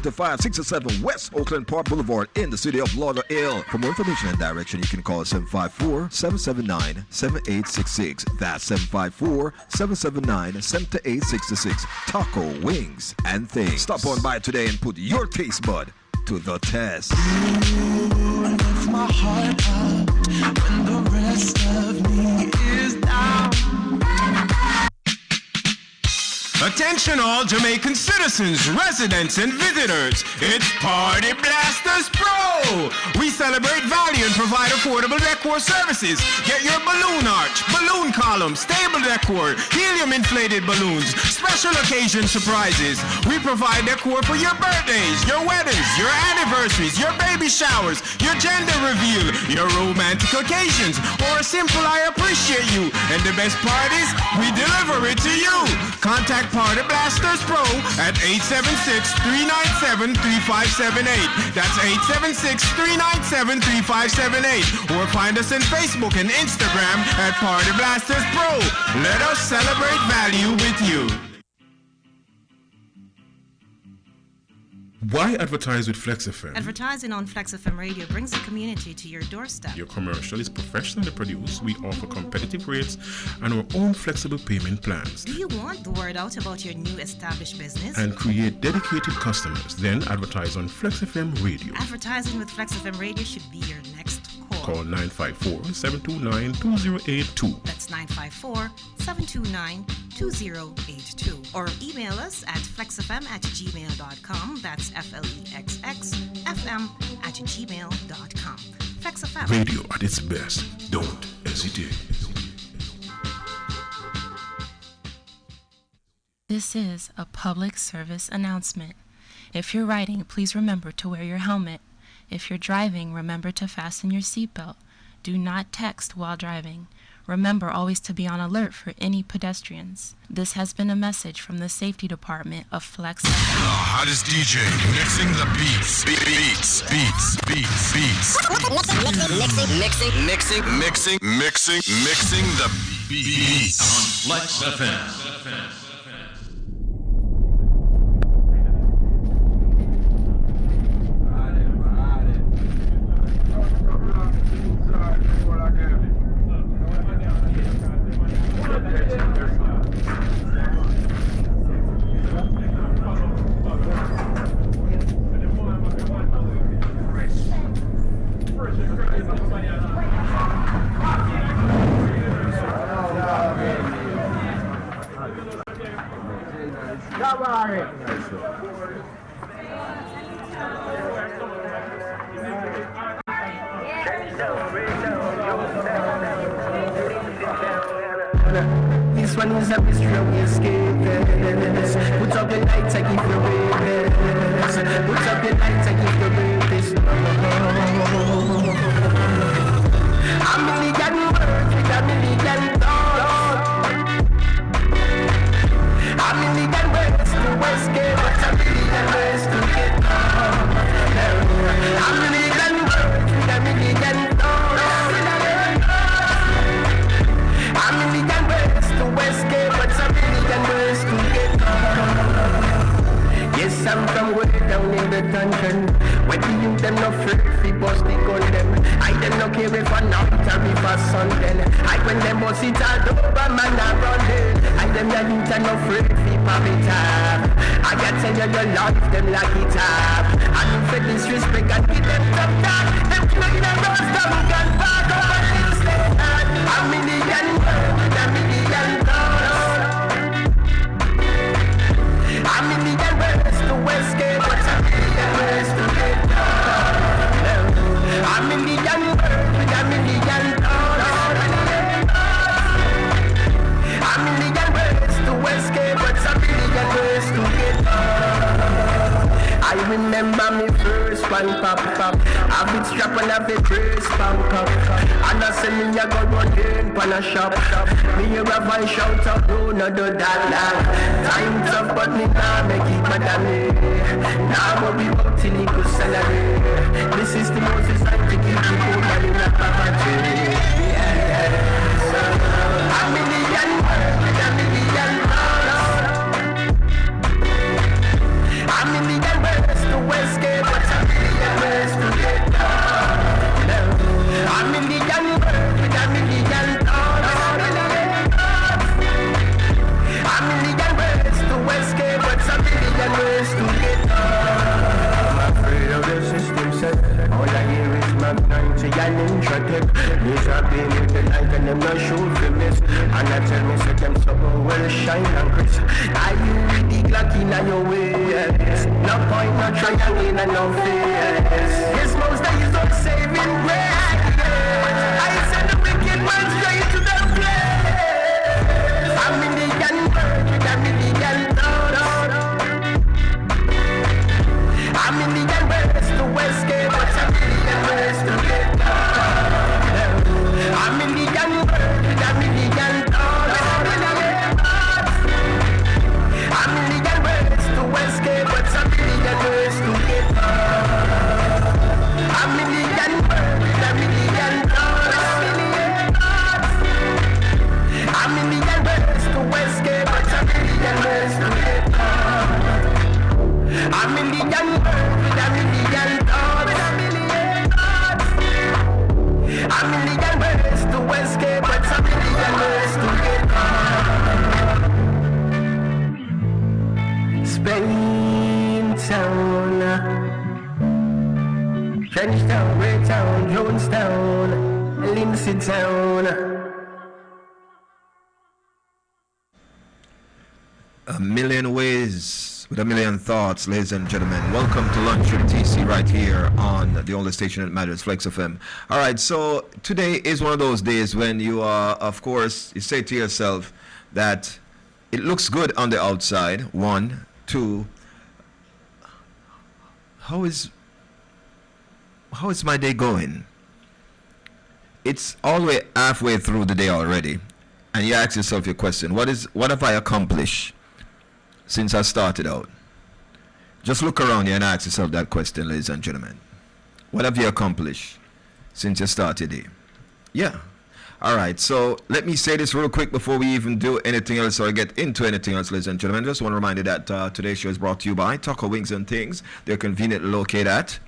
to 567 West Oakland Park Boulevard in the city of Lauderdale. For more information and direction, you can call 754-779-7866. That's 754-779-7866. Taco, wings, and things. Stop on by today and put your taste bud to the test. You lift my heart up when the rest of me is down. Attention all Jamaican citizens, residents, and visitors. It's Party Blasters Pro! We celebrate value and provide affordable decor services. Get your balloon arch, balloon column, stable decor, helium-inflated balloons, special occasion surprises. We provide decor for your birthdays, your weddings, your anniversaries, your baby showers, your gender reveal, your romantic occasions, or a simple I appreciate you. And the best part is, we deliver it to you. Contact Party Blasters Pro at 876-397-3578. That's 876-397-3578. Or find us on Facebook and Instagram at Party Blasters Pro. Let us celebrate value with you. Why advertise with Flexx FM? Advertising on Flexx FM radio brings the community to your doorstep. Your commercial is professionally produced. We offer competitive rates and our own flexible payment plans. Do you want the word out about your new established business? And create dedicated customers. Then advertise on Flexx FM radio. Advertising with Flexx FM radio should be your next call. Call 954-729-2082. That's 954-729-2082. Or email us at flexfm@gmail.com. That's FLEXXFM@gmail.com. Flexx FM. Radio at its best. Don't hesitate. This is a public service announcement. If you're riding, please remember to wear your helmet. If you're driving, remember to fasten your seatbelt. Do not text while driving. Remember always to be on alert for any pedestrians. This has been a message from the Safety Department of Flexx. The hottest DJ mixing the beats. Beats. Mixing the beats on Flexx FM. This one is a mystery we escape. Put up the lights, I give the rapist. Put up the lights, I give the rapist. A million words with a million thoughts. A million ways to escape, but a million ways to get out. A million words with a million thoughts. A million ways to escape, but a million ways to get out. Yes, I'm from way down in the dungeon. Where the youth them no afraid fi bust the gun them. I them no care if a night or if a Sunday. I when them bust it all over man a run it. I them the youth them no afraid fi pop it up. I got tell you your life them like it up. And if you disrespect and give them some time, them know you don't run some gun back over this land. A million words, a million dollars. A million ways to escape, but a million ways to get out. A million words with a million dollars. A million ways to escape, but a million ways to get out. I remember me first one pop. I've been strapped and I've been brace pump up. And I say me a go run in pan a shop. Me hear a voice shout out, no do that. Time tough but me nah make it bother me. Now what we about till he go salary. This is the most designed to keep you cool and in a poverty. A million words with a million dollars. A million ways to and intratech. These are being with the light and them not shoot for miss. And I tell me say them so well shine and crisp. Are you with the Glock in your waist? No point, no triangle in no face. His most days of saving grace. I send the wicked man straight to the place. I'm in the gun, I'm in the gun, I'm in the gun, west to west gate, but I'm in the gun, west to get down. I'm in the gun, I'm in the gun, I'm in the gun, west to west gate, but I'm in the gun, west to get down. I'm in the gun, I'm in the gun, I'm in the gun, west to west gate, but I'm in the gun, west to get down. I'm in the gun, I'm in the gun, I'm in the gun, west to west gate, but I'm in the gun, west to get down. Spain town, Trenchtown, Greytown, Jonestown, Lindsay town. A million ways with a million thoughts, ladies and gentlemen. Welcome to Lunch with TC right here on the only station that matters, Flexx FM. All right, so today is one of those days when you are, of course, you say to yourself that it looks good on the outside. One, two, how is my day going? It's all the way halfway through the day already, and you ask yourself your question: what have I accomplished since I started out? Just look around you and ask yourself that question, ladies and gentlemen. What have you accomplished since you started here? Yeah. All right, so let me say this real quick before we even do anything else or get into anything else, ladies and gentlemen. Just want to remind you that today's show is brought to you by Taco Wings and Things. They're conveniently located at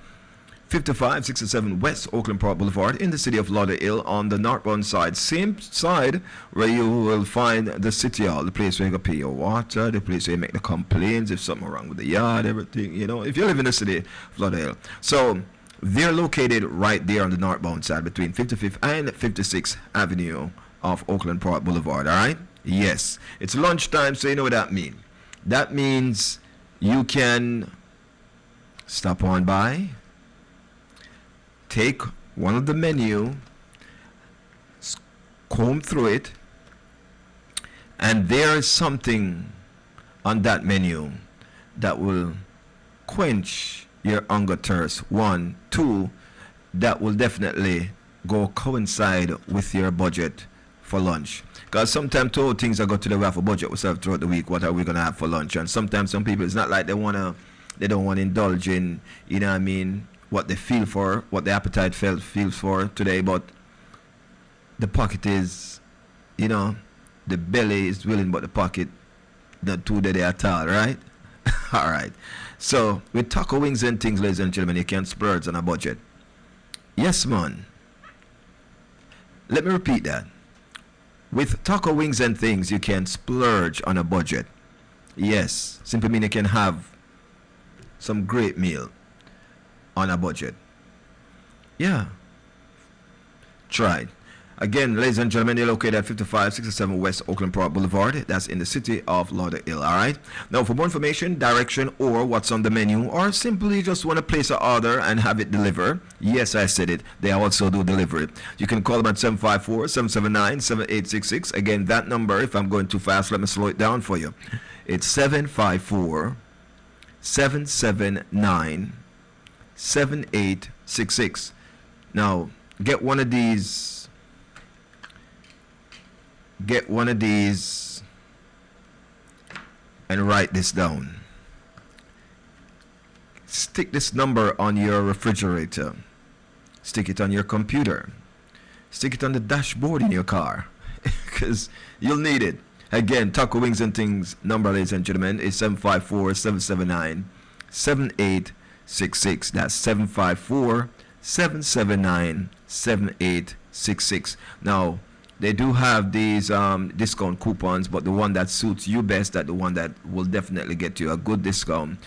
5567 West Oakland Park Boulevard in the city of Lauderdale on the northbound side. Same side where you will find the city hall, the place where you go pay your water, the place where you make the complaints if something wrong with the yard, everything, you know, if you live in the city of Lauderdale. So they're located right there on the northbound side between 55th and 56th Avenue of Oakland Park Boulevard, all right? Yes. It's lunchtime, so you know what that means. That means you can stop on by, take one of the menu, comb through it, and there is something on that menu that will quench your hunger thirst. One, two, that will definitely go coincide with your budget for lunch. Because sometimes two things I go to the way for budget ourselves throughout the week. What are we gonna have for lunch? And sometimes some people, it's not like they don't want to indulge in, you know what I mean, what they feel for, what the appetite feels for today, but the pocket is, you know, the belly is willing, but the pocket not too ready at all, right? All right. So with Taco Wings and Things, ladies and gentlemen, you can splurge on a budget. Yes, man. Let me repeat that. With Taco Wings and Things, you can splurge on a budget. Yes, simply mean you can have some great meal on a budget. Yeah. Try. Again, ladies and gentlemen, you're located at 5567 West Oakland Park Boulevard. That's in the city of Lauderdale, all right? Now, for more information, direction, or what's on the menu, or simply just want to place an order and have it delivered, yes, I said it, they also do delivery. You can call them at 754-779-7866. Again, that number, if I'm going too fast, let me slow it down for you. It's 754-779-7866. Now, get one of these and write this down. Stick this number on your refrigerator. Stick it on your computer. Stick it on the dashboard in your car, because you'll need it. Again, Taco Wings and Things number, ladies and gentlemen, is 754-779-7866. That's 754-779-7866. Now, they do have these discount coupons, but the one that suits you best, that the one that will definitely get you a good discount,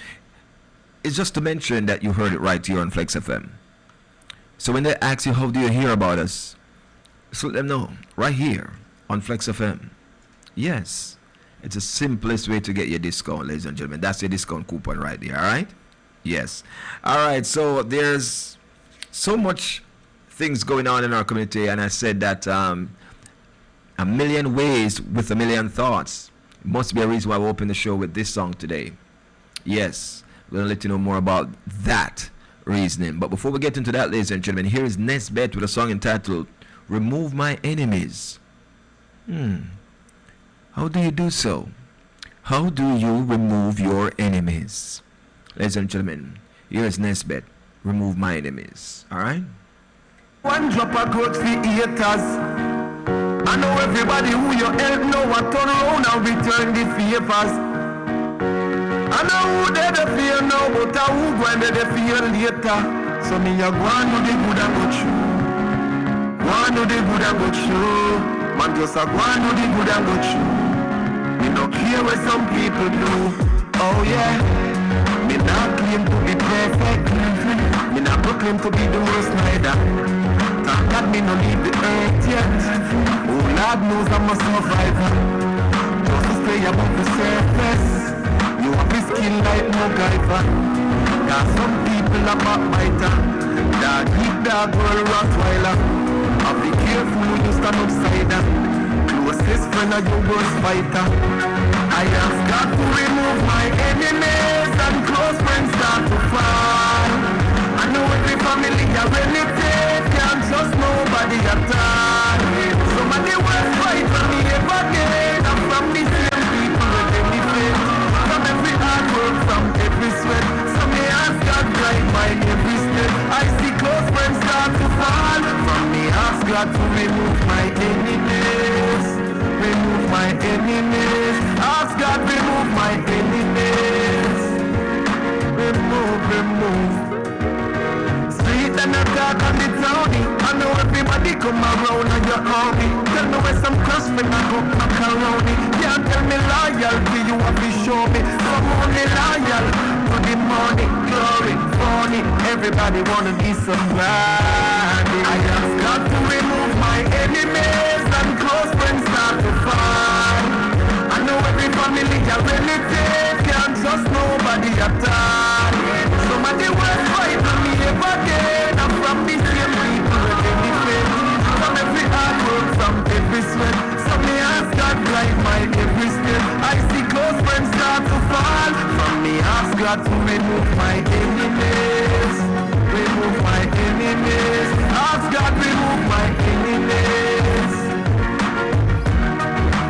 is just to mention that you heard it right here on Flexx FM. So when they ask you how do you hear about us, just let them know right here on Flexx FM. Yes, it's the simplest way to get your discount, ladies and gentlemen. That's your discount coupon right there. All right. Yes. All right. So there's so much things going on in our community, and I said that a million ways with a million thoughts. Must be a reason why we opened the show with this song today. Yes, we're going to let you know more about that reasoning. But before we get into that, ladies and gentlemen, here is Nesbeth with a song entitled Remove My Enemies. How do you do so? How do you remove your enemies? Ladies and gentlemen, here is Nesbeth, Remove My Enemies. Alright? One drop of growth for haters. I know everybody who you help know what turn around and return the favors. I know who they the fear now, but I who going to the fear later. So me a go and do the good and go true. Go and do the good and go true. Man just a go and do the good and go true. Me no care what some people do. Oh yeah. Me not claim to be perfect. Me not proclaim to be the worst neither. Thank God me no leave the earth yet. Oh Lord knows I'm a survivor. Just to stay above the surface. You have a skill like MacGyver. Got some people are backbiter. Dog eat dog world Rottweiler. I'll be careful when you stand upside down. Closest friend of your worst fighter. I have got to remove my enemies and close friends start to fall. I know every family a relative, can't trust nobody at all. Somebody will fight for me ever again. I'm from the same people that they me faith. From every hard work, from every sweat. Some me ask God guide my every step. I see close friends start to fall. From me ask God to remove my enemies. Remove my enemies. Ask God remove my enemies. Remove. Street and attack on the townie. I know everybody come around on your army. Tell me where some cross me not go macaroni. Can't tell me loyalty, you have to show me. Come on me loyal to the money, glory, funny. Everybody wanna be somebody. I have got to remove my enemies and close friends start to fall. I know every family a relative, can't trust nobody at all. Somebody will fight for me ever again. I'm from the same people that they me faith. From every hard work, from every sweat. Some me ask God guide my every step. I see close friends start to fall. From me ask God to remove my enemies. Remove my enemies. Ask God remove my enemies.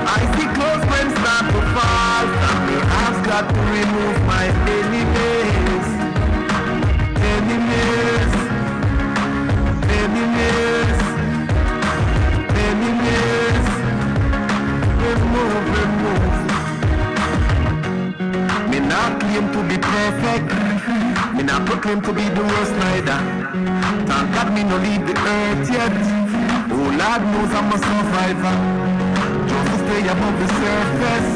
I see close friends start to fall. From me ask God to remove my enemies. Enemies. Enemies. Enemies. Remove. Me not claim to be perfect. Me not proclaim to be the worst neither. Thank God me no leave the earth yet. Oh Lord knows I'm a survivor. Just to stay above the surface.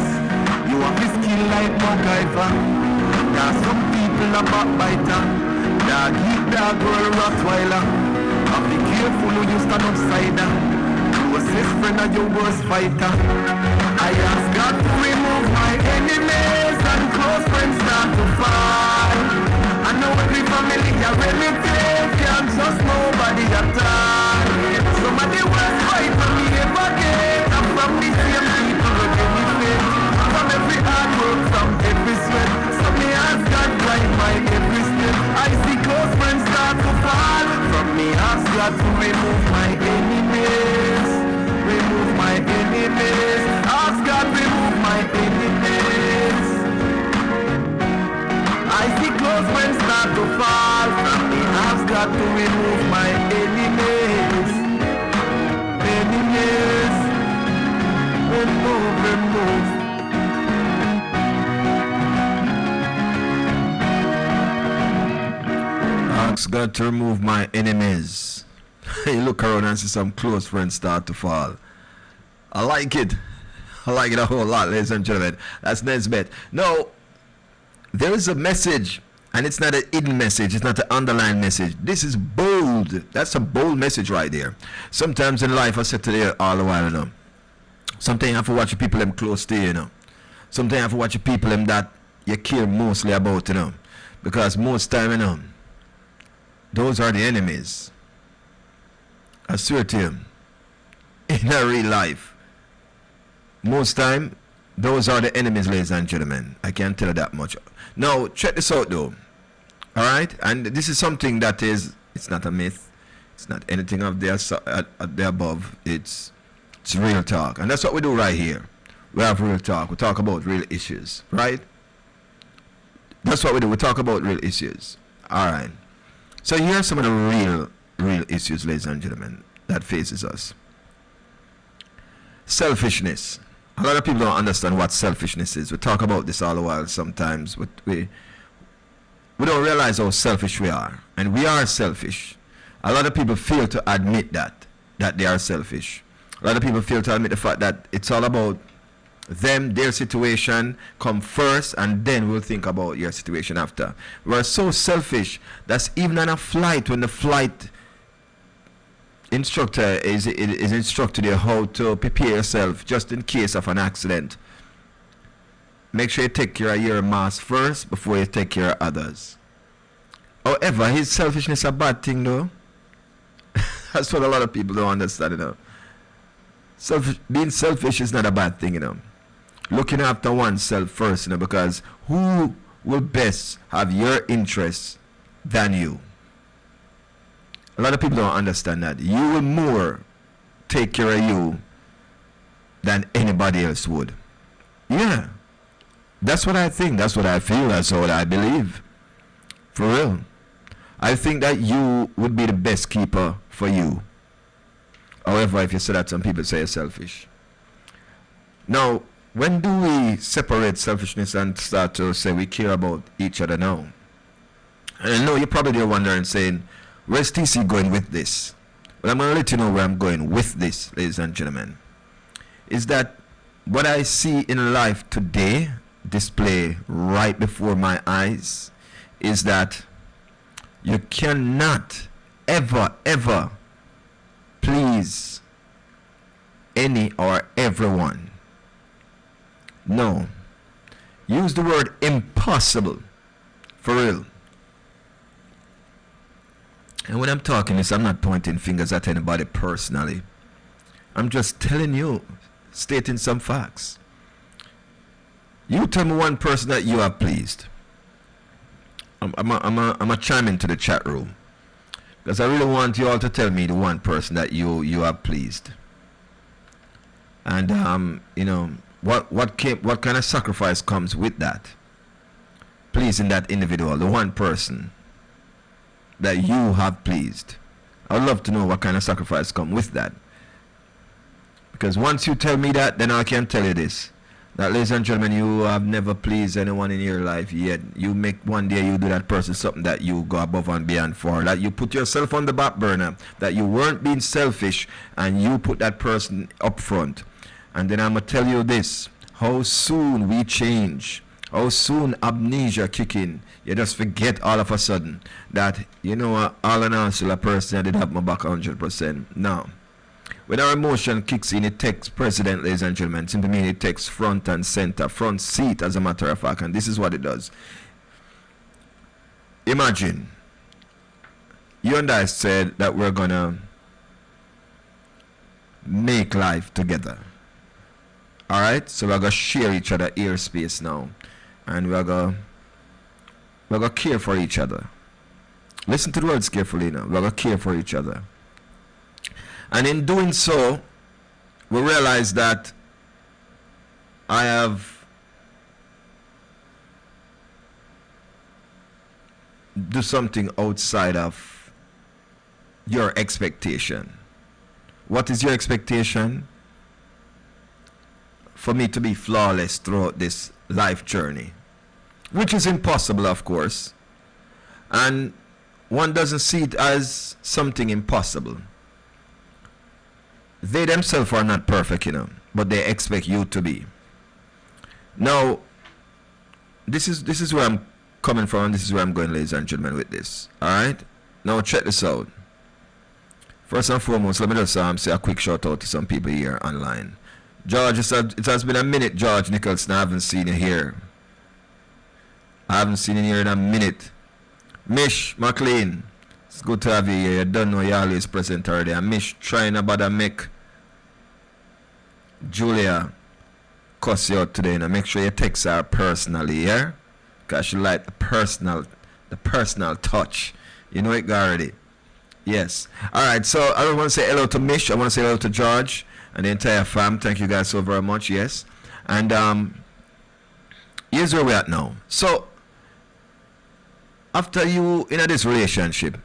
You have a skill like MacGyver. Got some people are backbiter. Dog eat dog world Rottweiler. I'll be careful when you stand upside down. Closest friend of your worst fighter. I ask God to remove my enemies and close friends start to fall. I know every family a relative, can't trust nobody at all. Somebody will fight for me ever again. I'm from the same people that they me faith. From every hard work, from every sweat. So me ask God guide my every step. I see close friends start to fall. From me ask God to remove my enemies. Remove my enemies. Ask God remove my enemies. I see close friends start to fall. From me ask God to remove my enemies. Enemies. Remove. Ask God to remove my enemies. You look around and see some close friends start to fall. I like it. I like it a whole lot, ladies and gentlemen. That's Nesbeth. Now, there is a message And it's not a hidden message. It's not an underlying message. This is bold. That's a bold message right there. Sometimes in life, I said today all the while, you know. Sometimes you have to watch the people them close to you, you know. Sometimes you have to watch the people them that you care mostly about, you know. Because most time, you know, those are the enemies. I swear to you. In a real life. Most time, those are the enemies, ladies and gentlemen. I can't tell you that much. Now, check this out, though. All right? And this is something that is, it's not a myth. It's not anything of the above. It's real talk. And that's what we do right here. We have real talk. We talk about real issues, right? That's what we do. We talk about real issues. All right. So here are some of the real issues, ladies and gentlemen, that faces us. Selfishness. A lot of people don't understand what selfishness is. We talk about this all the while sometimes. We don't realize how selfish we are. And we are selfish. A lot of people fail to admit that they are selfish. A lot of people fail to admit the fact that it's all about them, their situation come first, and then we'll think about your situation after. We are so selfish that's even on a flight, when the flight instructor is instructed you how to prepare yourself just in case of an accident. Make sure you take care of your mask first before you take care of others. However, is selfishness a bad thing though? That's what a lot of people don't understand, you know. Being selfish is not a bad thing, you know. Looking after oneself first, you know, because who will best have your interests than you? A lot of people don't understand that. You will more take care of you than anybody else would. Yeah. That's what I think. That's what I feel. That's what I believe. For real. I think that you would be the best keeper for you. However, if you say that, some people say you're selfish. Now, when do we separate selfishness and start to say we care about each other now? And I know you're probably wondering, saying, where's TC going with this? Well, I'm going to let you know where I'm going with this, ladies and gentlemen. Is that what I see in life today, display right before my eyes, is that you cannot ever please any or everyone. No. Use the word impossible. For real. And when I'm talking this, I'm not pointing fingers at anybody personally. I'm just telling you, stating some facts. You tell me one person that you have pleased. I'm a chime into the chat room. Because I really want you all to tell me the one person that you have pleased. And you know, what kind of sacrifice comes with that? Pleasing that individual, the one person that you have pleased. I would love to know what kind of sacrifice comes with that. Because once you tell me that, then I can tell you this. That, ladies and gentlemen, you have never pleased anyone in your life yet. You make one day you do that person something that you go above and beyond for. That you put yourself on the back burner. That you weren't being selfish and you put that person up front. And then I'm going to tell you this. How soon we change. How soon amnesia kick in. You just forget all of a sudden that, you know what, all in all, still a person I did have my back 100%. No. When our emotion kicks in, it takes precedent, ladies and gentlemen. Simply means it takes front and center, front seat as a matter of fact. And this is what it does. Imagine, you and I said that we're going to make life together. Alright? So we're going to share each other airspace now. And we're going to care for each other. Listen to the words carefully now. We're going to care for each other. And in doing so, we realize that I have do something outside of your expectation. What is your expectation? For me to be flawless throughout this life journey, which is impossible, of course. And one doesn't see it as something impossible. They themselves are not perfect, you know, but they expect you to be. Now, this is where I'm coming from, and this is where I'm going, ladies and gentlemen, with this. Alright? Now check this out. First and foremost, let me just say a quick shout out to some people here online. George, it has been a minute, George Nicholson. I haven't seen you here. I haven't seen you here in a minute. Mish McLean, it's good to have you here. You don't know you're always present already. And Mish trying about to make Julia cuss you out today. Now make sure you text her personally, yeah? Because she like the personal touch. You know it already. Yes. Alright, so I want to say hello to Mish. I want to say hello to George and the entire fam. Thank you guys so very much. Yes. And here's where we're at now. So after you in this relationship,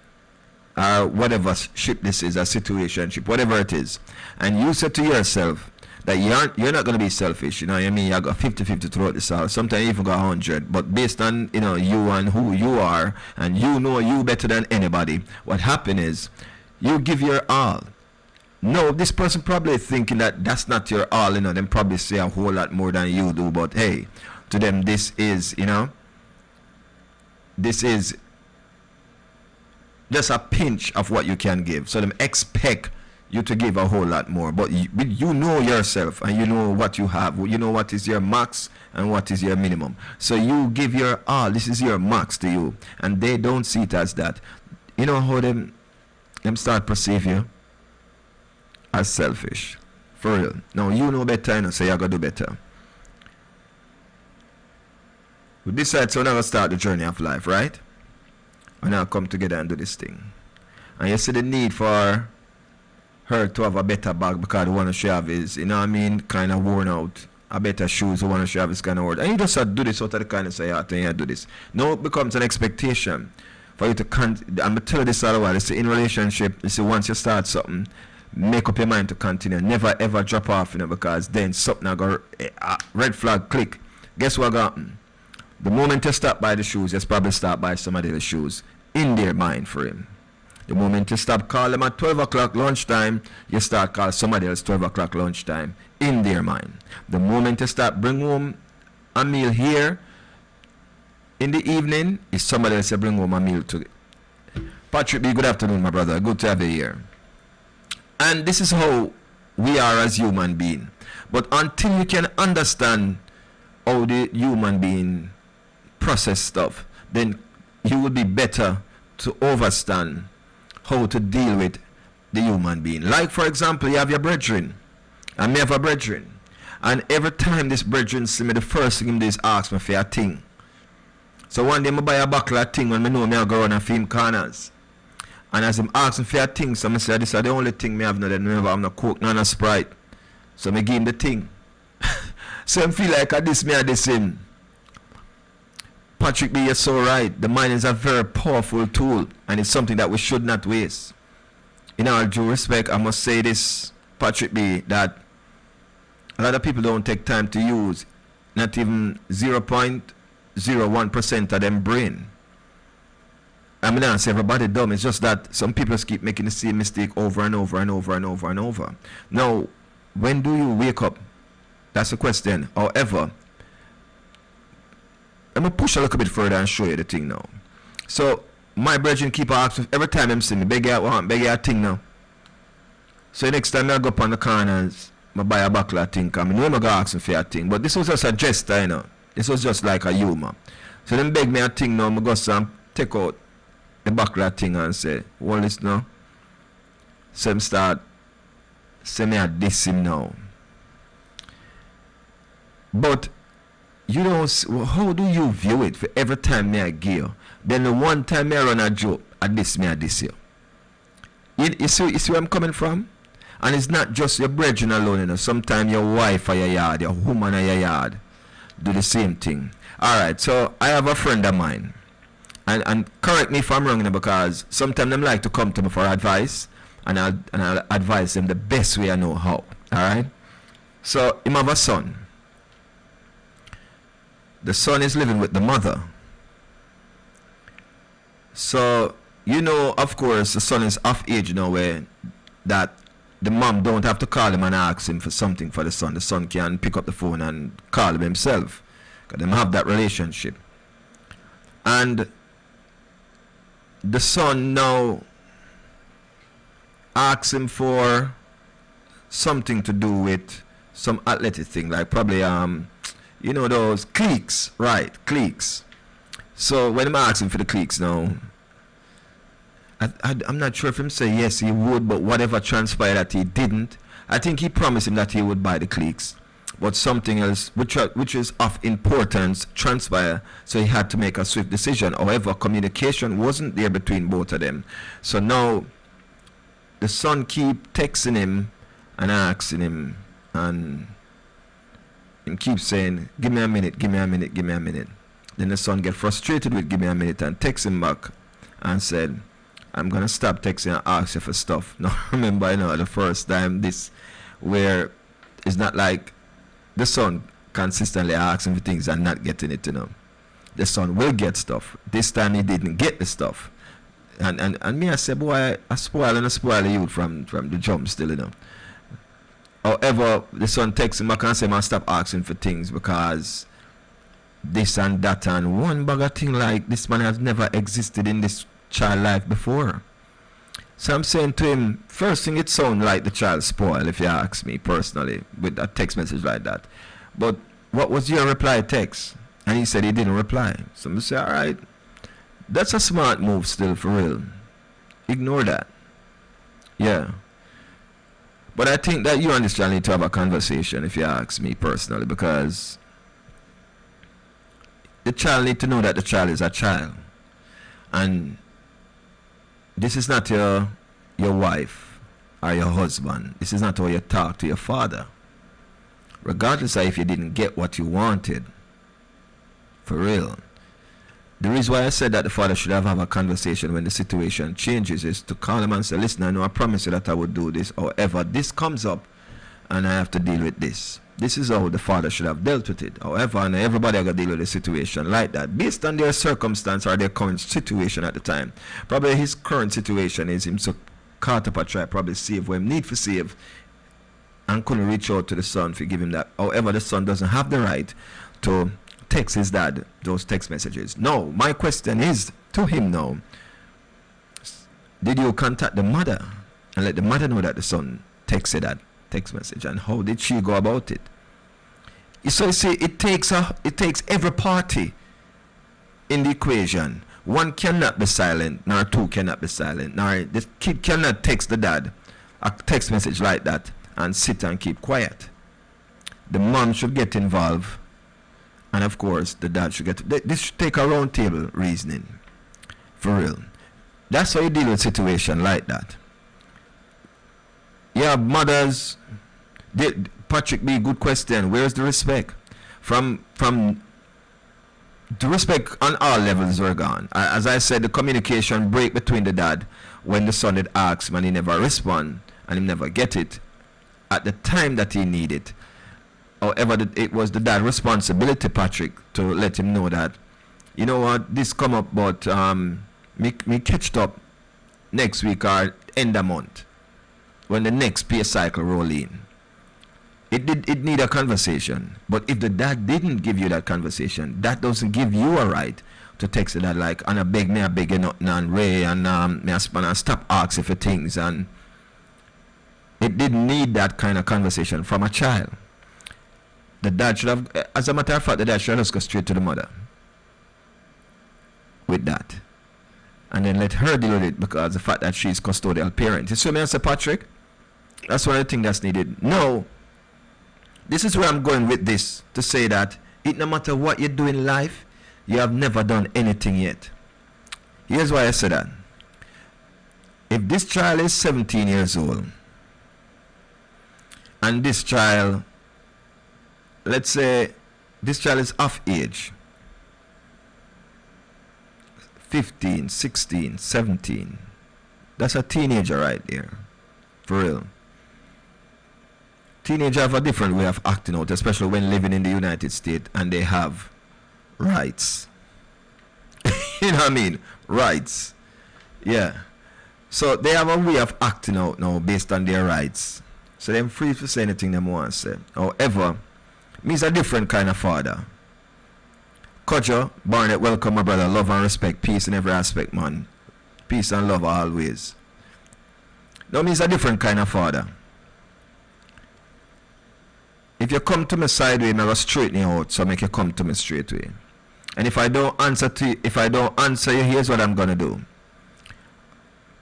or whatever ship this is, a situationship, whatever it is, and you said to yourself that you're not going to be selfish, you know what I mean? You got 50-50 throughout this house. Sometimes you even got 100. But based on, you know, you and who you are, and you know you better than anybody, what happened is you give your all. No, this person probably thinking that that's not your all, you know, them probably say a whole lot more than you do. But hey, to them this is, you know, this is just a pinch of what you can give. So them expect you to give a whole lot more, but you know yourself and you know what you have. You know what is your max and what is your minimum. So you give your all. This is your max to you, and they don't see it as that. You know how them start perceive you as selfish, for real. Now you know better, you know, so you gotta do better. We decide so now start the journey of life, right? We now come together and do this thing, and you see the need for her to have a better bag because the one she have is, you know what I mean, kind of worn out. A better shoes, the one she have is kind of worn. And you just have to do this out of the kindness of your heart, and you do this. Now it becomes an expectation for you to I'm going to tell you this all the while. It's in relationship, you see, once you start something, make up your mind to continue. Never ever drop off, you know, because then something I go red flag click. Guess what got happen? The moment you stop by the shoes, you probably start by somebody else's shoes in their mind for him. The moment you stop call them at 12 o'clock lunchtime, you start call somebody else 12 o'clock lunchtime in their mind. The moment you start bring home a meal here in the evening, is somebody else you bring home a meal to. Patrick B, good afternoon, my brother. Good to have you here. And this is how we are as human beings. But until you can understand how the human being process stuff, then you will be better to understand how to deal with the human being. Like, for example, you have your brethren, and me have a brethren, and every time this brethren see me, the first thing him do is ask me for a thing. So one day I buy a buckle of thing when I know I go around and film corners. And as him ask me for a thing, so I say, this is the only thing I have now, then remember I'm not Coke, none of Sprite. So I give him the thing. So I feel like this me and this him. Patrick B, you're so right. The mind is a very powerful tool, and it's something that we should not waste. In all due respect, I must say this, Patrick B, that a lot of people don't take time to use not even 0.01% of them brain. I mean, I say everybody dumb. It's just that some people just keep making the same mistake over and over and over and over and over. Now, when do you wake up? That's the question. However, I'm going to push a little bit further and show you the thing now. So, my brethren keep asking every time I'm seeing me, beg you a thing now. So, next time I go up on the corners, I buy a buckle of thing. I mean, I'm going to ask for a thing. But this was just a gesture, you know. This was just like a humor. So, then beg me a thing now. I go and take out the buckle of thing and say, well, this now. So, I start, say me a diss him now. But, you don't. How do you view it? For every time me I give, then the one time me I run a joke, I diss you. You see where I'm coming from? And it's not just your brethren alone, you know. Sometimes your wife or your yard, your woman or your yard, do the same thing. Alright, so I have a friend of mine, and correct me if I'm wrong, you know, because sometimes them like to come to me for advice, and I'll advise them the best way I know how. Alright, so him have a son. The son is living with the mother. So, you know, of course, the son is of age now where that the mom don't have to call him and ask him for something for the son. The son can pick up the phone and call him himself. Because them have that relationship. And the son now asks him for something to do with some athletic thing, like probably those cleats, right? Cleats. So when I'm asking for the cleats now, I'm not sure if him say yes he would, but whatever transpired that he didn't. I think he promised him that he would buy the cleats, but something else which is of importance transpired, so he had to make a swift decision. However, communication wasn't there between both of them. So now the son keep texting him and asking him, and he keeps saying, give me a minute, give me a minute, give me a minute. Then the son get frustrated with give me a minute and text him back and said, I'm gonna stop texting and ask you for stuff. Now remember, the first time this, where it's not like the son consistently asking for things and not getting it, The son will get stuff. This time he didn't get the stuff. And me, I said, boy, I spoil the youth from the jump still, However, the son texts him back and say, man, stop asking for things because this and that and one bag of thing like this man has never existed in this child life before. So I'm saying to him, first thing, it sounds like the child spoiled, if you ask me personally, with a text message like that. But what was your reply text? And he said he didn't reply. So I'm say, all right, that's a smart move still, for real. Ignore that. Yeah. But I think that you and this child need to have a conversation, if you ask me personally, because the child need to know that the child is a child. And this is not your wife or your husband. This is not how you talk to your father. Regardless of if you didn't get what you wanted. For real. The reason why I said that the father should have a conversation when the situation changes is to call him and say, listen, I know I promised you that I would do this. However, this comes up and I have to deal with this. This is how the father should have dealt with it. However, and everybody got to deal with a situation like that based on their circumstance or their current situation at the time. Probably his current situation is him so caught up a try, probably save what he need to save and couldn't reach out to the son to give him that. However, the son doesn't have the right to text his dad those text messages. No, my question is to him now, did you contact the mother and let the mother know that the son texted that text message, and how did she go about it? So you see, it takes every party in the equation. One cannot be silent, nor two cannot be silent, nor the kid cannot text the dad a text message like that and sit and keep quiet. The mom should get involved, and of course the dad should get. This should take a round table reasoning, for real. That's how you deal with a situation like that. Yeah, mothers. Patrick B, good question. Where's the respect? From the respect on all levels were gone. As I said, the communication break between the dad when the son had asked him and he never respond and he never get it at the time that he need it. However, it was the dad's responsibility, Patrick, to let him know that, you know what, this come up, but me catched up next week or end of month when the next pay cycle roll in. It need a conversation. But if the dad didn't give you that conversation, that doesn't give you a right to text the dad like, and I beg you nothing and Ray and me and stop asking for things. And it didn't need that kind of conversation from a child. The dad should have, as a matter of fact, the dad should have just go straight to the mother with that. And then let her deal with it because the fact that she's custodial parent. You see me, I say, Patrick? That's one of the things that's needed. No. This is where I'm going with this, to say that it no matter what you do in life, you have never done anything yet. Here's why I say that. If this child is 17 years old, and this child, let's say this child is of age, 15, 16, 17, that's a teenager right there, for real. Teenagers have a different way of acting out, especially when living in the United States and they have rights. You know what I mean? Rights. Yeah. So they have a way of acting out now based on their rights. So they're free to say anything they want to say. However, me's a different kind of father. Kojo, Barnett, welcome, my brother. Love and respect. Peace in every aspect, man. Peace and love always. Now, me's a different kind of father. If you come to me sideways, I'm going to straighten you out, so make you come to me straight way. And if I don't answer you, here's what I'm going to do.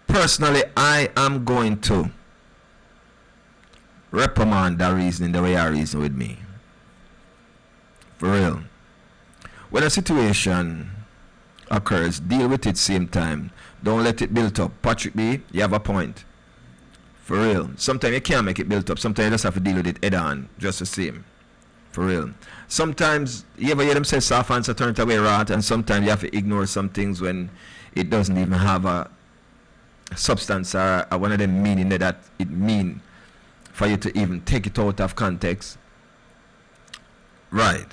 Personally, I am going to reprimand that reasoning the way you reason with me. For real. When a situation occurs, deal with it same time. Don't let it build up. Patrick B, you have a point. For real. Sometimes you can't make it build up. Sometimes you just have to deal with it head on. Just the same. For real. Sometimes you ever hear them say soft answer turn it away right, and sometimes you have to ignore some things when it doesn't even have a substance or one of them meaning that it mean for you to even take it out of context. Right.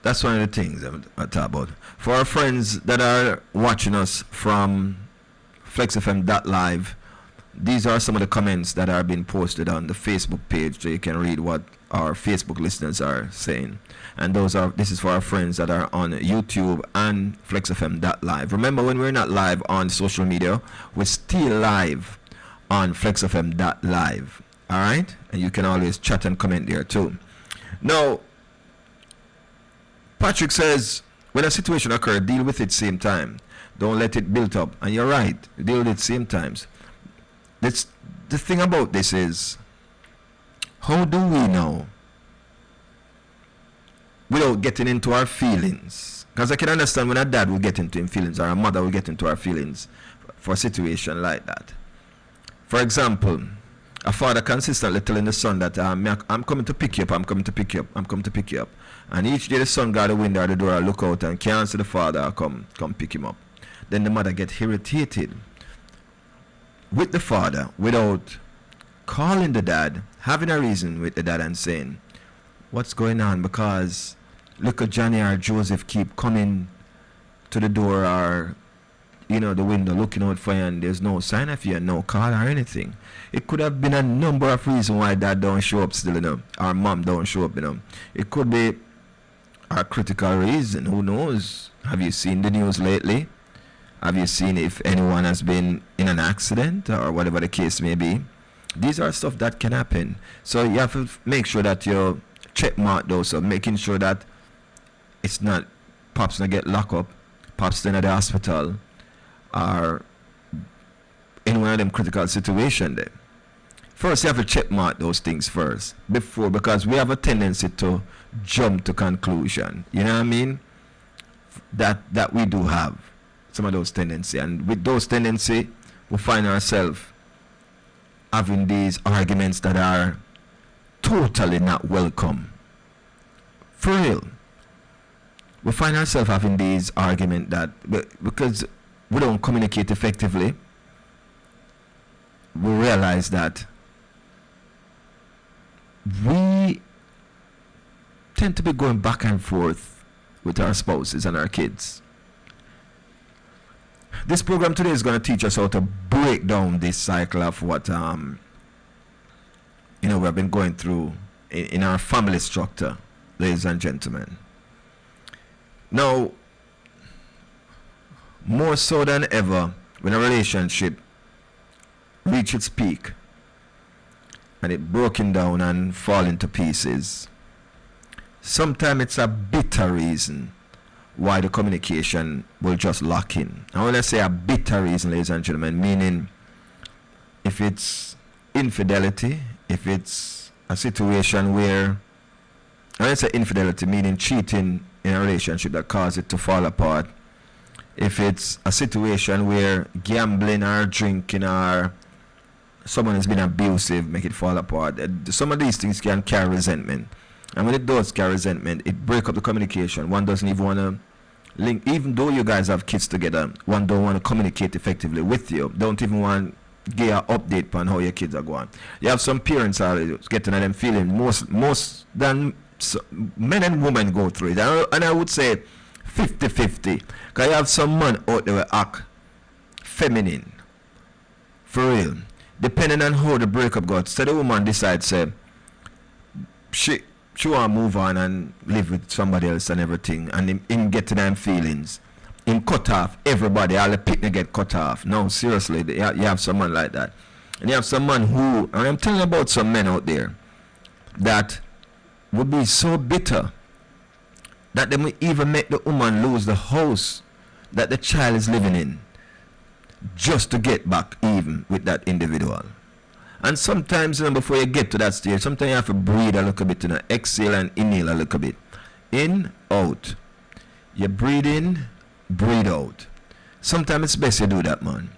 That's one of the things I talk about. For our friends that are watching us from FlexFM.live, these are some of the comments that are being posted on the Facebook page, so you can read what our Facebook listeners are saying. And this is for our friends that are on YouTube and FlexFM.live. Remember, when we're not live on social media, we're still live on FlexFM.live. All right? And you can always chat and comment there too. Now, Patrick says, when a situation occurs, deal with it same time. Don't let it build up. And you're right, deal with it same times. The thing about this is, how do we know without getting into our feelings? Because I can understand when a dad will get into his feelings or a mother will get into her feelings for a situation like that. For example, a father consistently telling the son that I'm coming to pick you up, I'm coming to pick you up, I'm coming to pick you up. And each day the son got the window or the door, look out and can't see the father come pick him up. Then the mother gets irritated with the father without calling the dad, having a reason with the dad and saying, what's going on? Because look at Johnny or Joseph keep coming to the door or the window looking out for you and there's no sign of you, no call or anything. It could have been a number of reasons why dad don't show up still, or mom don't show up, It could be a critical reason, who knows? Have you seen the news lately? Have you seen if anyone has been in an accident or whatever the case may be? These are stuff that can happen. So you have to make sure that you check mark those, so making sure that it's not Pops gonna get locked up, Pops in the hospital, or in one of them critical situations there. First, you have to check mark those things first because we have a tendency to jump to conclusion. You know what I mean? That we do have some of those tendencies, and with those tendencies, we find ourselves having these arguments that are totally not welcome. For real. We find ourselves having these arguments that because we don't communicate effectively, we realize that we tend to be going back and forth with our spouses and our kids. This program today is going to teach us how to break down this cycle of what we've been going through in our family structure, ladies and gentlemen. Now, more so than ever, when a relationship reaches its peak and it broken down and fall into pieces, sometimes it's a bitter reason why the communication will just lock in. And when I say a bitter reason, ladies and gentlemen, meaning if it's infidelity, if it's a situation where, when I say infidelity, meaning cheating in a relationship that causes it to fall apart, if it's a situation where gambling or drinking or someone has been abusive, make it fall apart, some of these things can carry resentment. And when it does carry resentment, it breaks up the communication. One doesn't even want to link, even though you guys have kids together, one don't want to communicate effectively with you. Don't even want to give an update on how your kids are going. You have some parents are getting at them feeling most than men and women go through it. And I would say 50-50. Because you have some men out there who act feminine. For real. Depending on how the breakup goes. So the woman decides, she she want to move on and live with somebody else and everything, and him get to them feelings. Him cut off everybody, all the picnic get cut off. No, seriously, you have someone like that. And you have someone who, and I'm telling you about some men out there, that would be so bitter that they will even make the woman lose the house that the child is living in just to get back even with that individual. And sometimes, before you get to that stage, sometimes you have to breathe a little bit, exhale and inhale a little bit. In, out. You breathe in, breathe out. Sometimes it's best you do that, man.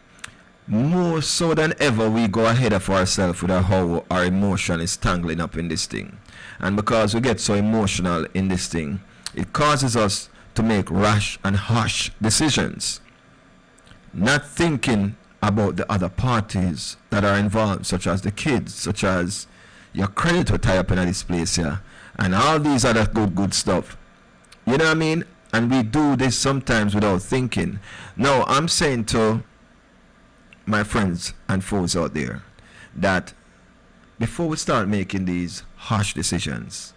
More so than ever, we go ahead of ourselves with how our emotion is tangling up in this thing. And because we get so emotional in this thing, it causes us to make rash and harsh decisions, not thinking about the other parties that are involved, such as the kids, such as your credit will tie up in this place here, and all these other good stuff. You know what I mean? And we do this sometimes without thinking. Now, I'm saying to my friends and foes out there that before we start making these harsh decisions,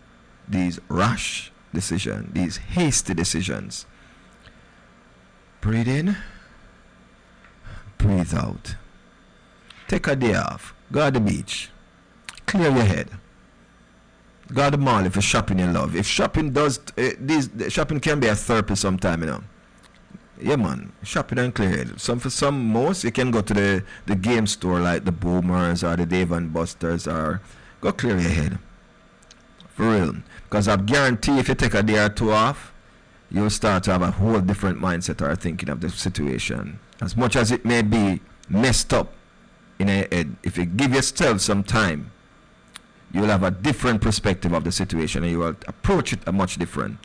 these rash decisions, these hasty decisions, breathe in, breathe out. Take a day off. Go to the beach. Clear your head. Go to the mall if you're shopping in love. If shopping does, shopping can be a therapy sometime, you know. Yeah, man. Shopping and clear head. For some, most, you can go to the game store like the Boomers or the Dave and Busters, or go clear your head. For real. Because I guarantee if you take a day or two off, you'll start to have a whole different mindset or thinking of the situation. As much as it may be messed up in your head, if you give yourself some time, you'll have a different perspective of the situation and you will approach it a much different.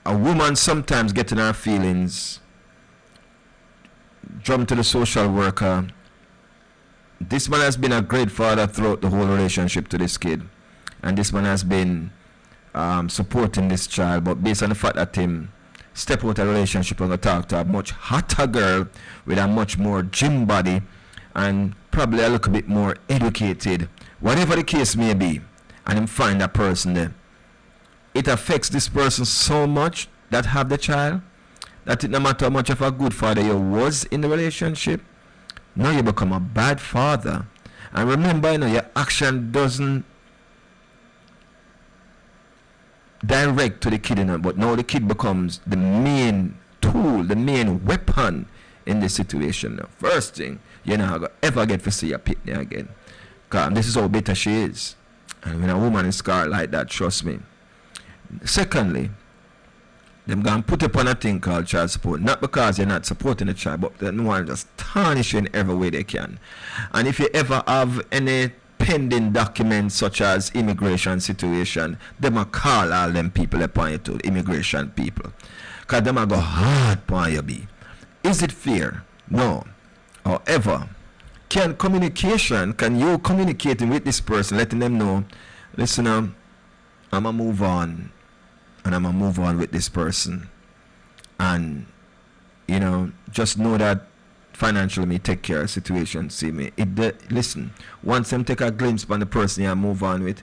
A woman sometimes getting her feelings, jump to the social worker. This man has been a great father throughout the whole relationship to this kid, and this man has been supporting this child, but based on the fact that him step out of a relationship and go talk to a much hotter girl with a much more gym body and probably a little bit more educated, whatever the case may be, and him find that person there, it affects this person so much that have the child that it no matter how much of a good father you was in the relationship, now you become a bad father. And remember, your action doesn't direct to the kid, but now the kid becomes the main tool, the main weapon in this situation. Now, first thing, you're not going to ever get to see a pitney again. Because this is how bitter she is. And when a woman is scarred like that, trust me. Secondly, them going to put upon a thing called child support. Not because you're not supporting the child, but they want to just tarnish you in every way they can. And if you ever have any pending documents such as immigration situation, them a call all them people upon you to immigration people. Because them a go hard upon you be. Is it fair? No. However, can you communicating with this person, letting them know, listen, I'm going to move on, and I'm going to move on with this person. And, just know that financially me take care of the situation. See me. Listen, once them take a glimpse on the person you move on with,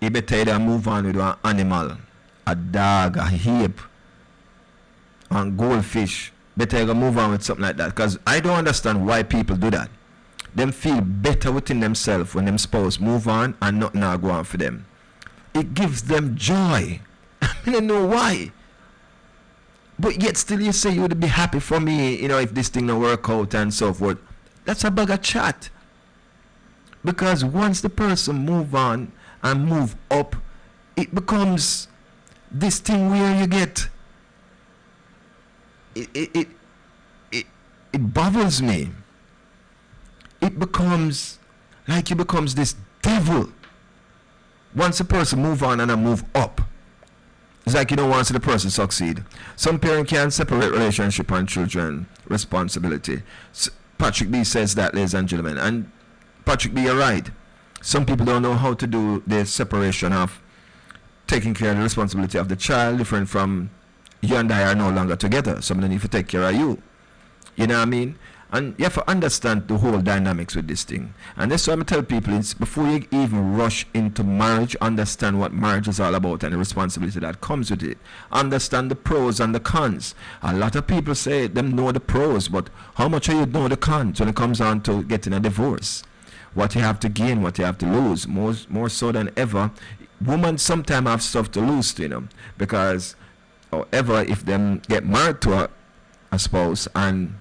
you better either move on with an animal, a dog, a ape, a goldfish. Better you move on with something like that. Because I don't understand why people do that. Them feel better within themselves when them spouse move on and nothing now go on for them. It gives them joy. I don't know why. But yet still you say you would be happy for me, if this thing don't work out and so forth. That's a bag of chat. Because once the person move on and move up, it becomes this thing where you get it bothers me. It becomes like it becomes this devil. Once a person move on and I move up, it's like you don't want to see the person succeed. Some parent can separate relationship and children responsibility. Patrick B says that, ladies and gentlemen. And Patrick B, you're right. Some people don't know how to do the separation of taking care of the responsibility of the child, different from you and I are no longer together. Somebody need to take care of you. You know what I mean? And you have to understand the whole dynamics with this thing. And that's why I tell people, it's before you even rush into marriage, understand what marriage is all about and the responsibility that comes with it. Understand the pros and the cons. A lot of people say them know the pros, but how much do you know the cons when it comes on to getting a divorce? What you have to gain, what you have to lose, more so than ever. Women sometimes have stuff to lose, you know, because however, if them get married to a spouse and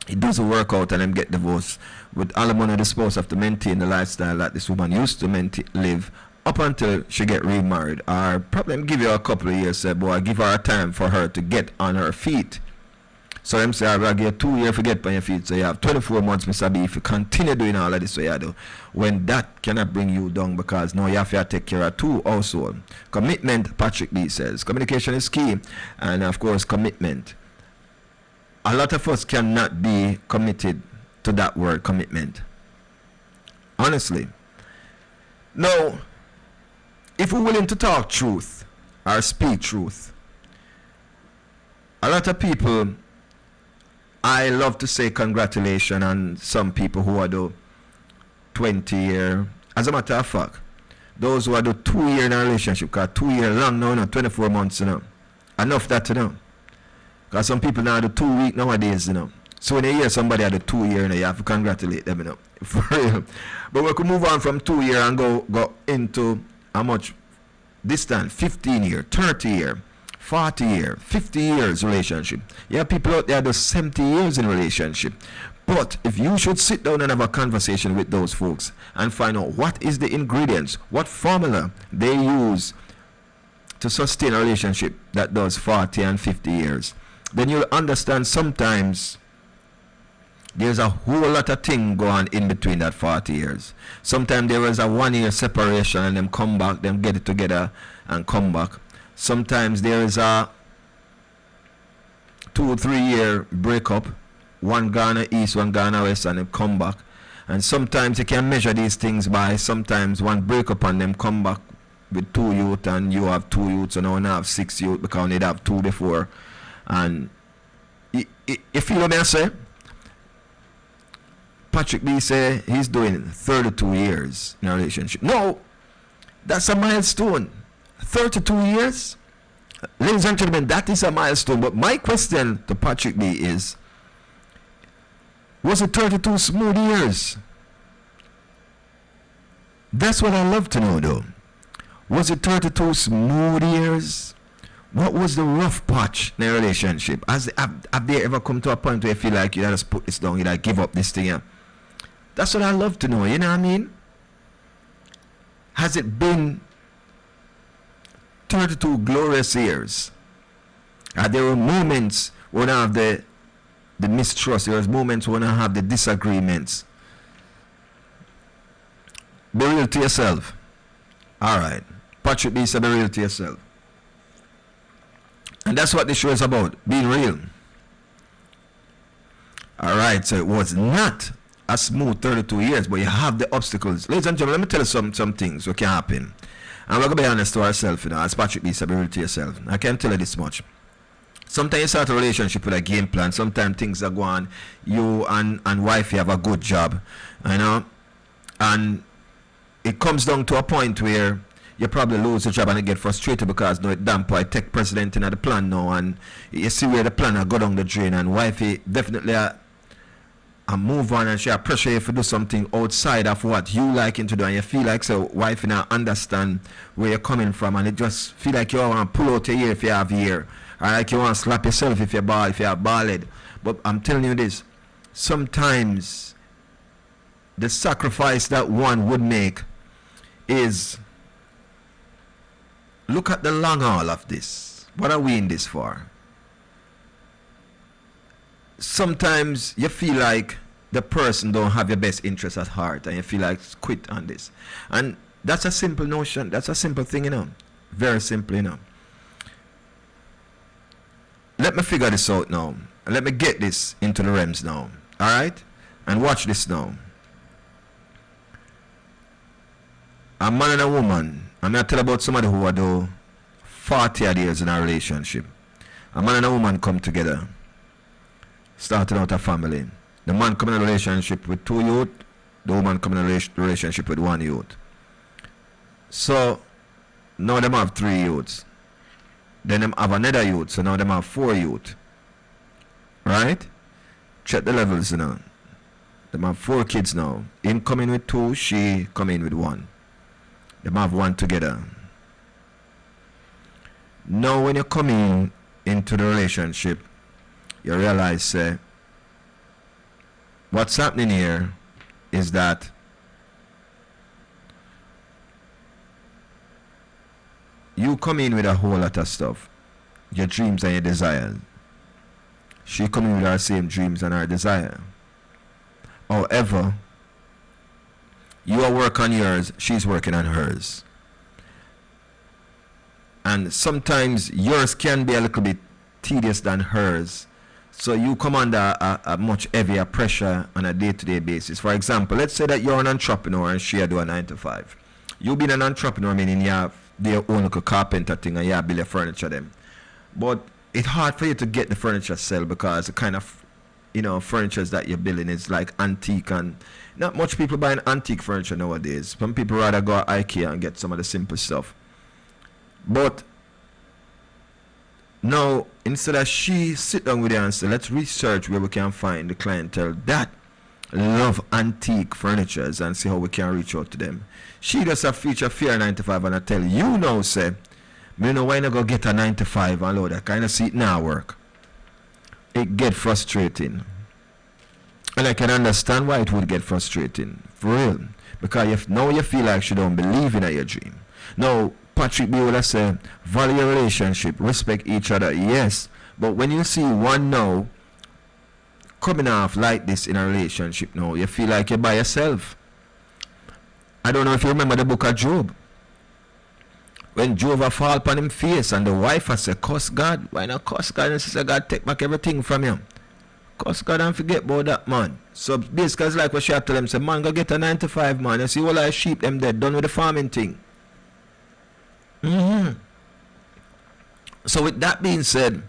it doesn't work out and them get divorced, with all the money the spouse have to maintain the lifestyle that this woman used to live up until she get remarried, or probably give you a couple of years, say, boy, give her a time for her to get on her feet. So them say, I will give you 2 years to get on your feet, so you have 24 months, Mr. B, if you continue doing all of this way you do, when that cannot bring you down, because now you have to take care of two also. Commitment, Patrick B says, communication is key, and of course commitment. A lot of us cannot be committed to that word, commitment. Honestly. Now, if we're willing to talk truth or speak truth, a lot of people, I love to say congratulations on some people who are the 20 year. As a matter of fact, those who are the 2 year in a relationship, because 2 years long now, 24 months, you know. Enough that to know. Because some people now do 2 weeks nowadays, you know. So when you hear somebody at the 2 year, you know, you have to congratulate them, you know. For real. But we could move on from 2 year and go into how much distance, 15 year, 30 year, 40 year, 50 years relationship. You have people out there do 70 years in relationship. But if you should sit down and have a conversation with those folks and find out what is the ingredients, what formula they use to sustain a relationship that does 40 and 50 years, then you'll understand sometimes there's a whole lot of thing going on in between that 40 years. Sometimes there is a 1 year separation and them come back, them get it together and come back. Sometimes there is a 2 or 3 year breakup, one Ghana East, one Ghana West, and them come back. And sometimes you can measure these things by sometimes one breakup and them come back with 2 youth, and you have 2 youths, and now have 6 youth because they'd have 2 before. And if you know what I say, Patrick B say he's doing 32 years in a relationship. No, that's a milestone. 32 years? Ladies and gentlemen, that is a milestone. But my question to Patrick B is, was it 32 smooth years? That's what I love to know though. Was it 32 smooth years? What was the rough patch in a relationship? Have they ever come to a point where you feel like you gotta put this down, you gotta give up this thing here? That's what I love to know, you know what I mean? Has it been 32 glorious years? There were moments when I have the mistrust, there was moments when I have the disagreements. Be real to yourself. Alright. Patrick B said be real to yourself. And that's what this show is about, being real. Alright, so it was not a smooth 32 years, but you have the obstacles. Ladies and gentlemen, let me tell you some things that can happen. And we're going to be honest to ourselves, you know, as Patrick B said, be real to yourself. I can't tell you this much. Sometimes you start a relationship with a game plan. Sometimes things are going, you and wife, you have a good job, you know, and it comes down to a point where you probably lose the job and you get frustrated because no, damn boy, tech president in the plan now, and you see where the plan will go down the drain, and wifey definitely move on, and she pressure you to do something outside of what you liking to do, and you feel like so wife now understand where you're coming from, and it just feel like you want to pull out your ear if you have ear, or like you want to slap yourself if you're bald, if you're bald. But I'm telling you this, sometimes the sacrifice that one would make is, look at the long haul of this. What are we in this for? Sometimes you feel like the person don't have your best interest at heart, and you feel like quit on this. And that's a simple notion. That's a simple thing, you know. Very simple, you know. Let me figure this out now. And let me get this into the realms now. Alright? And watch this now. A man and a woman. I'm going to tell about somebody who had 40 years in a relationship. A man and a woman come together, starting out a family. The man come in a relationship with 2 youth, the woman come in a relationship with 1 youth. So now them have 3 youths. Then them have another youth, so now them have 4 youth. Right? Check the levels now. Them have 4 kids now. Him coming with 2, she coming with 1. Them have 1 together. Now when you come into the relationship, you realize what's happening here is that you come in with a whole lot of stuff, your dreams and your desires. She come in with her same dreams and her desire. However, you are working on yours, she's working on hers. And sometimes yours can be a little bit tedious than hers. So you come under a much heavier pressure on a day-to-day basis. For example, let's say that you're an entrepreneur and she do a 9 to 5. You being an entrepreneur meaning you have their own little carpenter thing and you build your furniture them. But it's hard for you to get the furniture sell because the kind of furnitures that you're building is like antique, and not much people buying antique furniture nowadays. Some people rather go to IKEA and get some of the simple stuff. But now, instead of she sit down with you and say, let's research where we can find the clientele that love antique furnitures and see how we can reach out to them. She does a feature fear 95 and I tell you now, say, me know why not go get a 95 and load that kind of see it now work. It get frustrating. And I can understand why it would get frustrating. For real. Because now you feel like she don't believe in your dream. Now, Patrick B. would have said, value your relationship, respect each other, yes. But when you see one now coming off like this in a relationship now, you feel like you're by yourself. I don't know if you remember the book of Job. When Job fall upon him face and the wife has said, curse God. Why not curse God? And sister God take back everything from you. Curse God and forget about that man. So basically it's like what she had to them, say, man, go get a 9 to 5 man. You see all our sheep them dead, done with the farming thing. So with that being said,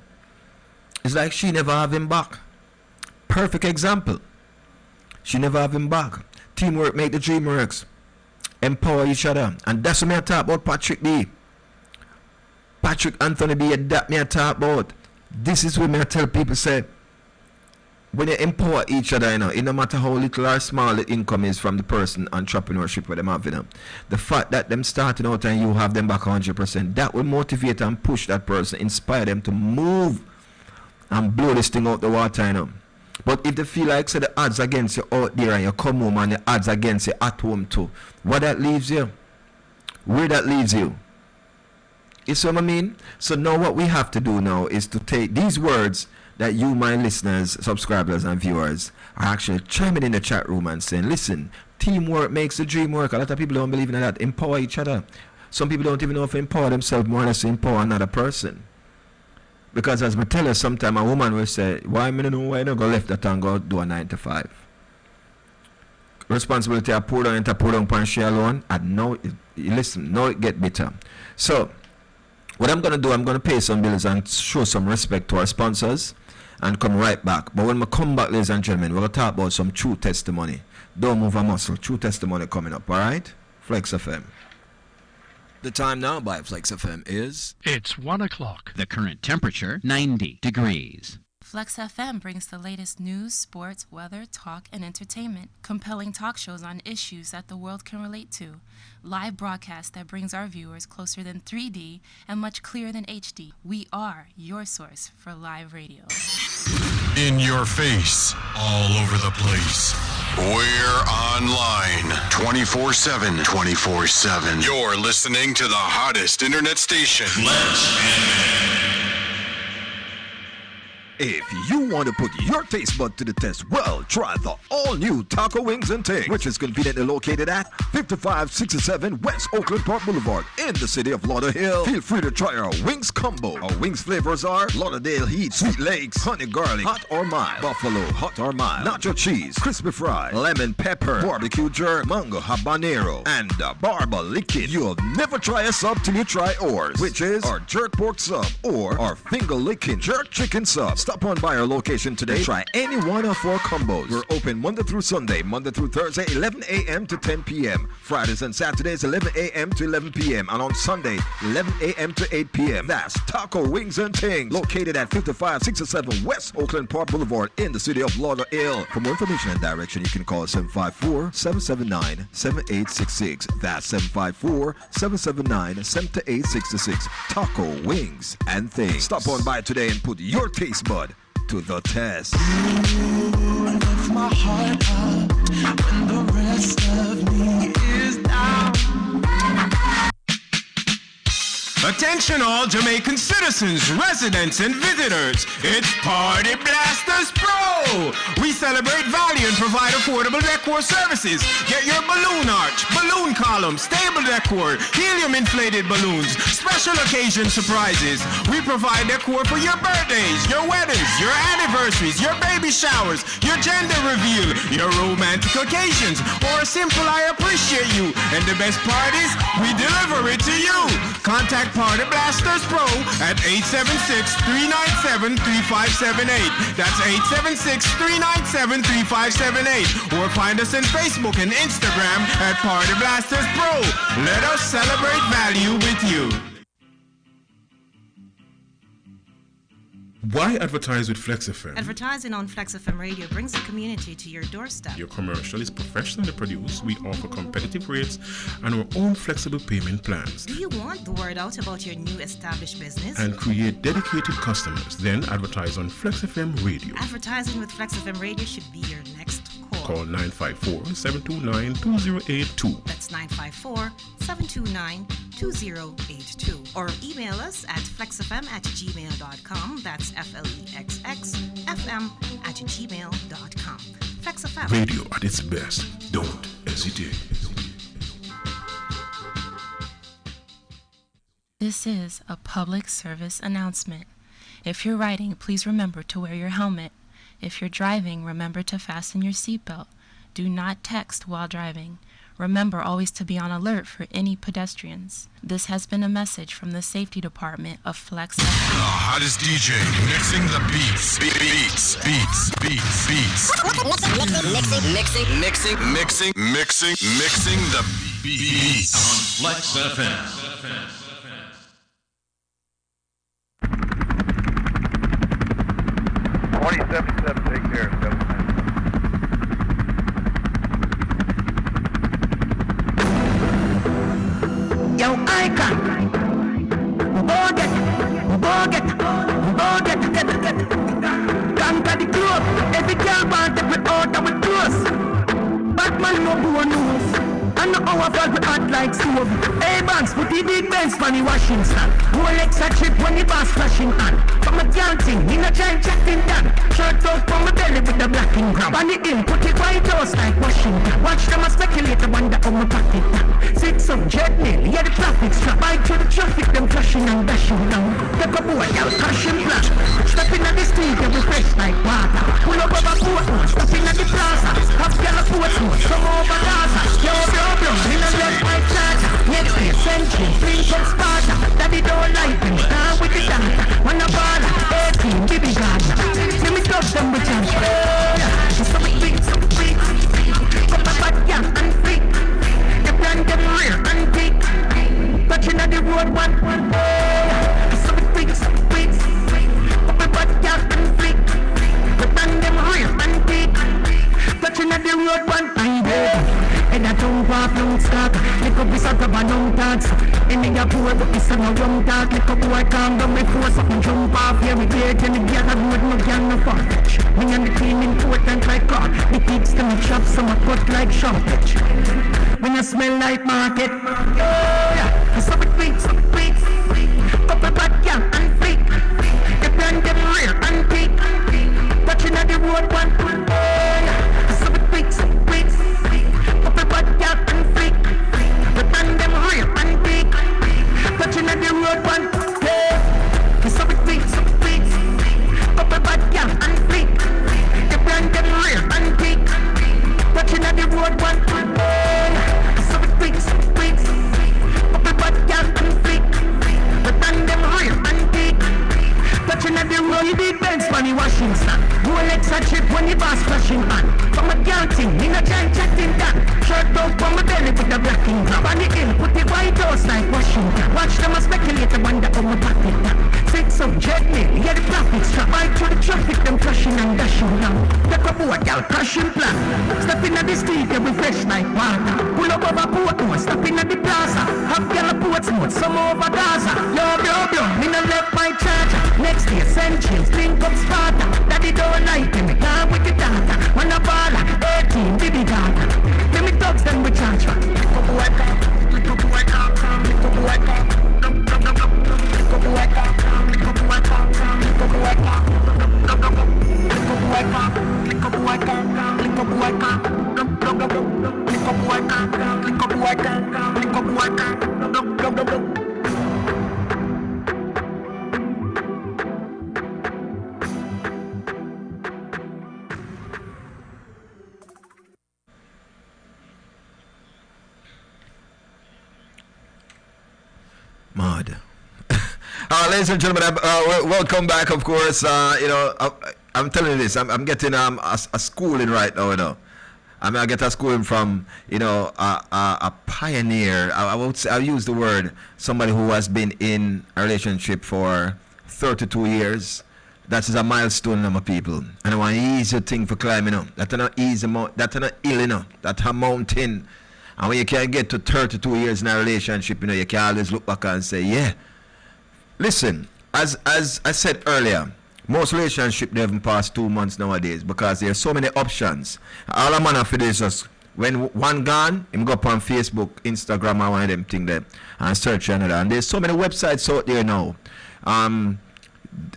it's like she never have him back. Perfect example. She never have him back. Teamwork make the dream works. Empower each other. And that's what I talk about Patrick B. Patrick Anthony B. That me talk about. This is what I tell people, say, when you empower each other, it no matter how little or small the income is from the person, entrepreneurship where them have, the fact that them starting out and you have them back 100%, that will motivate and push that person, inspire them to move and blow this thing out the water, But if they feel like, say, the odds against you out there and you come home and the odds against you at home too, what that leaves you? Where that leaves you? You see what I mean? So now what we have to do now is to take these words that you, my listeners, subscribers and viewers, are actually chiming in the chat room and saying, listen, teamwork makes the dream work. A lot of people don't believe in that. Empower each other. Some people don't even know if to empower themselves more or less to empower another person. Because as I tell you, sometimes a woman will say, why me no know why I don't go left that and go do a 9 to 5? Responsibility I pour down into pour down upon she alone. And now, listen, now it get bitter. So, what I'm going to do, I'm going to pay some bills and show some respect to our sponsors and come right back. But when we come back, ladies and gentlemen, we're going to talk about some true testimony. Don't move a muscle. True testimony coming up, all right? Flexx FM. The time now by Flexx FM is... It's 1 o'clock. The current temperature, 90 degrees. Flexx FM brings the latest news, sports, weather, talk, and entertainment. Compelling talk shows on issues that the world can relate to. Live broadcast that brings our viewers closer than 3D and much clearer than HD. We are your source for live radio. In your face, all over the place. We're online 24/7. 24/7. You're listening to the hottest internet station. If you want to put your taste bud to the test, well, try the all-new Taco Wings and Ting, which is conveniently located at 5567 West Oakland Park Boulevard in the city of Lauderhill. Feel free to try our wings combo. Our wings flavors are Lauderdale Heat, Sweet Lakes, Honey Garlic, Hot or Mild, Buffalo, Hot or Mild, Nacho Cheese, Crispy Fry, Lemon Pepper, Barbecue Jerk, Mango Habanero, and Barba Liquid. You'll never try a sub till you try ours, which is our Jerk Pork Sub or our Finger Licking Jerk Chicken Sub. Stop on by our location today. Try any one of our combos. We're open Monday through Sunday, Monday through Thursday, 11 a.m. to 10 p.m. Fridays and Saturdays, 11 a.m. to 11 p.m. And on Sunday, 11 a.m. to 8 p.m. That's Taco Wings and Tings, located at 5567 West Oakland Park Boulevard in the city of Lauderdale. For more information and direction, you can call 754-779-7866. That's 754-779-7866. Taco Wings and Things. Stop on by today and put your taste bud to the test. Lift my heart up when the rest of me is down. Attention all Jamaican citizens, residents, and visitors. It's Party Blasters Pro! We celebrate value and provide affordable decor services. Get your balloon arch, balloon column, stable decor, helium-inflated balloons, special occasion surprises. We provide decor for your birthdays, your weddings, your anniversaries, your baby showers, your gender reveal, your romantic occasions, or a simple I appreciate you. And the best part is, we deliver it to you. Contact Party Blasters Pro at 876-397-3578. That's 876-397-3578. Or find us on Facebook and Instagram at Party Blasters Pro. Let us celebrate value with you. Why advertise with Flexx FM? Advertising on Flexx FM radio brings the community to your doorstep. Your commercial is professionally produced. We offer competitive rates and our own flexible payment plans. Do you want the word out about your new established business? And create dedicated customers. Then advertise on Flexx FM radio. Advertising with Flexx FM radio should be your next call. Call 954-729-2082. That's 954-729-2082. Or email us at flexfm@gmail.com. That's FLEXXFM@gmail.com. Flexx FM. Radio at its best. Don't hesitate. This is a public service announcement. If you're riding, please remember to wear your helmet. If you're driving, remember to fasten your seatbelt. Do not text while driving. Remember always to be on alert for any pedestrians. This has been a message from the Safety Department of Flexx FM. The hottest DJ mixing the beats. Beats. Mixing the beats. On Flexx FM. 27-7, take care. Yo, icon. Boget. Conquer the globe. Every girl want to put out our clothes. Batman no go news. And no our fault we act like stove. Hey banks, put the big Benz for the washing stand. Rolex a trip when the boss flashing on. From a girl thing, in a giant chatting down. Shirt out from my belly with the blacking grab. On the in, put it White House like Washington. Watch them a speculate, wonder how my pocket down. 6 up, jet nail, yeah the traffic strap. Bike to the traffic, them flashing and dashing down. Take a boy, y'all crashing flash. Step in at the street, yeah we fresh like water. Pull up over boat, step in at the plaza. Have girl a foot, come over Gaza. Yo, bro, in a red white charger. Next day, century, free from Sparta. Daddy don't like me, down with the dance. Wanna baller, 18, baby Gaza. Let me stop them with them. So we come a bad young and freak. The brand them real and deep. Touching at the road one. So we come a bad young and freak. The brand them real and deep. Touching at the road one. And I don't walk long stock. Lick up this out of a long tax. And in your poor but this on a wrong talk. Lick up boy calm down before something jump off. Here we get and the gear that would no gang no fuck. Me and the team important like God. The kids to me chop some a cut like shortage. When you smell like market. Yeah, so it beats. Up a bad gang and freak. The brand them real and peak. Touching at the road one. So it beats. Up a bad girl and freak. The band them real and big. Touching at the road one. So it beats. Up a bad girl and freak. The band them real and big. Touching at the road one. So it beats. Up a bad girl and freak. The band them real and big. Touching at the road. You did Benz money wash. a trip when the boss flashing on. From a girl thing, me no try chatting that. Shirt up on my belly with the blacking. Grab on the hill, put the White House like Washington. Watch them a speculate, I wonder how my pocket that. Sex up, jet mail, yeah the profits. Trap right through the traffic, them crashing and dashing now. Take a boat, y'all crashing plan. Step in at the street, yeah we fresh like water. Pull up over Portmore, step in at the plaza. Have girl a Portsmouth, some over Gaza. Yo, me no left my charger. Next day, send chills, link up Sparta. Daddy don't like me, gone with the data. Man a baller, 18, baby data. Let me talk them with charge. Mad. Ladies and gentlemen, welcome back. Of course, I'm telling you this. I'm getting a schooling right now. I get a schooling from a pioneer. I would say, I use the word somebody who has been in a relationship for 32 years. That is a milestone, my people. And I want an easy thing for climbing. That's not easy. That's not ill. That's a mountain. And when you can get to 32 years in a relationship, you can always look back and say, yeah. Listen, as I said earlier, most relationships don't even pass 2 months nowadays because there are so many options. All I'm gonna for this is when one gone, him go up on Facebook, Instagram, or one of them thing there and search another. And there's so many websites out there now.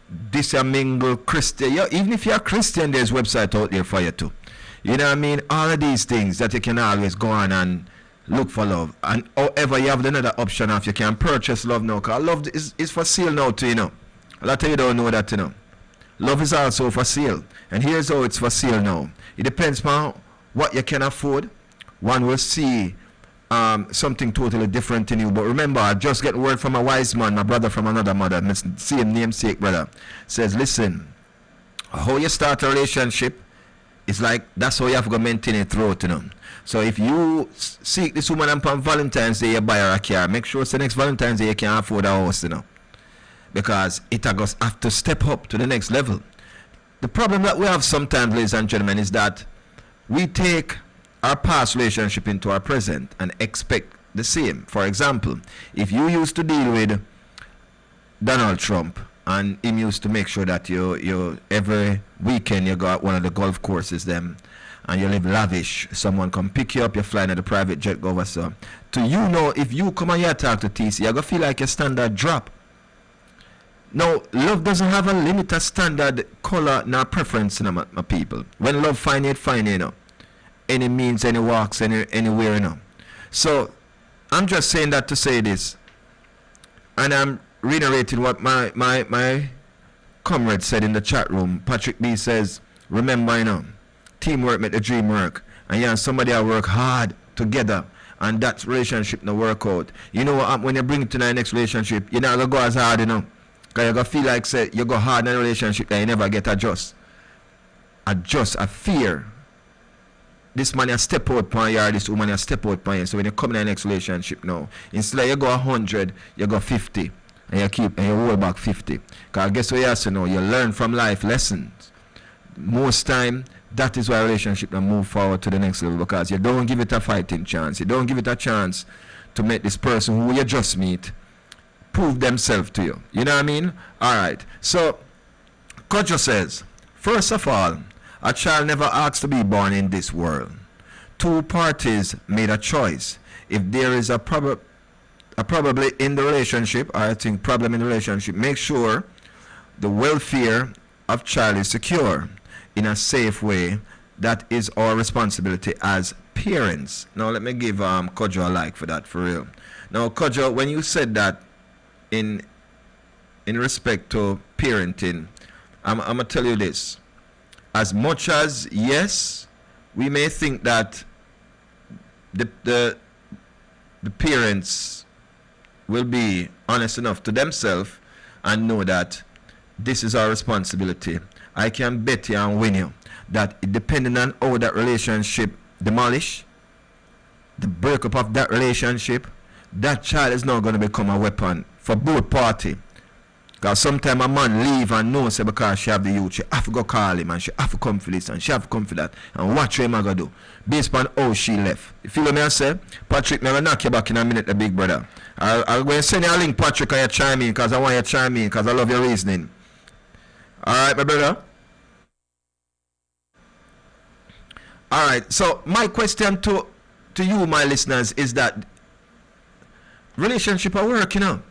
This a mingle Christian. Yeah, even if you're a Christian, there's website out there for you too. You know what I mean? All of these things that you can always go on and look for love. And however, you have another option of you can purchase love now. Because love is for sale now too, A lot of you don't know that, Love is also for sale. And here's how it's for sale now. It depends on what you can afford. One will see something totally different in you. But remember, I just get word from a wise man, my brother from another mother, same namesake brother, says, listen, how you start a relationship, it's like that's how you have to maintain it throughout, So if you seek this woman on Valentine's Day, you buy her a car, make sure it's the next Valentine's Day you can afford a house, Because it has have to step up to the next level. The problem that we have sometimes, ladies and gentlemen, is that we take our past relationship into our present and expect the same. For example, if you used to deal with Donald Trump, and him used to make sure that you every weekend you go out one of the golf courses them and you live lavish, someone come pick you up, you're flying at the private jet go over, so to if you come and here talk to TC, you're gonna feel like a standard drop. Now, love doesn't have a limit, a standard color nor preference, my people. When love find it, any means, any walks, anywhere, So I'm just saying that to say this, and I'm reiterating what my comrade said in the chat room. Patrick B says, remember, teamwork make the dream work. And somebody will work hard together and that relationship no work out. You know what, when you bring it to the next relationship, you're not going to go as hard, Because you're going to feel like, say, you go hard in a relationship that you never get adjust. A fear. This man has step out upon you, or this woman has step out upon you. So when you come in the next relationship now, instead of you go 100, you go 50. And you hold back 50. Because guess what you have to know? You learn from life lessons. Most time, that is why a relationship will move forward to the next level, because you don't give it a fighting chance. You don't give it a chance to make this person who you just meet prove themselves to you. You know what I mean? All right. So, Kojo says, first of all, a child never asks to be born in this world. Two parties made a choice. If there is a probably in the relationship, I think problem in the relationship, make sure the welfare of child is secure in a safe way. That is our responsibility as parents. Now let me give Kojo a like for that, for real. Now Kojo, when you said that in respect to parenting, I'm gonna tell you this. As much as yes, we may think that the parents will be honest enough to themselves and know that this is our responsibility. I can bet you and win you. that depending on how that relationship demolish, the breakup of that relationship, that child is now going to become a weapon for both parties. Because sometimes a man leave and know say because she have the youth, she have to go call him and she have to come for this and she have to come for that. And what him going to do based on how she left. You feel what I say? Patrick, I'm going to knock you back in a minute, the big brother. I'll go and send you a link, Patrick, and you chime in because I want you to chime in because I love your reasoning. Alright, my brother? Alright, so my question to you, my listeners, is that relationship are work, you know.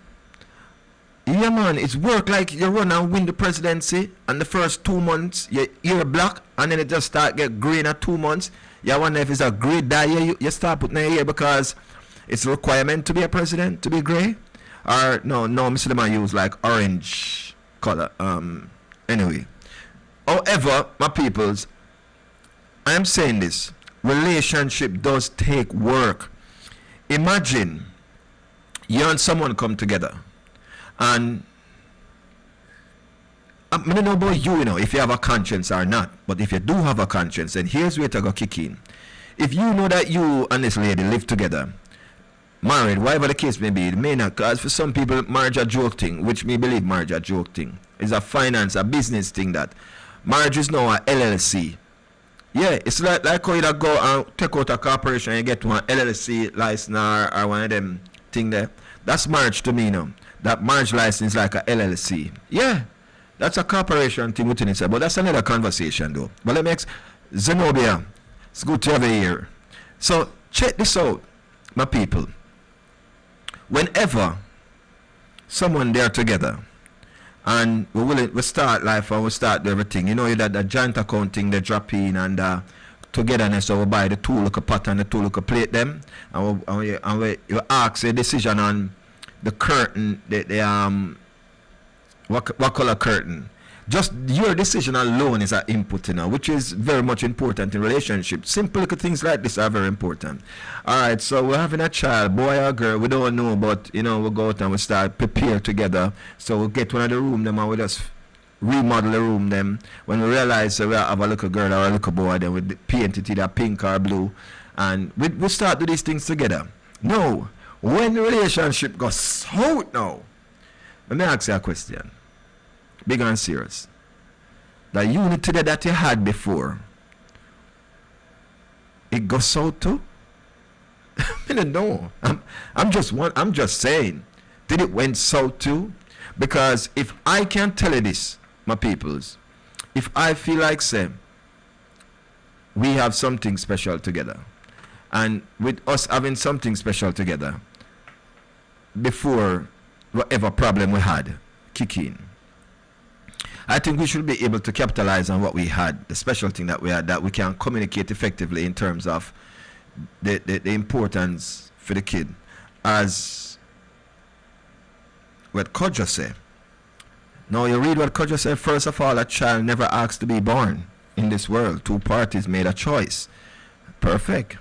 Yeah, man, it's work like you run and win the presidency, and the first 2 months your ear black, and then it just start get green at 2 months. You wonder if it's a grey dye you start putting in your ear because it's a requirement to be a president to be grey, or no, Mr. the man use like orange color. Anyway, however, my peoples, I am saying this: relationship does take work. Imagine you and someone come together. And I don't know about you, if you have a conscience or not. But if you do have a conscience, then here's where to go kick in. If you know that you and this lady live together, married, whatever the case may be, it may not. Because for some people, marriage a joke thing, which me believe marriage a joke thing. It's a finance, a business thing that. Marriage is now a LLC. Yeah, it's like how you go and take out a corporation and you get one LLC license or one of them thing there. That's marriage to me now. That marriage license is like a LLC. Yeah, that's a corporation thing within itself. But that's another conversation though. But let me Zenobia, it's good to have you here. So check this out, my people. Whenever someone there together and we start life and we start everything, that joint accounting they drop in and togetherness, so we buy the two look a pot and the two look a plate them and we ask a decision on the curtain, what color curtain. Just your decision alone is an input, which is very much important in relationships. Simple little things like this are very important. Alright, so we're having a child, boy or girl, we don't know, but we'll go out and we start prepare together. So we'll get one of the room them and we just remodel the room them. When we realize we have a little girl or a little boy, then we paint it either pink or blue. And we start do these things together. No. When the relationship goes south now, let me ask you a question. Big and serious. The unity that you had before, it goes south too? I don't know. I'm just saying. Did it went south too? Because if I can tell you this, my peoples, if I feel like say we have something special together, and with us having something special together, before whatever problem we had kick in, I think we should be able to capitalize on what we had, the special thing that we had, that we can communicate effectively in terms of the importance for the kid. As what Kodja said. Now you read what Kodja said. First of all, a child never asked to be born in this world. Two parties made a choice. Perfect.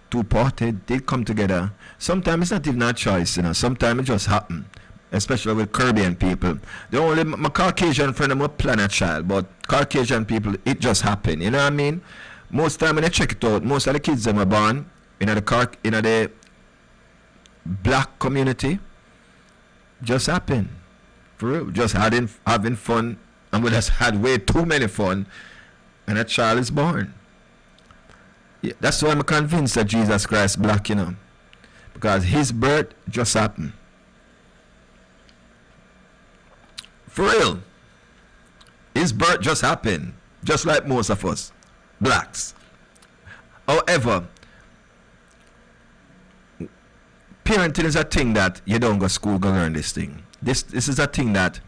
Two parties did come together. Sometimes it's not even a choice, sometimes it just happen. Especially with Caribbean people. The only my Caucasian friend will plan a child, but Caucasian people, it just happen. You know what I mean? Most time when I check it out, most of the kids that were born in the black community just happen. For real. Just having fun, and we just had way too many fun, and a child is born. Yeah, that's why I'm convinced that Jesus Christ black, because his birth just happened. For real. His birth just happened, just like most of us, blacks. However, parenting is a thing that you don't go to school to learn this thing. This is a thing that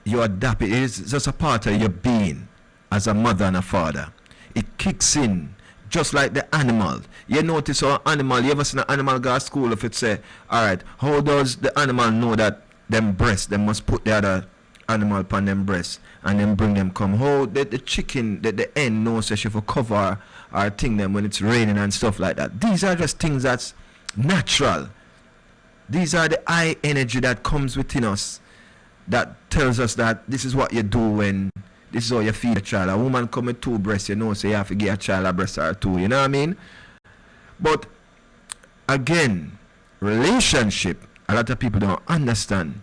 you adapt it. It is just a part of your being as a mother and a father. It kicks in just like the animal. You notice how animal, you ever seen an animal go to school if it say, alright, how does the animal know that them breast, they must put the other animal upon them breast and then bring them come? How the chicken, the hen knows that she will cover or thing them when it's raining and stuff like that. These are just things that's natural. These are the high energy that comes within us that tells us that this is what you do when this is how you feed a child. A woman come with 2 breasts, you know, so you have to give a child a breast or 2, you know what I mean? But again, relationship, a lot of people don't understand,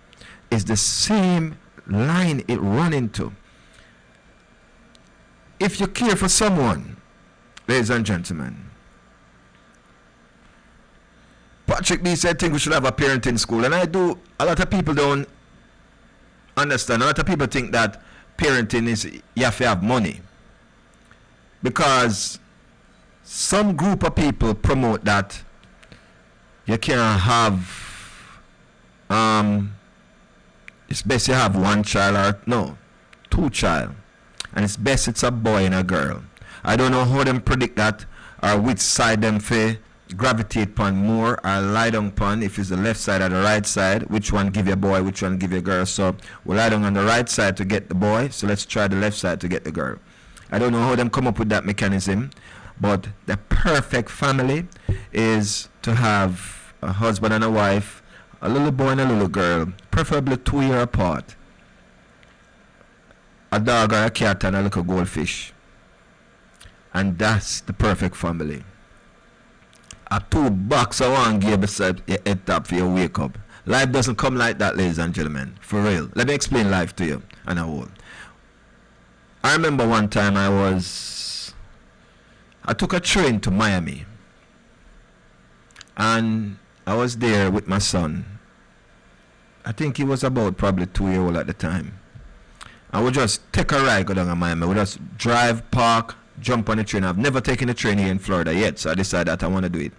is the same line it run into. If you care for someone, ladies and gentlemen, Patrick B said, I think we should have a parenting school. And I do, a lot of people don't understand. A lot of people think that parenting is, you have to have money. Because some group of people promote that you can't have, it's best you have 1 child or, no, 2 child. And it's best it's a boy and a girl. I don't know how them predict that or which side them for gravitate upon more or lie down upon, if it's the left side or the right side, which one give you a boy, which one give you a girl. So we'll lie down on the right side to get the boy, so let's try the left side to get the girl. I don't know how them come up with that mechanism, but the perfect family is to have a husband and a wife, a little boy and a little girl, preferably 2 years apart, a dog or a cat and a little goldfish. And that's the perfect family. A 2 box of 1 gear beside your head top for your wake up. Life doesn't come like that, ladies and gentlemen. For real. Let me explain life to you and a whole. I remember one time I took a train to Miami. And I was there with my son. I think he was about probably 2 years old at the time. And we just take a ride go down to Miami. We just drive, park, jump on the train. I've never taken a train here in Florida yet, so I decided that I want to do it.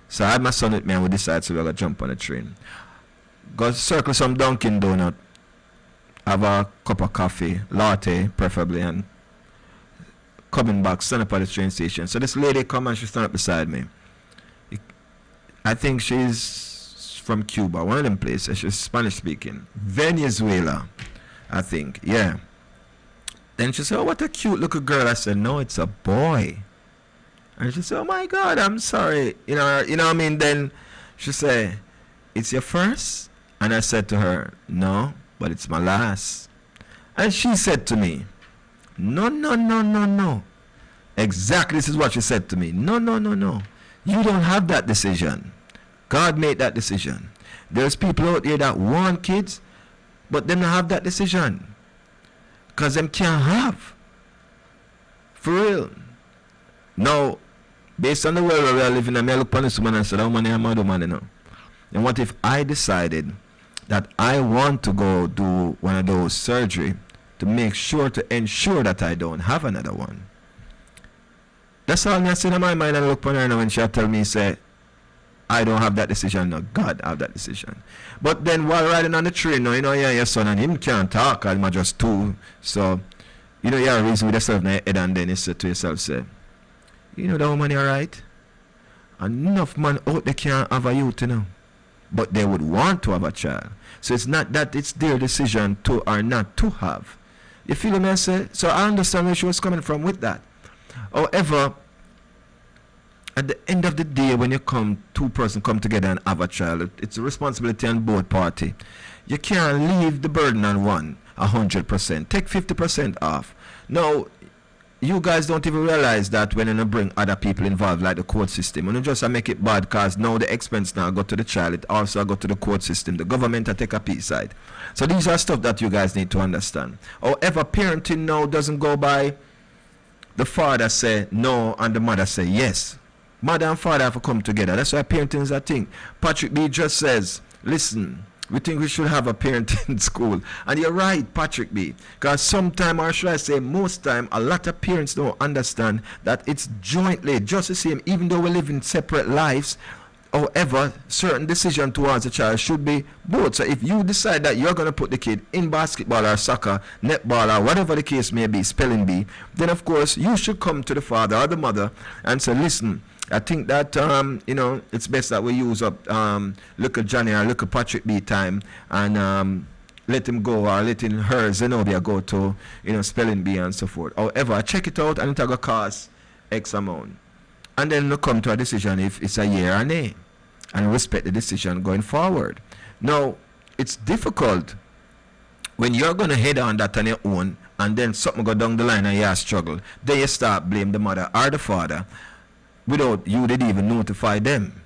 So I had my son with me and we decided so we're going to jump on the train. Go circle some Dunkin' Donut, have a cup of coffee, latte preferably, and coming back, stand up at the train station. So this lady come and she stand up beside me. I think she's from Cuba, one of them places. She's Spanish speaking. Venezuela, I think, yeah. Then she said, oh, what a cute little girl. I said, no, it's a boy. And she said, oh my God, I'm sorry. You know what I mean? Then she said, it's your first? And I said to her, no, but it's my last. And she said to me, no, no, no, no, no. Exactly, this is what she said to me. No, no, no, no. You don't have that decision. God made that decision. There's people out there that want kids, but they don't have that decision. Because them can't have. For real. Now, based on the world where we are living, I may look upon this woman and say, how many am I do man, you know? And what if I decided that I want to go do one of those surgery to make sure, to ensure that I don't have another one? That's all I said in my mind, and I look upon her now when she tell me, say, I don't have that decision, no, God have that decision. But then while riding on the train, now, you know, yeah, your son and him can't talk, and I'm just 2. So, you know, you have a reason with yourself in your head, and then you say to yourself, say, you know that woman, you're right. Enough man out there can't have a youth, you know. But they would want to have a child. So it's not that it's their decision to or not to have. You feel me, I say? So I understand where she was coming from with that. However, at the end of the day, when you come, 2 persons come together and have a child, it's a responsibility on both parties. You can't leave the burden on one 100%. Take 50% off. Now, you guys don't even realize that when you bring other people involved, like the court system, when you just make it bad, because now the expense now go to the child, it also go to the court system. The government will take a piece side. So these are stuff that you guys need to understand. However, parenting now doesn't go by the father say no and the mother say yes. Mother and father have to come together. That's why parenting is a thing. Patrick B just says, listen, we think we should have a parenting school. And you're right, Patrick B. Because sometime, or should I say most time, a lot of parents don't understand that it's jointly, just the same, even though we live in separate lives. However, certain decision towards the child should be both. So if you decide that you're going to put the kid in basketball or soccer, netball or whatever the case may be, spelling bee, then of course you should come to the father or the mother and say, listen, I think that, you know, it's best that we use up little Johnny or little Patrick B time and let him go or letting her, Zenobia, go to, you know, spelling bee and so forth. However, I check it out and it's going to cost X amount. And then we'll come to a decision if it's a year or nay and respect the decision going forward. Now, it's difficult when you're going to head on that on your own, and then something go down the line and you struggle, then you start blame the mother or the father without you did even notify them.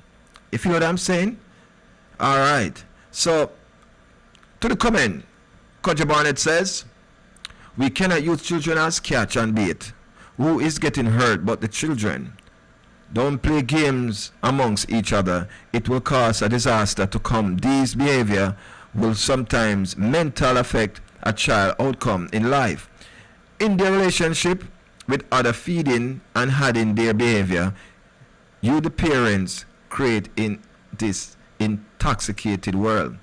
If you know what I'm saying? All right. So, to the comment, Kojo Barnett says, we cannot use children as catch and bait. Who is getting hurt but the children? Don't play games amongst each other. It will cause a disaster to come. These behavior will sometimes mental affect a child outcome in life. In their relationship with other feeding and hiding their behavior, you the parents create in this intoxicated world.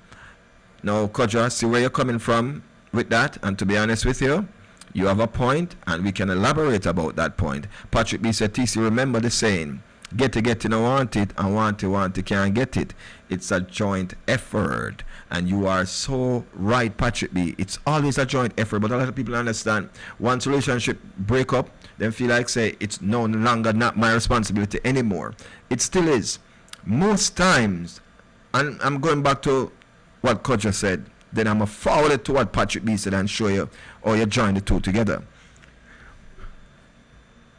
Now, Kojo, see where you're coming from with that, and to be honest with you, you have a point, and we can elaborate about that point. Patrick B said, TC, remember the saying, get it, no want it, and want it, can't get it. It's a joint effort. And you are so right, Patrick B. It's always a joint effort, but a lot of people understand once relationship break up, then feel like, say, it's no longer not my responsibility anymore. It still is. Most times, and I'm going back to what Kojo said, then I'm going to forward it to what Patrick B said and show you how you join the two together.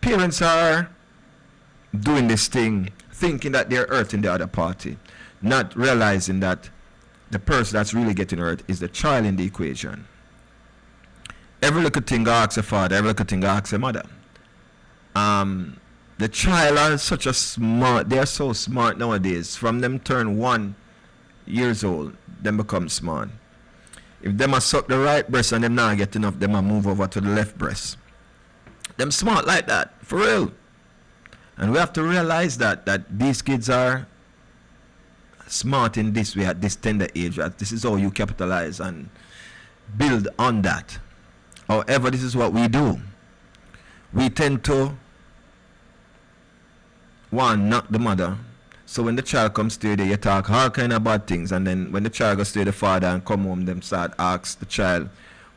Parents are doing this thing thinking that they're hurting the other party, not realizing that the person that's really getting hurt is the child in the equation. Every little thing asks a father, every little thing asks a mother. The child are such a smart, they're so smart nowadays. From them turn 1 years old, them become smart. If them a suck the right breast and them not get enough, them a move over to the left breast. Them smart like that, for real. And we have to realize that these kids are smart in this way at this tender age. This is how you capitalize and build on that. However, this is what we do. We tend to knock the mother. So when the child comes to you, you talk all kind of bad things, and then when the child goes to the father and come home, them start ask the child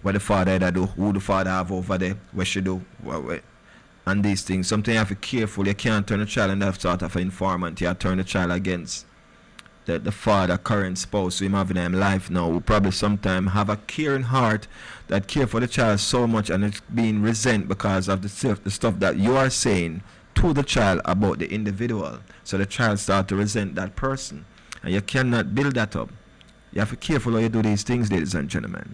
what the father had do, who the father have over there, what she do, what, and these things. Something you have to be careful. You can't turn the child into that sort of an informant. You have to turn the child against the father, current spouse, who him having in life now, who probably sometimes have a caring heart that care for the child so much, and it's being resent because of the stuff that you are saying to the child about the individual. So the child start to resent that person, and you cannot build that up. You have to be careful how you do these things, ladies and gentlemen.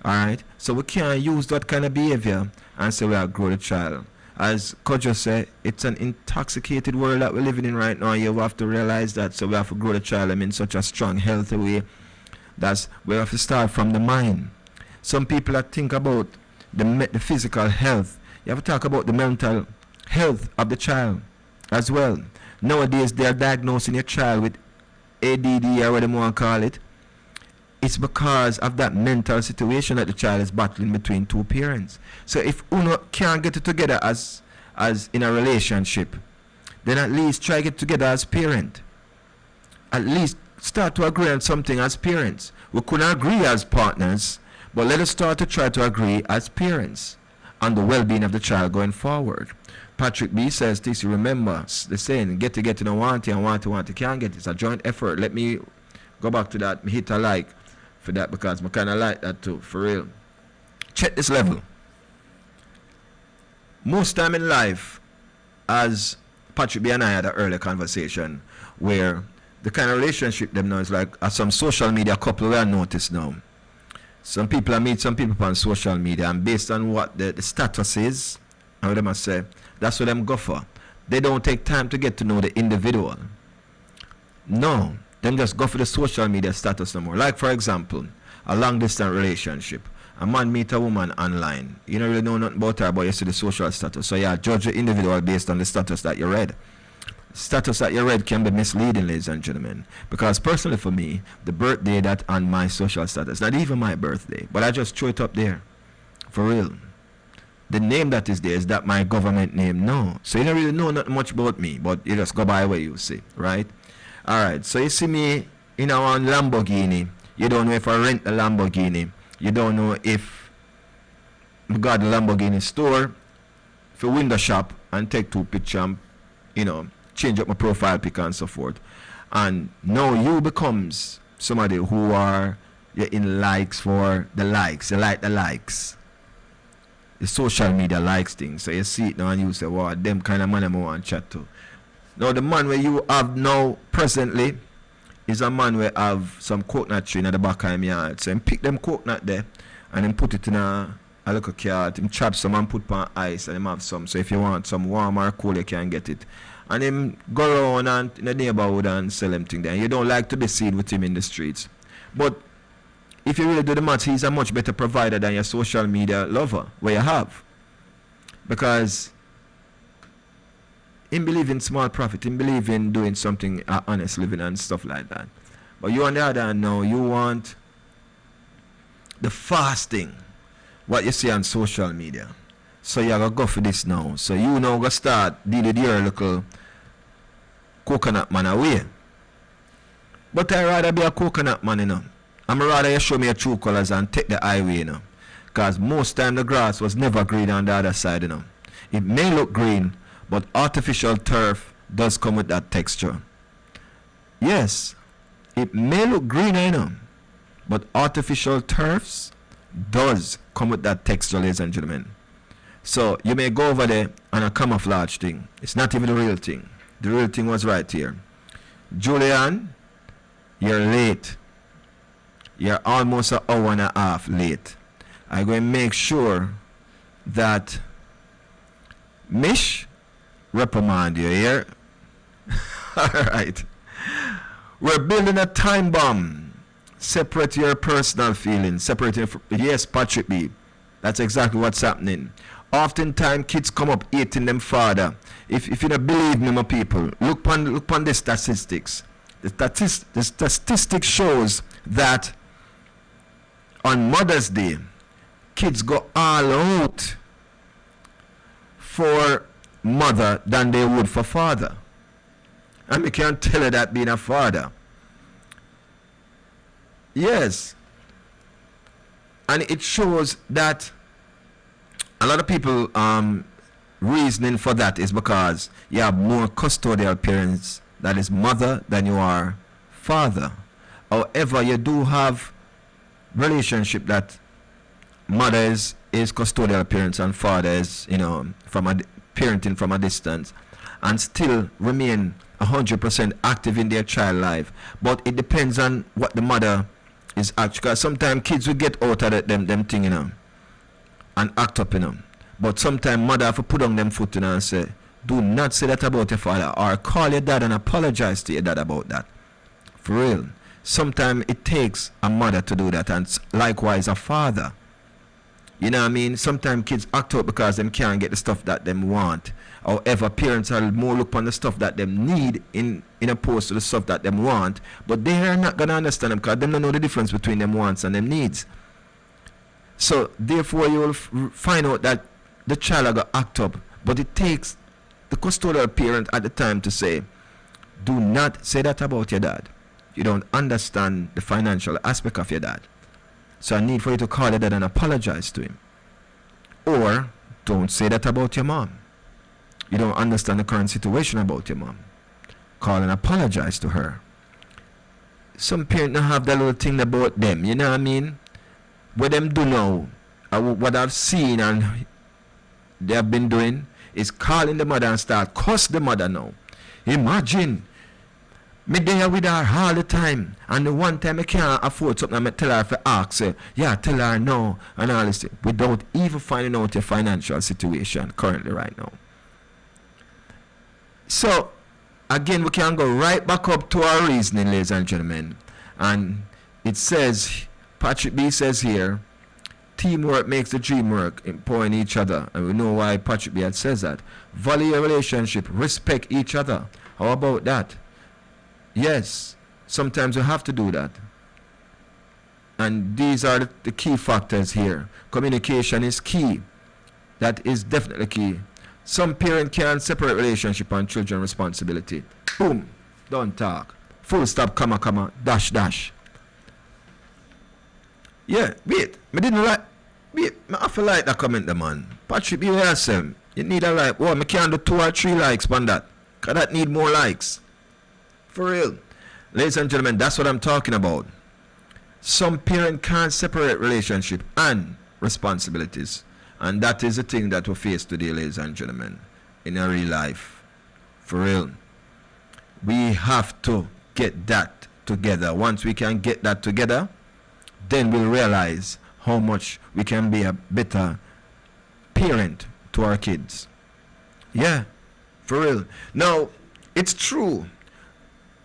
Alright, so we can't use that kind of behavior and say we are grow the child. As Kojo said, it's an intoxicated world that we're living in right now. You have to realize that. So we have to grow the child in such a strong, healthy way. That's we have to start from the mind. Some people that think about the physical health. You have to talk about the mental health of the child as well. Nowadays, they are diagnosing your child with ADD or whatever you want to call it. It's because of that mental situation that the child is battling between two parents. So if uno can't get it together as in a relationship, then at least try to get together as parent. At least start to agree on something as parents. We couldn't agree as partners, but let us start to try to agree as parents on the well-being of the child going forward. Patrick B says, TC, remember the saying, get to no want it, and want to can't get it. It's a joint effort. Let me go back to that, hit a like for that, because I kind of like that too, for real. Check this level. Most time in life, as Patrick B and I had an earlier conversation, where the kind of relationship them now is like some social media couple we are noticed now. Some people I meet some people on social media, and based on what the status is, and what they must say, that's what them go for. They don't take time to get to know the individual. No, them just go for the social media status no more. Like for example, a long distance relationship. A man meet a woman online. You don't really know nothing about her, but you see the social status. So yeah, judge the individual based on the status that you read. Status that you read can be misleading, ladies and gentlemen. Because personally for me, the birthday that on my social status, not even my birthday, but I just throw it up there. For real. The name that is there, is that my government name? No. So you don't really know not much about me, but you just go by where you see, right? Alright, so you see me in a one Lamborghini. You don't know if I rent a Lamborghini. You don't know if I got the Lamborghini store, for window shop, and take two pictures and, you know, change up my profile pic and so forth. And now you becomes somebody who are you're in likes for the likes. You like the likes. The social media likes things. So you see it now and you say, wow, them kind of man I want to chat to. Now the man where you have now presently is a man where have some coconut tree in the back of him yard. So him pick them coconut there and him put it in a little cart. Him chop some and put on ice and him have some. So if you want some warm or cool, you can get it. And him go around and in the neighborhood and sell them thing there. You don't like to be seen with him in the streets. But if you really do the math, he's a much better provider than your social media lover where you have. Because him believe in small profit, him believe in doing something honest living and stuff like that. But you on the other hand now, you want the fast thing, what you see on social media. So you gotta go for this now. So you now go start deal with your little coconut man away. But I rather be a coconut man, you know. I'm rather you show me your true colors and take the highway, you know. Because most time the grass was never green on the other side, you know. It may look green, but artificial turf does come with that texture. Yes, it may look green, you know, but artificial turfs does come with that texture, ladies and gentlemen. So you may go over there on a camouflage thing. It's not even the real thing. The real thing was right here. Julian, you're late. You're almost an hour and a half late. I'm going to make sure that Mish reprimand you here. Alright. We're building a time bomb. Separate your personal feelings. Separate your... Yes, Patrick B. That's exactly what's happening. Oftentimes kids come up hating them father. If you don't believe me, my people, look on the statistics. The statistics shows that on Mother's Day, kids go all out for mother than they would for father. And we can't tell her that being a father. Yes. And it shows that a lot of people reasoning for that is because you have more custodial parents, that is mother, than you are father. However, you do have relationship that mother is custodial parents and father is, you know, from a parenting from a distance, and still remain 100% active in their child life. But it depends on what the mother is actually. Because sometimes kids will get out of them thing, you know, and act up, you know. But sometimes mother have to put on them foot, you know, and say, do not say that about your father, or call your dad and apologize to your dad about that. For real. Sometimes it takes a mother to do that, and likewise a father. You know what I mean? Sometimes kids act out because them can't get the stuff that them want. However, parents are more look on the stuff that them need in opposed to the stuff that them want. But they are not going to understand them because they don't know the difference between them wants and them needs. So, therefore, you will find out that the child are going to act up. But it takes the custodial parent at the time to say, do not say that about your dad. You don't understand the financial aspect of your dad. So I need for you to call your dad and apologize to him. Or don't say that about your mom. You don't understand the current situation about your mom. Call and apologize to her. Some parents don't have that little thing about them, you know what I mean? What them do now, what I've seen and they have been doing is calling the mother and start cuss the mother now. Imagine me there with her all the time, and the one time I can't afford something, I tell her to ask her, yeah, tell her no, and all this, without even finding out your financial situation currently right now. So, again, we can go right back up to our reasoning, ladies and gentlemen. And it says, Patrick B says here, teamwork makes the dream work, empowering each other. And we know why Patrick B had says that. Value your relationship, respect each other. How about that? Yes, sometimes you have to do that. And these are the key factors here. Communication is key. That is definitely key. Some parent can separate relationship and children responsibility. Boom, don't talk. Full stop, comma, comma, dash, dash. Yeah, wait, I didn't like, wait, I feel like that comment the man. Patrick, be awesome. You need a like, oh, I can't do 2 or 3 likes on that. Because that need more likes. For real. Ladies and gentlemen, that's what I'm talking about. some parent can't separate relationship and responsibilities. And that is the thing that we face today, ladies and gentlemen, in our real life. For real. We have to get that together. Once we can get that together, then we'll realize how much we can be a better parent to our kids. Yeah, for real. Now, it's true.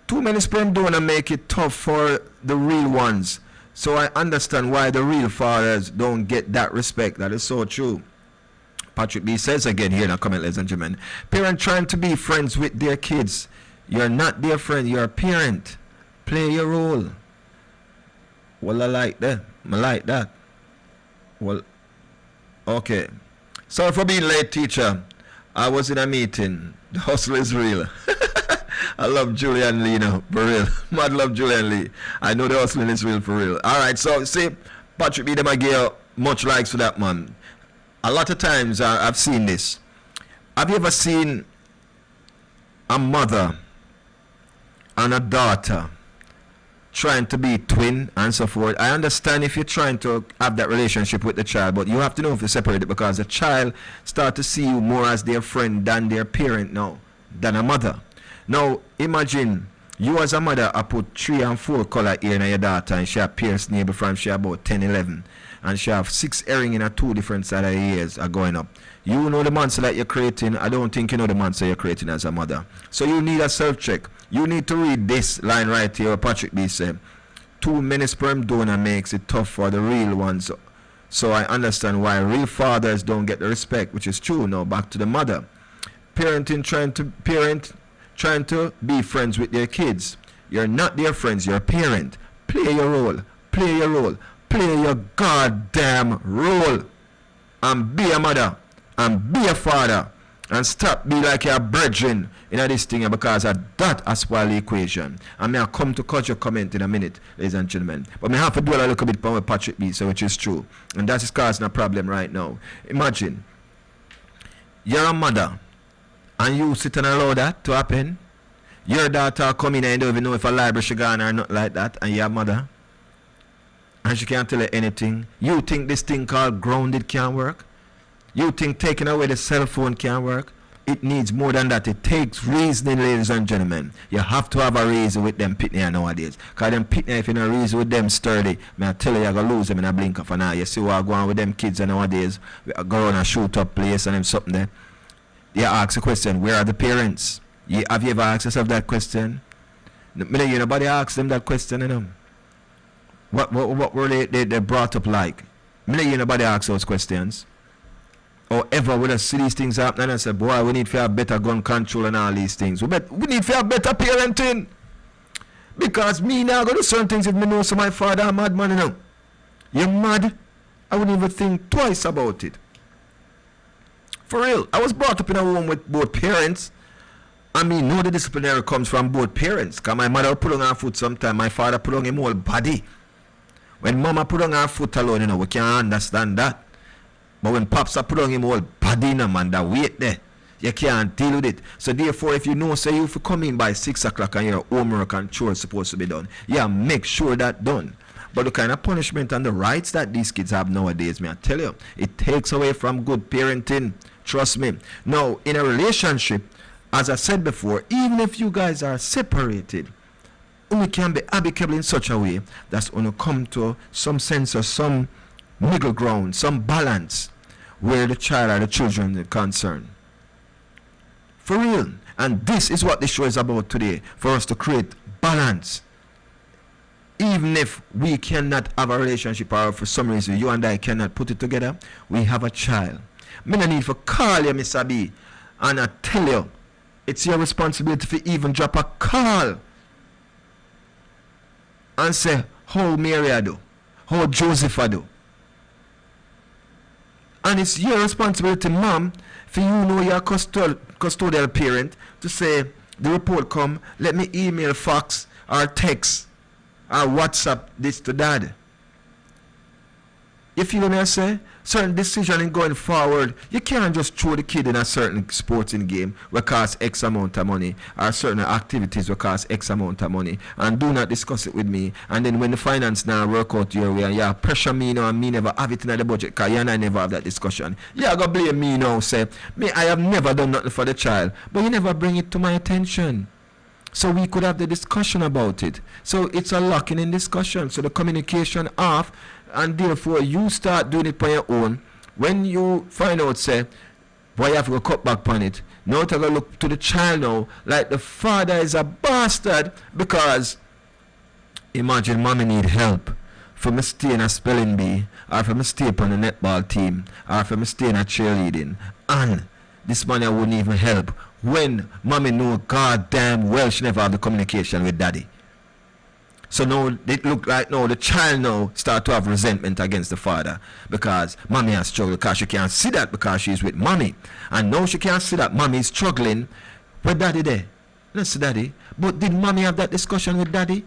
Too many sperm donors make it tough for the real ones. So I understand why the real fathers don't get that respect. That is so true. Patrick B says again here in a comment, ladies and gentlemen, parents trying to be friends with their kids. You're not their friend, you're a parent. Play your role. Well, I like that. I like that. Well, okay. Sorry for being late, teacher. I was in a meeting. The hustle is real. I love Julian Lee now, for real. Mad love Julian Lee. I know the hustling is real, for real. Alright, so see, Patrick B. Demagale, much likes for that, man. A lot of times I've seen this. Have you ever seen a mother and a daughter trying to be twin and so forth? I understand if you're trying to have that relationship with the child, but you have to know if you separate it, because the child start to see you more as their friend than their parent now, than a mother. Now imagine you as a mother I put 3 and 4 color ear in your daughter, and she have pierced navel from she about 10, 11, and she have 6 earring in her 2 different side of the ears are going up. You know the monster that you're creating. I don't think you know the monster you're creating as a mother. So you need a self-check. You need to read this line right here, Patrick B said. Too many sperm donor makes it tough for the real ones. So I understand why real fathers don't get the respect, which is true. Now back to the mother. Trying to be friends with their kids. You're not their friends, you're a parent. Play your role. Play your role. Play your goddamn role. And be a mother. And be a father. And stop be like your brethren in this thing, because of that has spoiled the equation. And may I come to cut your comment in a minute, ladies and gentlemen. But I have to dwell a little bit on Patrick B, so which is true. And that is causing a problem right now. Imagine you're a mother and you sit and allow that to happen. Your daughter come in and you don't even know if a library she gone or not like that, and you're a mother and she can't tell you anything. You think this thing called grounded can't work? You think taking away the cell phone can't work? It needs more than that. It takes reasoning, ladies and gentlemen. You have to have a reason with them pitney nowadays. Because them pitney, if you don't reason with them sturdy, I tell you, you're going to lose them in a blink of an eye. You see what going on with them kids nowadays? We go around and shoot up place and them something there. You ask the question, where are the parents? Have you ever asked yourself that question? Nobody asks them that question, you know. What were they brought up like? Nobody asks those questions. Or ever when I see these things happening, I say, boy, we need to have better gun control and all these things. We need to have better parenting. Because me now go do certain things if me know so my father a mad man, you know. You're mad? I wouldn't even think twice about it. For real. I was brought up in a home with both parents. I mean, know the disciplinary comes from both parents. Because my mother put on her foot sometime, my father put on him whole body. When mama put on her foot alone, you know, we can't understand that. But when pops are put on him whole body, no man, that weight there, you can't deal with it. So therefore, if you know, say you come in by 6 o'clock and your homework and chores supposed to be done, yeah, make sure that done. But the kind of punishment and the rights that these kids have nowadays, may I tell you, it takes away from good parenting. Trust me. Now, in a relationship, as I said before, even if you guys are separated, we can be amicable in such a way that's going to come to some sense of some middle ground, some balance where the child or the children are concerned. For real. And this is what the show is about today, for us to create balance. Even if we cannot have a relationship, or for some reason you and I cannot put it together, we have a child. Me no need to call you, Mr. B, and I tell you, it's your responsibility to even drop a call and say how Mary I do, how Joseph I do. And it's your responsibility, mom, for you know your custodial parent to say, the report come, let me email, fax, or text, or WhatsApp this to dad. You feel what I say? certain decision in going forward. You can't just throw the kid in a certain sporting game that costs X amount of money, or certain activities that cost X amount of money, and do not discuss it with me. And then when the finance now work out your way, and you pressure me now, and me never have it in the budget, because you and I never have that discussion. You are going to blame me now, say, me, I have never done nothing for the child, but you never bring it to my attention. So we could have the discussion about it. So it's a locking in discussion. So the communication off, and therefore you start doing it on your own. When you find out, say, boy, you have to go cut back on it. Now to go look to the child now, like the father is a bastard, because imagine mommy need help for me stay in a spelling bee, or for me stay on the netball team, or for me stay in a cheerleading, and this money wouldn't even help when mommy know goddamn well she never have the communication with daddy. So now it look like now the child now start to have resentment against the father, because mommy has struggled, because she can't see that because she's with mommy. And now she can't see that mommy is struggling with daddy there. Let's see daddy. But did mommy have that discussion with daddy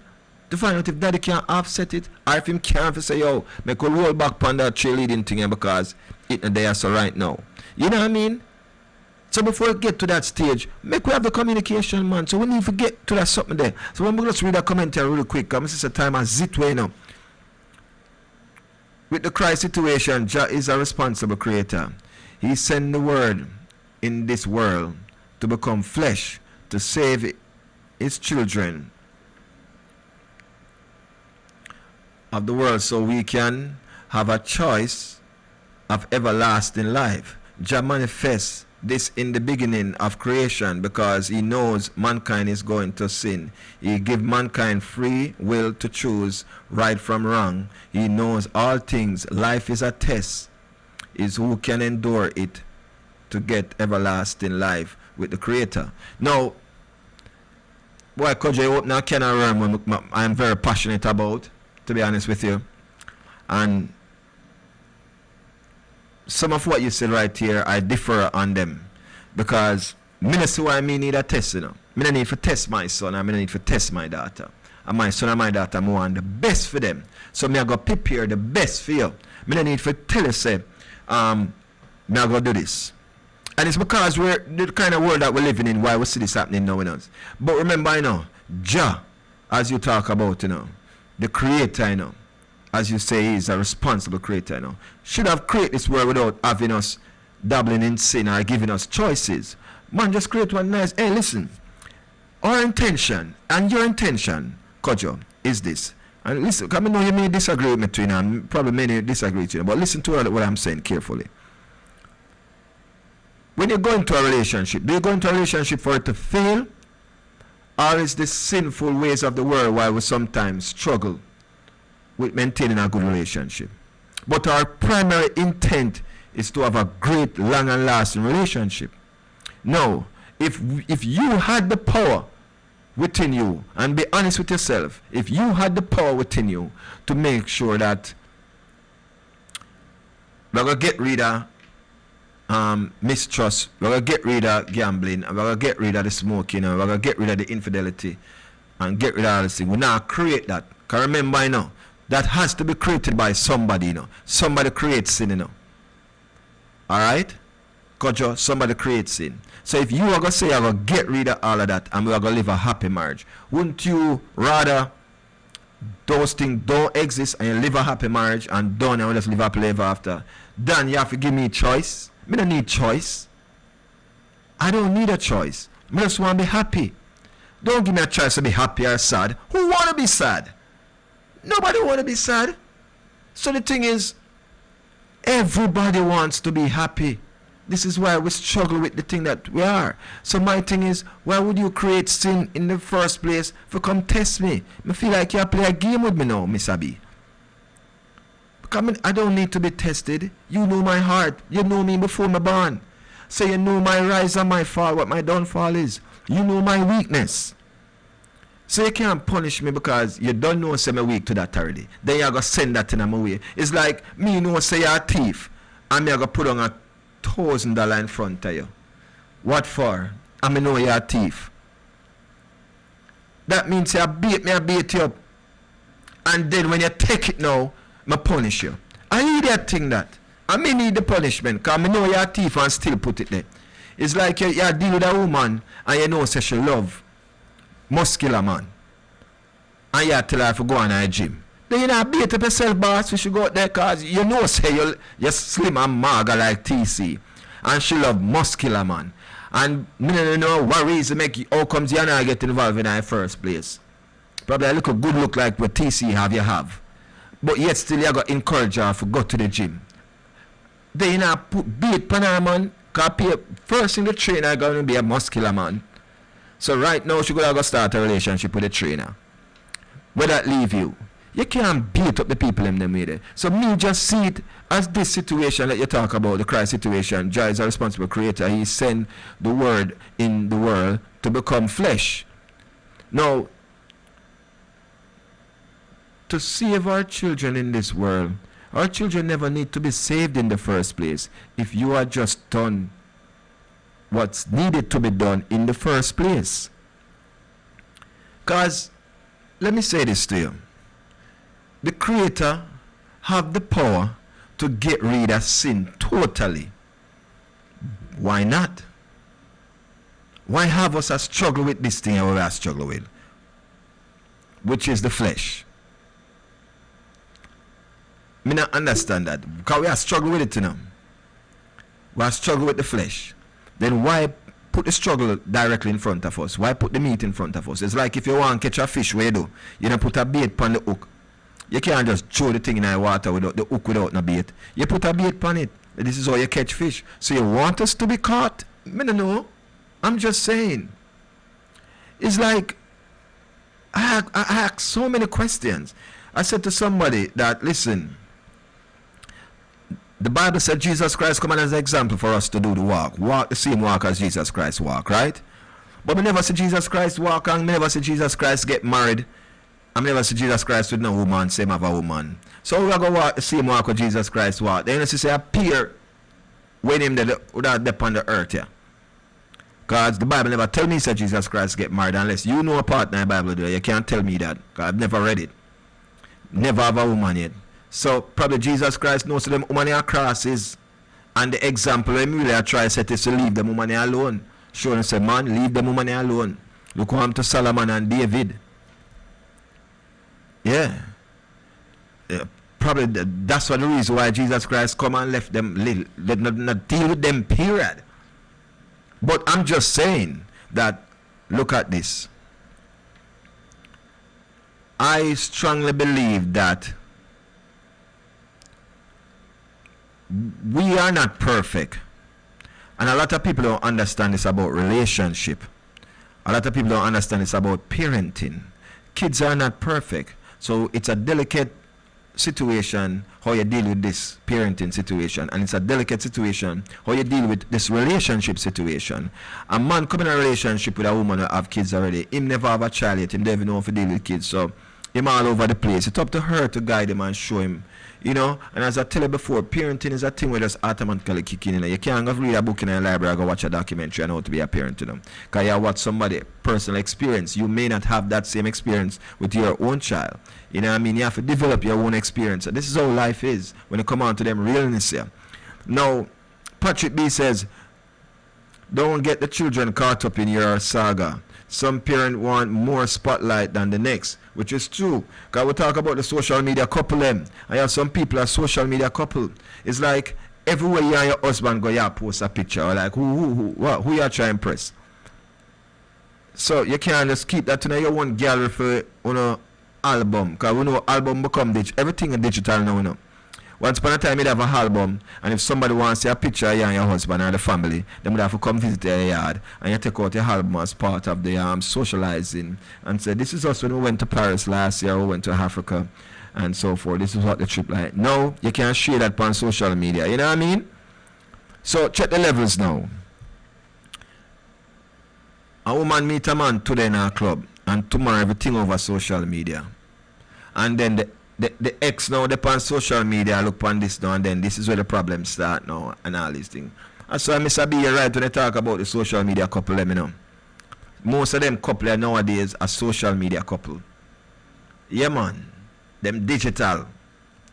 to find out if daddy can offset it, or if him can't say, yo, make a roll back on that cheerleading thing because it not there so right now. You know what I mean? So before we get to that stage, make we have the communication, man. So we need to get to that something there. So when we just read a commentary really quick, because this is a time as it way now. With the Christ situation, Jah is a responsible creator. He sent the word in this world to become flesh, to save his children of the world, so we can have a choice of everlasting life. Jah manifests this in the beginning of creation because he knows mankind is going to sin. He gives mankind free will to choose right from wrong. He knows all things. Life is a test. Is who can endure it to get everlasting life with the Creator. Now, boy, could you open a can of worm I'm very passionate about, to be honest with you. And some of what you said right here, I differ on them, because me not see why me need a test, you know. Me not need to test my son, and me not need to test my daughter. And my son and my daughter, I want the best for them. So me I go prepare the best for you. Me not need to tell you, say, me I go do this. And it's because we're the kind of world that we're living in, why we see this happening now in us. But remember, you know, Jah, as you talk about, you know, the Creator, you know, as you say, he is a responsible creator, you know, should have created this world without having us dabbling in sin or giving us choices. Man, just create one nice. Hey, listen, our intention and your intention, Kojo, is this. And listen, I know you may disagree with me too, and probably many disagree with you, but listen to what I'm saying carefully. When you go into a relationship, do you go into a relationship for it to fail, or is the sinful ways of the world why we sometimes struggle with maintaining a good relationship? But our primary intent is to have a great, long and lasting relationship. Now, if you had the power within you, and be honest with yourself, if you had the power within you to make sure that we're going to get rid of mistrust, we're going to get rid of gambling, we're going to get rid of the smoking, we're going to get rid of the infidelity, and get rid of all this thing, we now create that. Because remember, you know, that has to be created by somebody, you know. Somebody creates sin, you know. Alright? Kojo, somebody creates sin. So if you are going to say, I'm going to get rid of all of that and we are going to live a happy marriage, wouldn't you rather those things don't exist and you live a happy marriage and done and we just live happily ever after? Then you have to give me a choice. I don't need choice. I don't need a choice. I just want to be happy. Don't give me a choice to be happy or sad. Who want to be sad? Nobody want to be sad. So the thing is, everybody wants to be happy. This is why we struggle with the thing that we are. So my thing is, why would you create sin in the first place for come test me? I feel like you play a game with me now, Miss Abby. Because I don't need to be tested. You know my heart. You know me before me born. So you know my rise and my fall, what my downfall is. You know my weakness. So you can't punish me because you don't know say me weak to that already. Then you're going to send that in my way. It's like me know say you're a thief and me going to put on $1,000 in front of you. What for? And me know you're a thief. That means you beat me, I beat you up. And then when you take it now, me punish you. I idiot thing that. I may need the punishment because I know you're a thief and still put it there. It's like you deal with a woman and you know say she love muscular man. And you tell her to go on a gym. Then you not beat up yourself, boss. You should go out there because you know say you're slim and mager like TC. And she love muscular man. And me don't know what reason make how comes you not get involved in the first place. Probably a little good look like what TC have. But yet still you got to encourage her to go to the gym. Then you not put beat pan her man. Because first in the trainer going to be a muscular man. So right now she going to start a relationship with the trainer. Where that leave you? You can't beat up the people in them way there. So me just see it as this situation that you talk about, the Christ situation. Jah is a responsible creator. He sent the word in the world to become flesh. Now, to save our children in this world, our children never need to be saved in the first place if you are just done what's needed to be done in the first place. Because, let me say this to you. The Creator have the power to get rid of sin totally. Why not? Why have us a struggle with this thing we are struggle with? Which is the flesh. Me not understand that. Because we are struggle with it, you know. We are struggle with the flesh. Then why put the struggle directly in front of us? Why put the meat in front of us? It's like if you want to catch a fish, what you do? You don't put a bait on the hook. You can't just throw the thing in the water without the hook without no bait. You put a bait on it. This is how you catch fish. So you want us to be caught? I don't know. I'm just saying. It's like I ask so many questions. I said to somebody that, listen, the Bible said Jesus Christ come as an example for us to do the walk. Walk the same walk as Jesus Christ walk, right? But we never see Jesus Christ walk and we never see Jesus Christ get married. I never see Jesus Christ with no woman, same of a woman. So we are going to walk the same walk with Jesus Christ walk. Then you see appear when him without depth on the earth, yeah. Because the Bible never tell me that Jesus Christ get married unless you know a partner in the Bible there. You can't tell me that. Because I've never read it. Never have a woman yet. So probably Jesus Christ knows them woman in crosses. And the example when really I try to set is to leave them woman alone. Show and say, man, leave them woman alone. Look what happened to Solomon and David. Yeah. Probably that's what the reason why Jesus Christ come and left them, not deal with them, period. But I'm just saying that, look at this. I strongly believe that we are not perfect. And a lot of people don't understand this about relationship. A lot of people don't understand this about parenting. Kids are not perfect. So it's a delicate situation how you deal with this parenting situation, and it's a delicate situation how you deal with this relationship situation. A man come in a relationship with a woman who have kids already, him never have a child yet, him never know how to deal with kids, so him all over the place. It's up to her to guide him and show him, you know. And as I tell you before, parenting is a thing where just automatically kick in. You can't go read a book in a library or go watch a documentary and know how to be a parent to them. Because you watch somebody personal experience. You may not have that same experience with your own child. You know what I mean? You have to develop your own experience. This is how life is when you come on to them realness here. Now, Patrick B says, don't get the children caught up in your saga. Some parents want more spotlight than the next, which is true. Because we talk about the social media couple them. I have some people are social media couple. It's like everywhere you and your husband go, you post a picture. Or like, who you are trying to impress? So you can't just keep that to your own gallery for album. Because we know album become digital. Everything is digital now, you know. Once upon a time, you'd have a album, and if somebody wants to see a picture of you and your husband or the family, they would have to come visit your yard, and you take out your album as part of the socializing, and say, this is us when we went to Paris last year, we went to Africa, and so forth. This is what the trip like. No, you can't share that on social media, you know what I mean? So, check the levels now. A woman meet a man today in a club, and tomorrow everything over social media. And then the ex now they on social media look on this now, and then this is where the problems start now and all these things. And so Mr. B, you're right when they talk about the social media couple, let me know. Most of them couple nowadays are social media couple. Yeah man, them digital.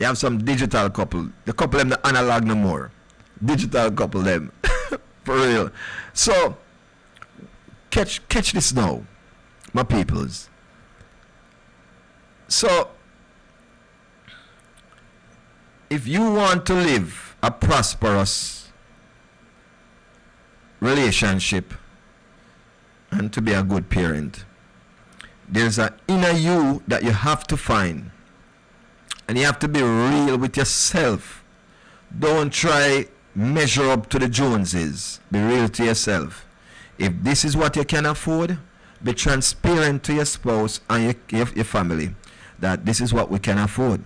You have some digital couple. The couple them the analog no more. Digital couple them. For real. So catch this now, my peoples. So if you want to live a prosperous relationship and to be a good parent, there's an inner you that you have to find. And you have to be real with yourself. Don't try measure up to the Joneses. Be real to yourself. If this is what you can afford, be transparent to your spouse and your family that this is what we can afford.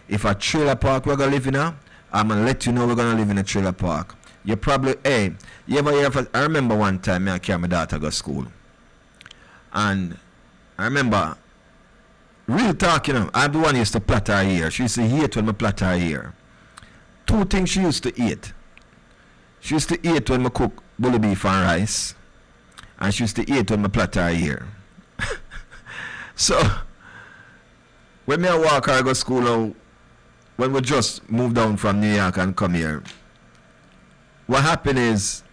If a trailer park we're going to live in, I'm going to let you know we're going to live in a trailer park. You probably, hey, you ever hear of, I remember one time I carried my daughter to go to school. And I remember real talk, you know. I'm the one who used to plait her hair. She used to hate when I plait her hair. Two things she used to eat. She used to eat when I cook bully beef and rice. And she used to eat when I plait her hair. So, when I walk her go to school now, when we just moved down from New York and come here, what happened is,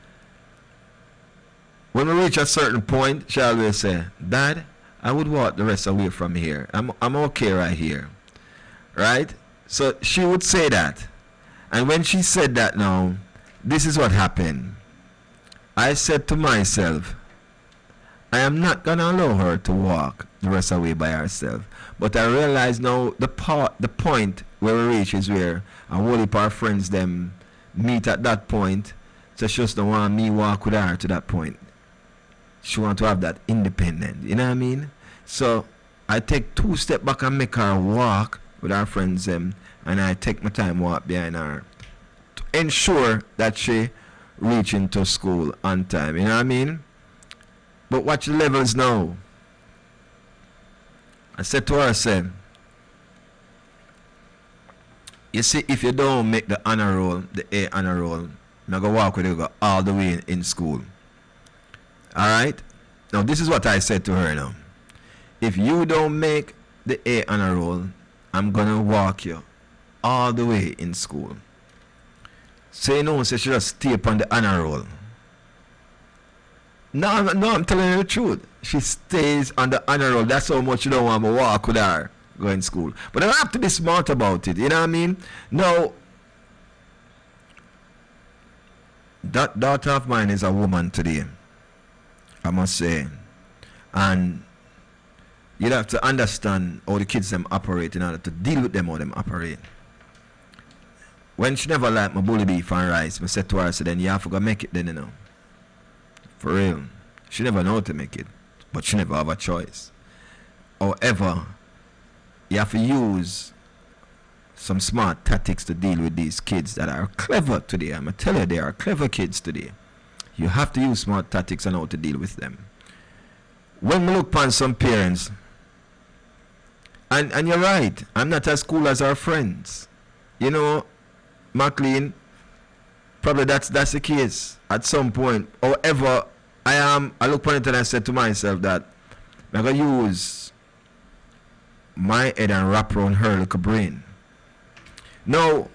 when we reach a certain point, she always say, Dad, I would walk the rest away from here. I'm okay right here. Right? So she would say that. And when she said that now, this is what happened. I said to myself, I am not going to allow her to walk the rest away by herself. But I realize now the point where we reach is where a whole heap of our friends them meet at that point. So she just don't want me walk with her to that point. She want to have that independent, you know what I mean? So I take 2 steps back and make her walk with our friends and I take my time walk behind her to ensure that she reach into school on time, you know what I mean? But watch the levels now. I said to her, I said, you see, if you don't make the honor roll, the A honor roll, I'm going to walk with you all the way in school. Alright? Now this is what I said to her now. If you don't make the A honor roll, I'm gonna walk you all the way in school. So you know, so she just stay up on the honor roll. No, I'm telling you the truth. She stays on the honor roll. That's how much you don't want to walk with her going to school. But I have to be smart about it, you know what I mean? Now, that daughter of mine is a woman today, I must say. And you'd have to understand how the kids them operate in order to deal with them how them operate. When she never liked my bully beef and rice, I said to her, I said, then you have to go make it then, you know. For real. She never know how to make it, but she never have a choice. However, you have to use some smart tactics to deal with these kids that are clever today. I'm going to tell you, they are clever kids today. You have to use smart tactics on how to deal with them. When we look upon some parents, and you're right, I'm not as cool as our friends. You know, McLean, probably that's the case at some point. However, I look upon it and I said to myself that I'm going to use my head and wrap around her like a brain. Now,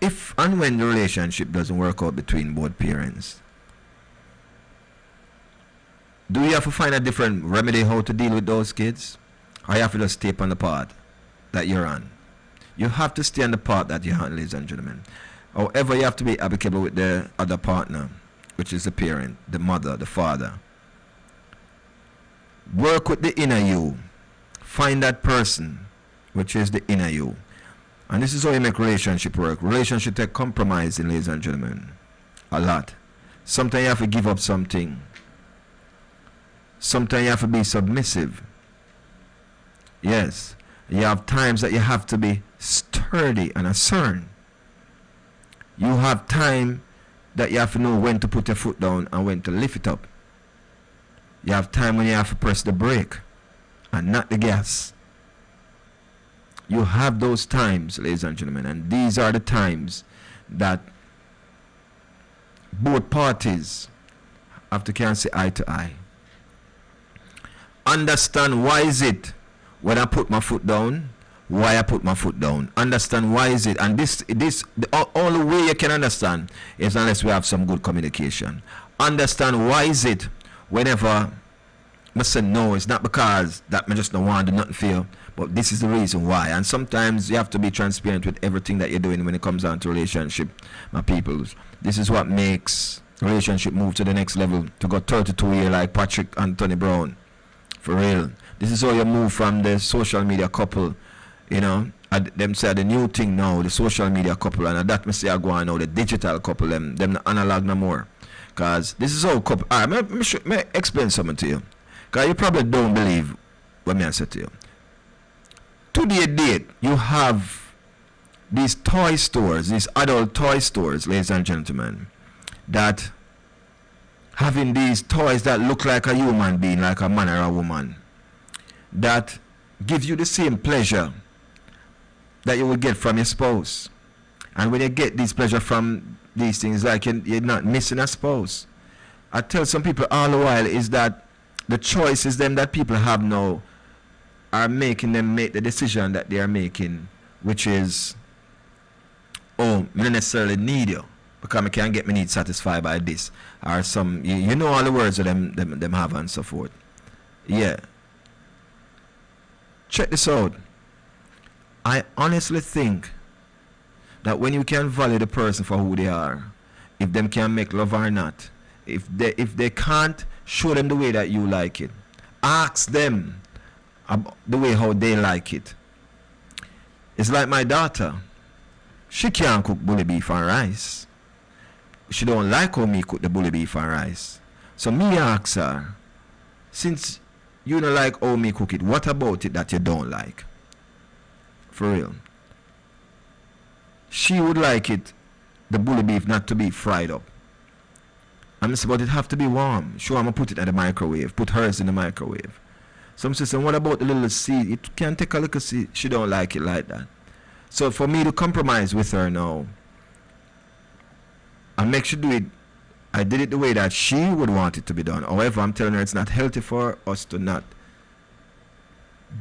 if and when the relationship doesn't work out between both parents, do you have to find a different remedy how to deal with those kids? Or you have to just stay on the path that you're on? You have to stay on the path that you're on, ladies and gentlemen. However, you have to be amicable with the other partner, which is the parent, the mother, the father. Work with the inner you. Find that person, which is the inner you. And this is how you make relationship work. Relationship take compromising, ladies and gentlemen. A lot. Sometimes you have to give up something. Sometimes you have to be submissive. Yes. You have times that you have to be sturdy and assertive. You have time that you have to know when to put your foot down and when to lift it up. You have time when you have to press the brake and not the gas. You have those times, ladies and gentlemen, and these are the times that both parties have to can say eye to eye. Understand why is it when I put my foot down, why I put my foot down. Understand why is it? And the only way you can understand is unless we have some good communication. Understand why is it whenever I say no, it's not because that I just don't want to do nothing for you, but this is the reason why. And sometimes you have to be transparent with everything that you're doing when it comes down to relationship, my peoples. This is what makes relationship move to the next level, to go 32 years like Patrick and Tony Brown. For real. This is how you move from the social media couple, you know. Them say the new thing now, the social media couple, and that me say I go on now, the digital couple, them the analog no more. Because this is how couple. Alright, may explain something to you. Because you probably don't believe what I say to you. To the date, you have these toy stores, these adult toy stores, ladies and gentlemen, that having these toys that look like a human being, like a man or a woman, that give you the same pleasure that you would get from your spouse. And when you get this pleasure from these things, like you're not missing a spouse. I tell some people all the while is that the choices them that people have now are making them make the decision that they are making, which is, oh, I don't necessarily need you because I can't get my needs satisfied by this, or some, you know all the words of them have and so forth. Yeah. Check this out. I honestly think that when you can value the person for who they are, if them can make love or not, if they can't, show them the way that you like it. Ask them the way how they like it. It's like my daughter. She can't cook bully beef and rice. She don't like how me cook the bully beef and rice. So me ask her, since you don't like how me cook it, what about it that you don't like? For real. She would like it, the bully beef, not to be fried up. And Mr. But it have to be warm. Sure, I'm going to put it in the microwave. Put hers in the microwave. Some say, what about the little seed? It can take a little seed. She don't like it like that. So for me to compromise with her now, and make sure do it, I did it the way that she would want it to be done. However, I'm telling her it's not healthy for us to not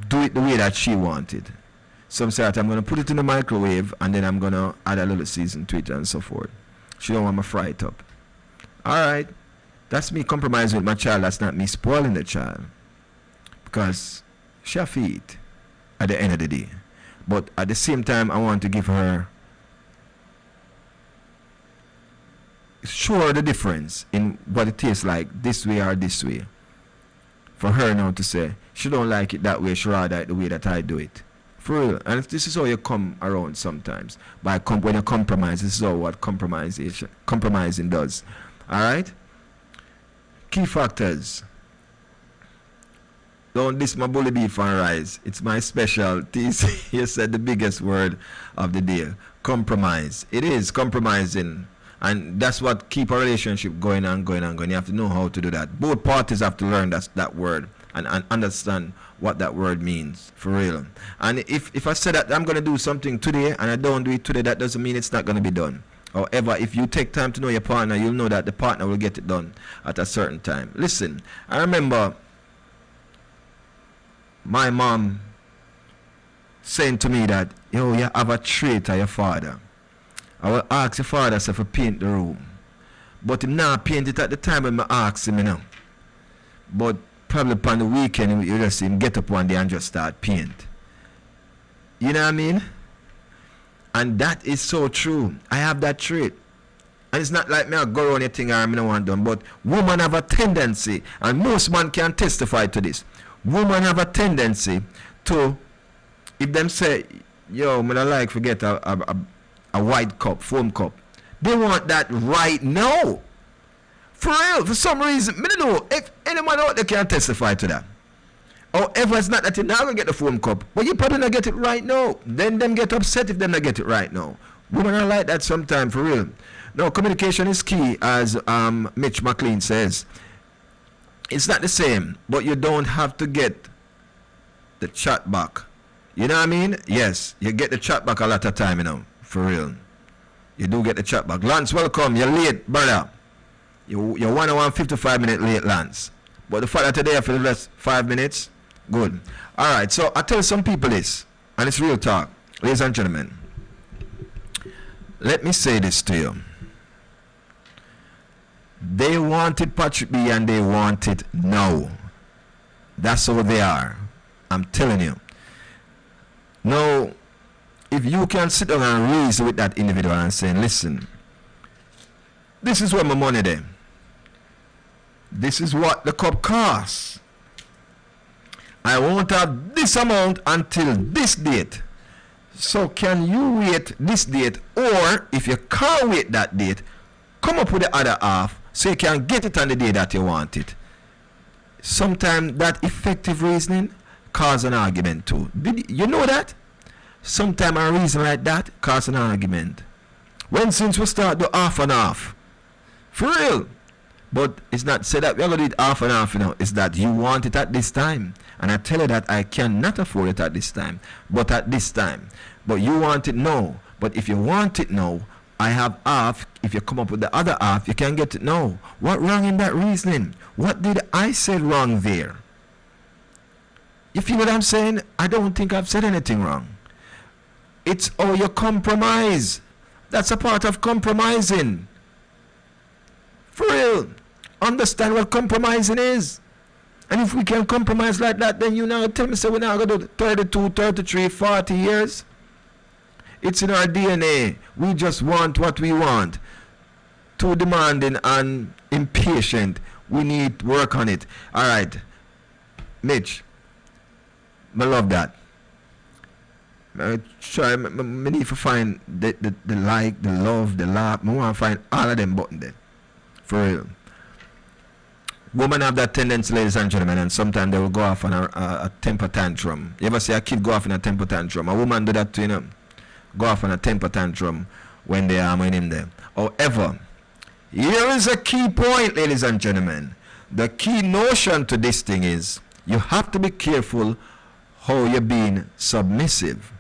do it the way that she wanted. Some say that I'm going to put it in the microwave and then I'm going to add a little season to it and so forth. She don't want me to fry it up. Alright, that's me compromising with my child. That's not me spoiling the child. Because she have to eat at the end of the day. But at the same time, I want to give her, show her the difference in what it tastes like this way or this way. For her now to say, she don't like it that way, she rather it the way that I do it. For real. And this is how you come around sometimes. When you compromise, this is all what compromising does. Alright? Key factors. Don't diss my bully beef and rice. It's my specialty. You said the biggest word of the day. Compromise. It is compromising. And that's what keep a relationship going and going and going. You have to know how to do that. Both parties have to learn that word and understand what that word means. For real. And if I say that I'm going to do something today and I don't do it today, that doesn't mean it's not going to be done. However, if you take time to know your partner, you'll know that the partner will get it done at a certain time. Listen, I remember my mom saying to me that, yo, you have a trait of your father. I will ask your father if he paint the room. But him not paint it at the time when I ask him, you know. But probably upon the weekend, you just see him get up one day and just start paint. You know what I mean? And that is so true. I have that trait. And it's not like me I go around anything or I don't want done. But women have a tendency, and most men can testify to this. Women have a tendency to, if them say, yo, I don't like forget a white cup, foam cup. They want that right now. For real, for some reason, I don't know if anyone out there can testify to that. However, it's not that you're not going to get the foam cup, but you probably not get it right now. Then them get upset if them not get it right now. Women are like that sometimes, for real. No, communication is key, as Mitch McLean says. It's not the same, but you don't have to get the chat back. You know what I mean? Yes, you get the chat back a lot of time, you know, for real. You do get the chat back. Lance, welcome. You're late, brother. You're 1 hour and 55 minutes late, Lance. But the fact that today for the rest 5 minutes, good. All right, so I tell some people this, and it's real talk. Ladies and gentlemen, let me say this to you. They wanted Patrick B and they want it now. That's how they are. I'm telling you. Now, if you can sit down and reason with that individual and say, listen, this is where my money there. This is what the cup costs. I won't have this amount until this date. So can you wait this date, or if you can't wait that date, come up with the other half so you can get it on the day that you want it. Sometimes that effective reasoning causes an argument too. Did you know that? Sometimes a reason like that causes an argument. When since we start the half and half, for real. But it's not said that we're going to do it half and half, you know. It's that you want it at this time. And I tell you that I cannot afford it at this time. But at this time. But you want it now. But if you want it now, I have half. If you come up with the other half, you can get it now. What wrong in that reasoning? What did I say wrong there? You feel what I'm saying? I don't think I've said anything wrong. It's how you compromise. That's a part of compromising. For real. Understand what compromising is. And if we can compromise like that, then you now tell me, say we're now going to do 32, 33, 40 years. It's in our DNA. We just want what we want. Too demanding and impatient. We need work on it. All right. Mitch. I love that. I try. I need to find the like, the love, the laugh. I want to find all of them buttons there. For real. Women have that tendency, ladies and gentlemen, and sometimes they will go off on a temper tantrum. You ever see a kid go off in a temper tantrum? A woman do that to, you know, go off on a temper tantrum when they are in there. However, here is a key point, ladies and gentlemen. The key notion to this thing is you have to be careful how you're being submissive.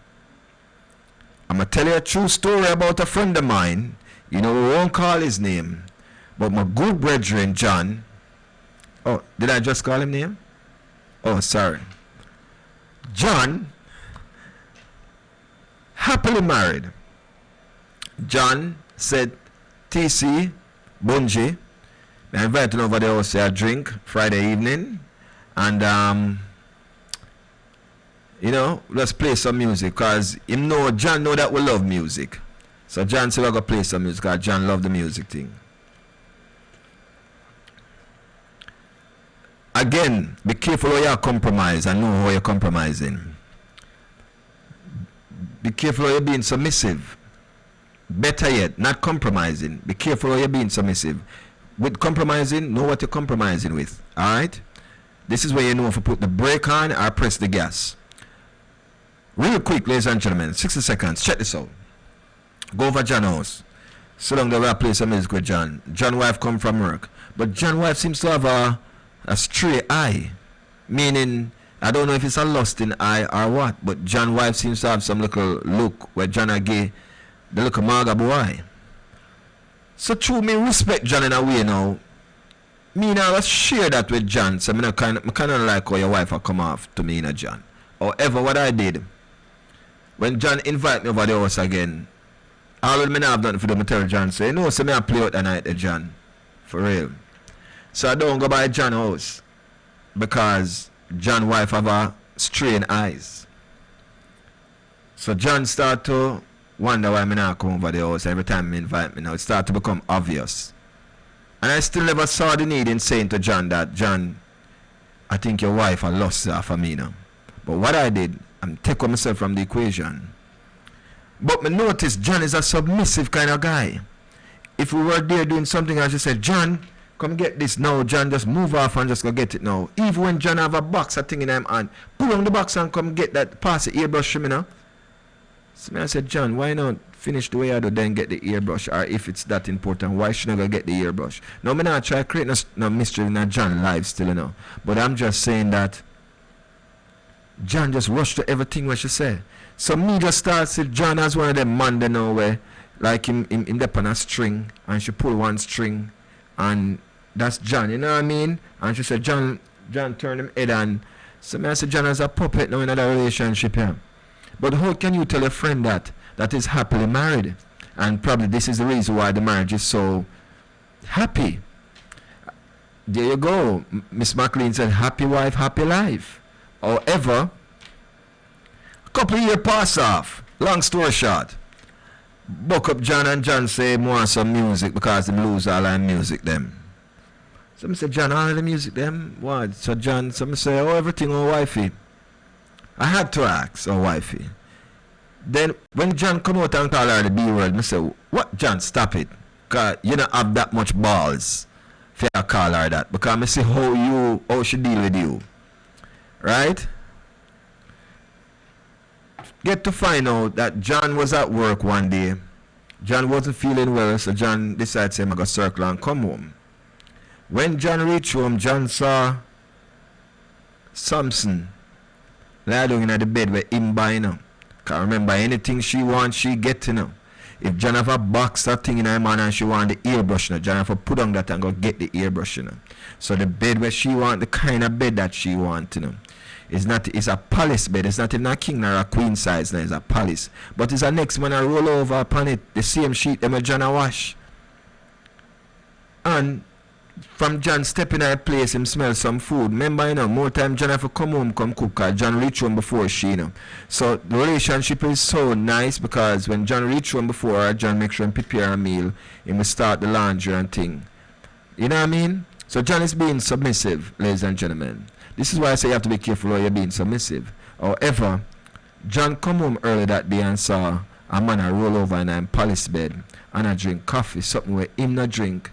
I'm going to tell you a true story about a friend of mine. You know, we won't call his name. But my good brethren, John. Oh, did I just call him name? Oh, sorry. John, happily married. John said, TC, Bunji, I invited him over there to say a drink Friday evening. And, you know, let's play some music. Because John know that we love music. So John said we're going to play some music because John love the music thing. Again, be careful how you compromise and know how you're compromising. Be careful how you're being submissive. Better yet, not compromising. Be careful how you're being submissive. With compromising, know what you're compromising with. Alright? This is where you know if you put the brake on or press the gas. Real quick, ladies and gentlemen, 60 seconds. Check this out. Go over John's house. Sit down there where I play some music with John. John's wife come from work. But John's wife seems to have a stray eye, meaning I don't know if it's a lusting eye or what, but John's wife seems to have some little look where John a gay the little maga boy. So true, me respect John in a way now. Me now share that with John, so I kind of like how your wife will come off to me in a John. However, what I did when John invite me over the house again, all of me not have nothing for them to tell John, say, no, so me I play out the night at John, for real. So I don't go by John's house because John's wife have a strained eyes. So John start to wonder why me not come over the house every time he invite me now. It start to become obvious. And I still never saw the need in saying to John that, John, I think your wife has lost her for me now. But what I did, I'm take myself from the equation. But me noticed John is a submissive kind of guy. If we were there doing something, I just said, John, come get this now. John just move off and just go get it now. Even when John have a box of thing in him hand, pull on the box and come get that, pass the airbrush to me now. So I said, John, why not finish the way I do, then get the airbrush? Or if it's that important, why should I go get the airbrush? Now, I'm not trying to create no mystery in John life still, you know. But I'm just saying that John just rushed to everything what she said. So me just start see John as one of them man they know where like him dep on a string and she pull one string and that's John, you know what I mean? And she said John turned him head and So I say John is a puppet now in a relationship here. But how can you tell a friend that is happily married? And probably this is the reason why the marriage is so happy. There you go. Miss McLean said, happy wife, happy life. However, a couple of years pass off. Long story short. Buck up John and John say more some music because they lose all our music them. Some say, John, all the music them? What? So John, some say, oh, everything, oh, wifey. I had to ask, oh, wifey. Then when John come out and call her the B word, I say, what, John, stop it. Because you don't have that much balls for you to call her that. Because I see how she deal with you. Right? Get to find out that John was at work one day. John wasn't feeling well, so John decided to say, I'm going to circle and come home. When John reached home, John saw Samson lie down in the bed with him by, you know. Because remember, anything she wants, she get, you know. If John have a box that thing in her man and she want the airbrush, you know, John have to put on that and go get the airbrush, you know. So the bed where she want, the kind of bed that she want, you know. It's a palace bed. It's not even a king nor a queen size. No, it's a palace. But it's a next man I roll over upon it. The same sheet them John a wash. And from John stepping in a place, him smell some food. Remember, you know, more time John have to come home, come cook. Cause John reach home before she, you know. So the relationship is so nice because when John reach home before her, John make sure him prepare a meal. He will start the laundry and thing. You know what I mean? So John is being submissive, ladies and gentlemen. This is why I say you have to be careful when you're being submissive. However, John come home early that day and saw a man a roll over in a palace bed and I drink coffee, something where him not drink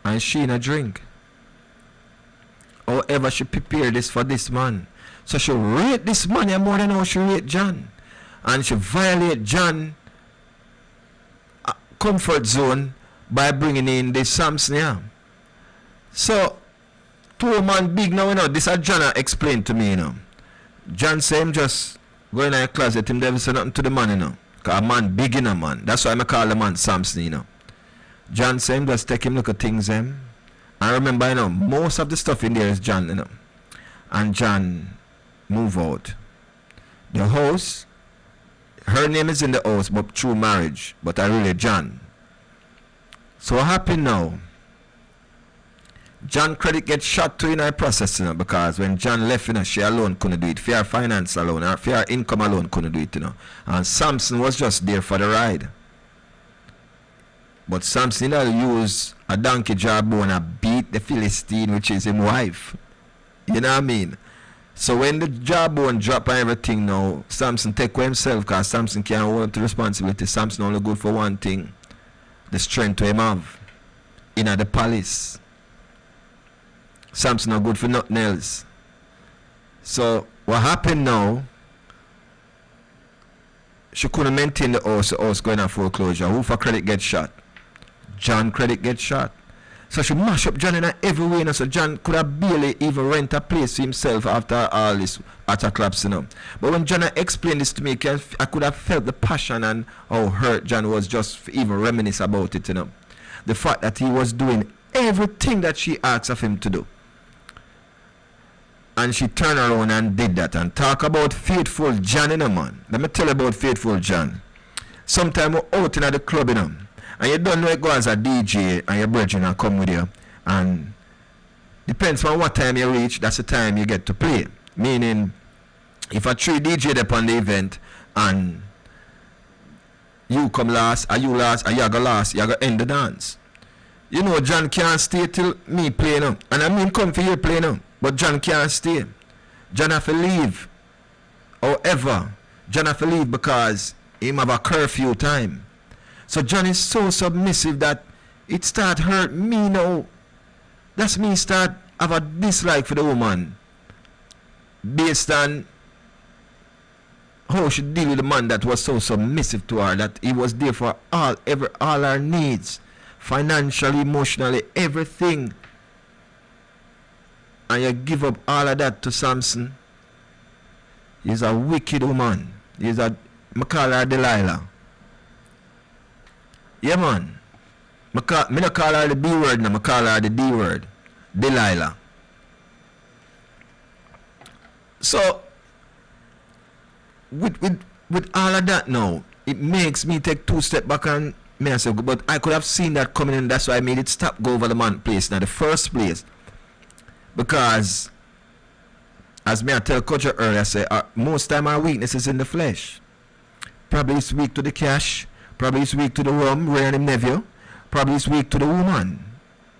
and she not drink. However, she prepared this for this man. So she rate this man more than how she rate John. And she violate John comfort zone by bringing in this Samson here. So, two man big now, you know, this is John explained to me, you know. John say him just go in a closet, him never say nothing to the man, you know. Because a man big in a man. That's why I call the man Samson, you know. John say him just take him look at things, him. And remember, you know, most of the stuff in there is John, you know. And John move out. The house, her name is in the house, but through marriage. But I really John. So what happened now? John credit get shot to in her process, you know, because when John left, you know, she alone couldn't do it. For her finance alone, or for her income alone couldn't do it, you know. And Samson was just there for the ride. But Samson, you know, used a donkey jawbone and beat the Philistine, which is his wife. You know what I mean? So when the jawbone drop and everything now, Samson take for himself because Samson can't hold to responsibility. Samson only good for one thing. The strength to him have in the palace. Samson not good for nothing else. So what happened now, she couldn't maintain the house going on foreclosure. Who for credit get shot? John credit get shot. So she mash up John in every way, you know, so John could have barely even rent a place for himself after all this utter collapse, you know. But when John explained this to me, I could have felt the passion and how hurt John was just even reminisce about it, you know. The fact that he was doing everything that she asked of him to do. And she turned around and did that and talk about faithful John, you know, man. Let me tell you about faithful John. Sometime we're out in the club, you know, and you don't know it go as a DJ and your brethren and come with you. And depends on what time you reach, that's the time you get to play. Meaning, if a 3 DJ up on the event and you come last, or you last, or you go last, you go end the dance. You know, John can't stay till me play now. And I mean come for you play now. But John can't stay. John have to leave. However, John have to leave because he have a curfew time. So John is so submissive that it start hurt me now. That's me start have a dislike for the woman. Based on how she deal with the man that was so submissive to her, that he was there for all her needs. Financially, emotionally, everything. And you give up all of that to Samson. He's a wicked woman. I call her Delilah. Yeah, man. I don't call her the B word now. I call her the D word. Delilah. So with all of that now, it makes me take 2 steps back and me I say, but I could have seen that coming in. That's why I made it stop go over the man place in the first place. Because as me I tell Coach earlier, I say most time our weakness is in the flesh. Probably it's weak to the cash. Probably it's weak to the rum, Ray and him nephew. Probably it's weak to the woman.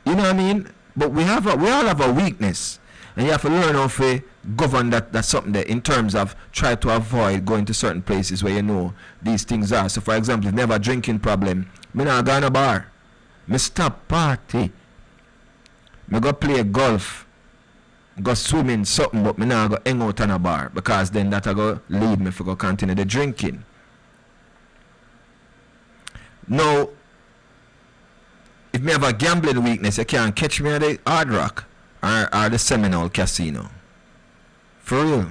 You know what I mean? But we all have a weakness. And you have to learn how to govern that's something there in terms of try to avoid going to certain places where you know these things are. So for example, if you have a drinking problem, me not go in a bar. Me stop party. Me go play golf. Go swimming something, but me not go hang out in a bar because then that go lead me to go continue the drinking. Now, if me have a gambling weakness, you can't catch me at the Hard Rock or the Seminole Casino. For real.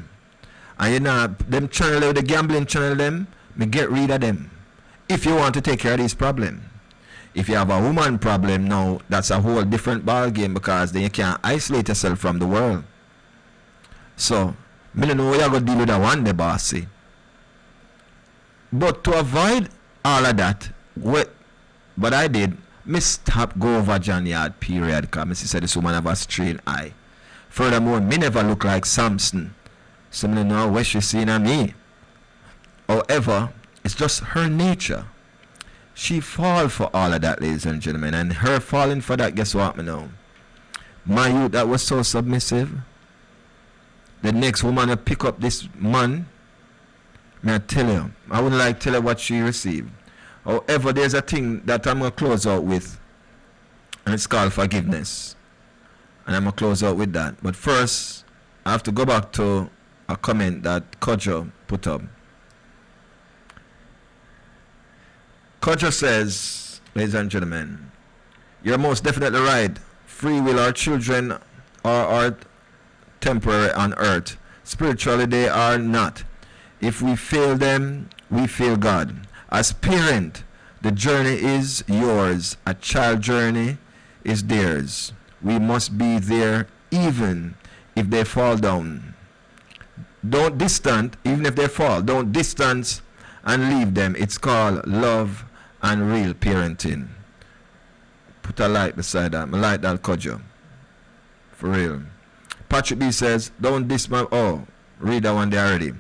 And you know, them channel, the gambling channel them, me get rid of them. If you want to take care of this problem. If you have a woman problem now, that's a whole different ball game because then you can't isolate yourself from the world. So, me don't know how you're going to deal with that one day, bossy. But to avoid all of that, what I did, me stop go over John Yard period because me said this woman have a strained eye. Furthermore, me never look like Samson. So me don't know what she seen on me. However, it's just her nature. She fall for all of that, ladies and gentlemen. And her falling for that, guess what me know? My youth that was so submissive. The next woman to pick up this man, may I tell you, I wouldn't like to tell her what she received. However, there's a thing that I'm going to close out with. And it's called forgiveness. And I'm going to close out with that. But first, I have to go back to a comment that Kojo put up. Kojo says, ladies and gentlemen, you're most definitely right. Free will, our children are temporary on earth. Spiritually, they are not. If we fail them, we fail God. As parent, the journey is yours. A child journey is theirs. We must be there even if they fall down. Don't distance, even if they fall. Don't distance and leave them. It's called love and real parenting. Put a light beside that. I like that, Kojo. For real. Patrick B says, don't dismount. Oh, read that one there already.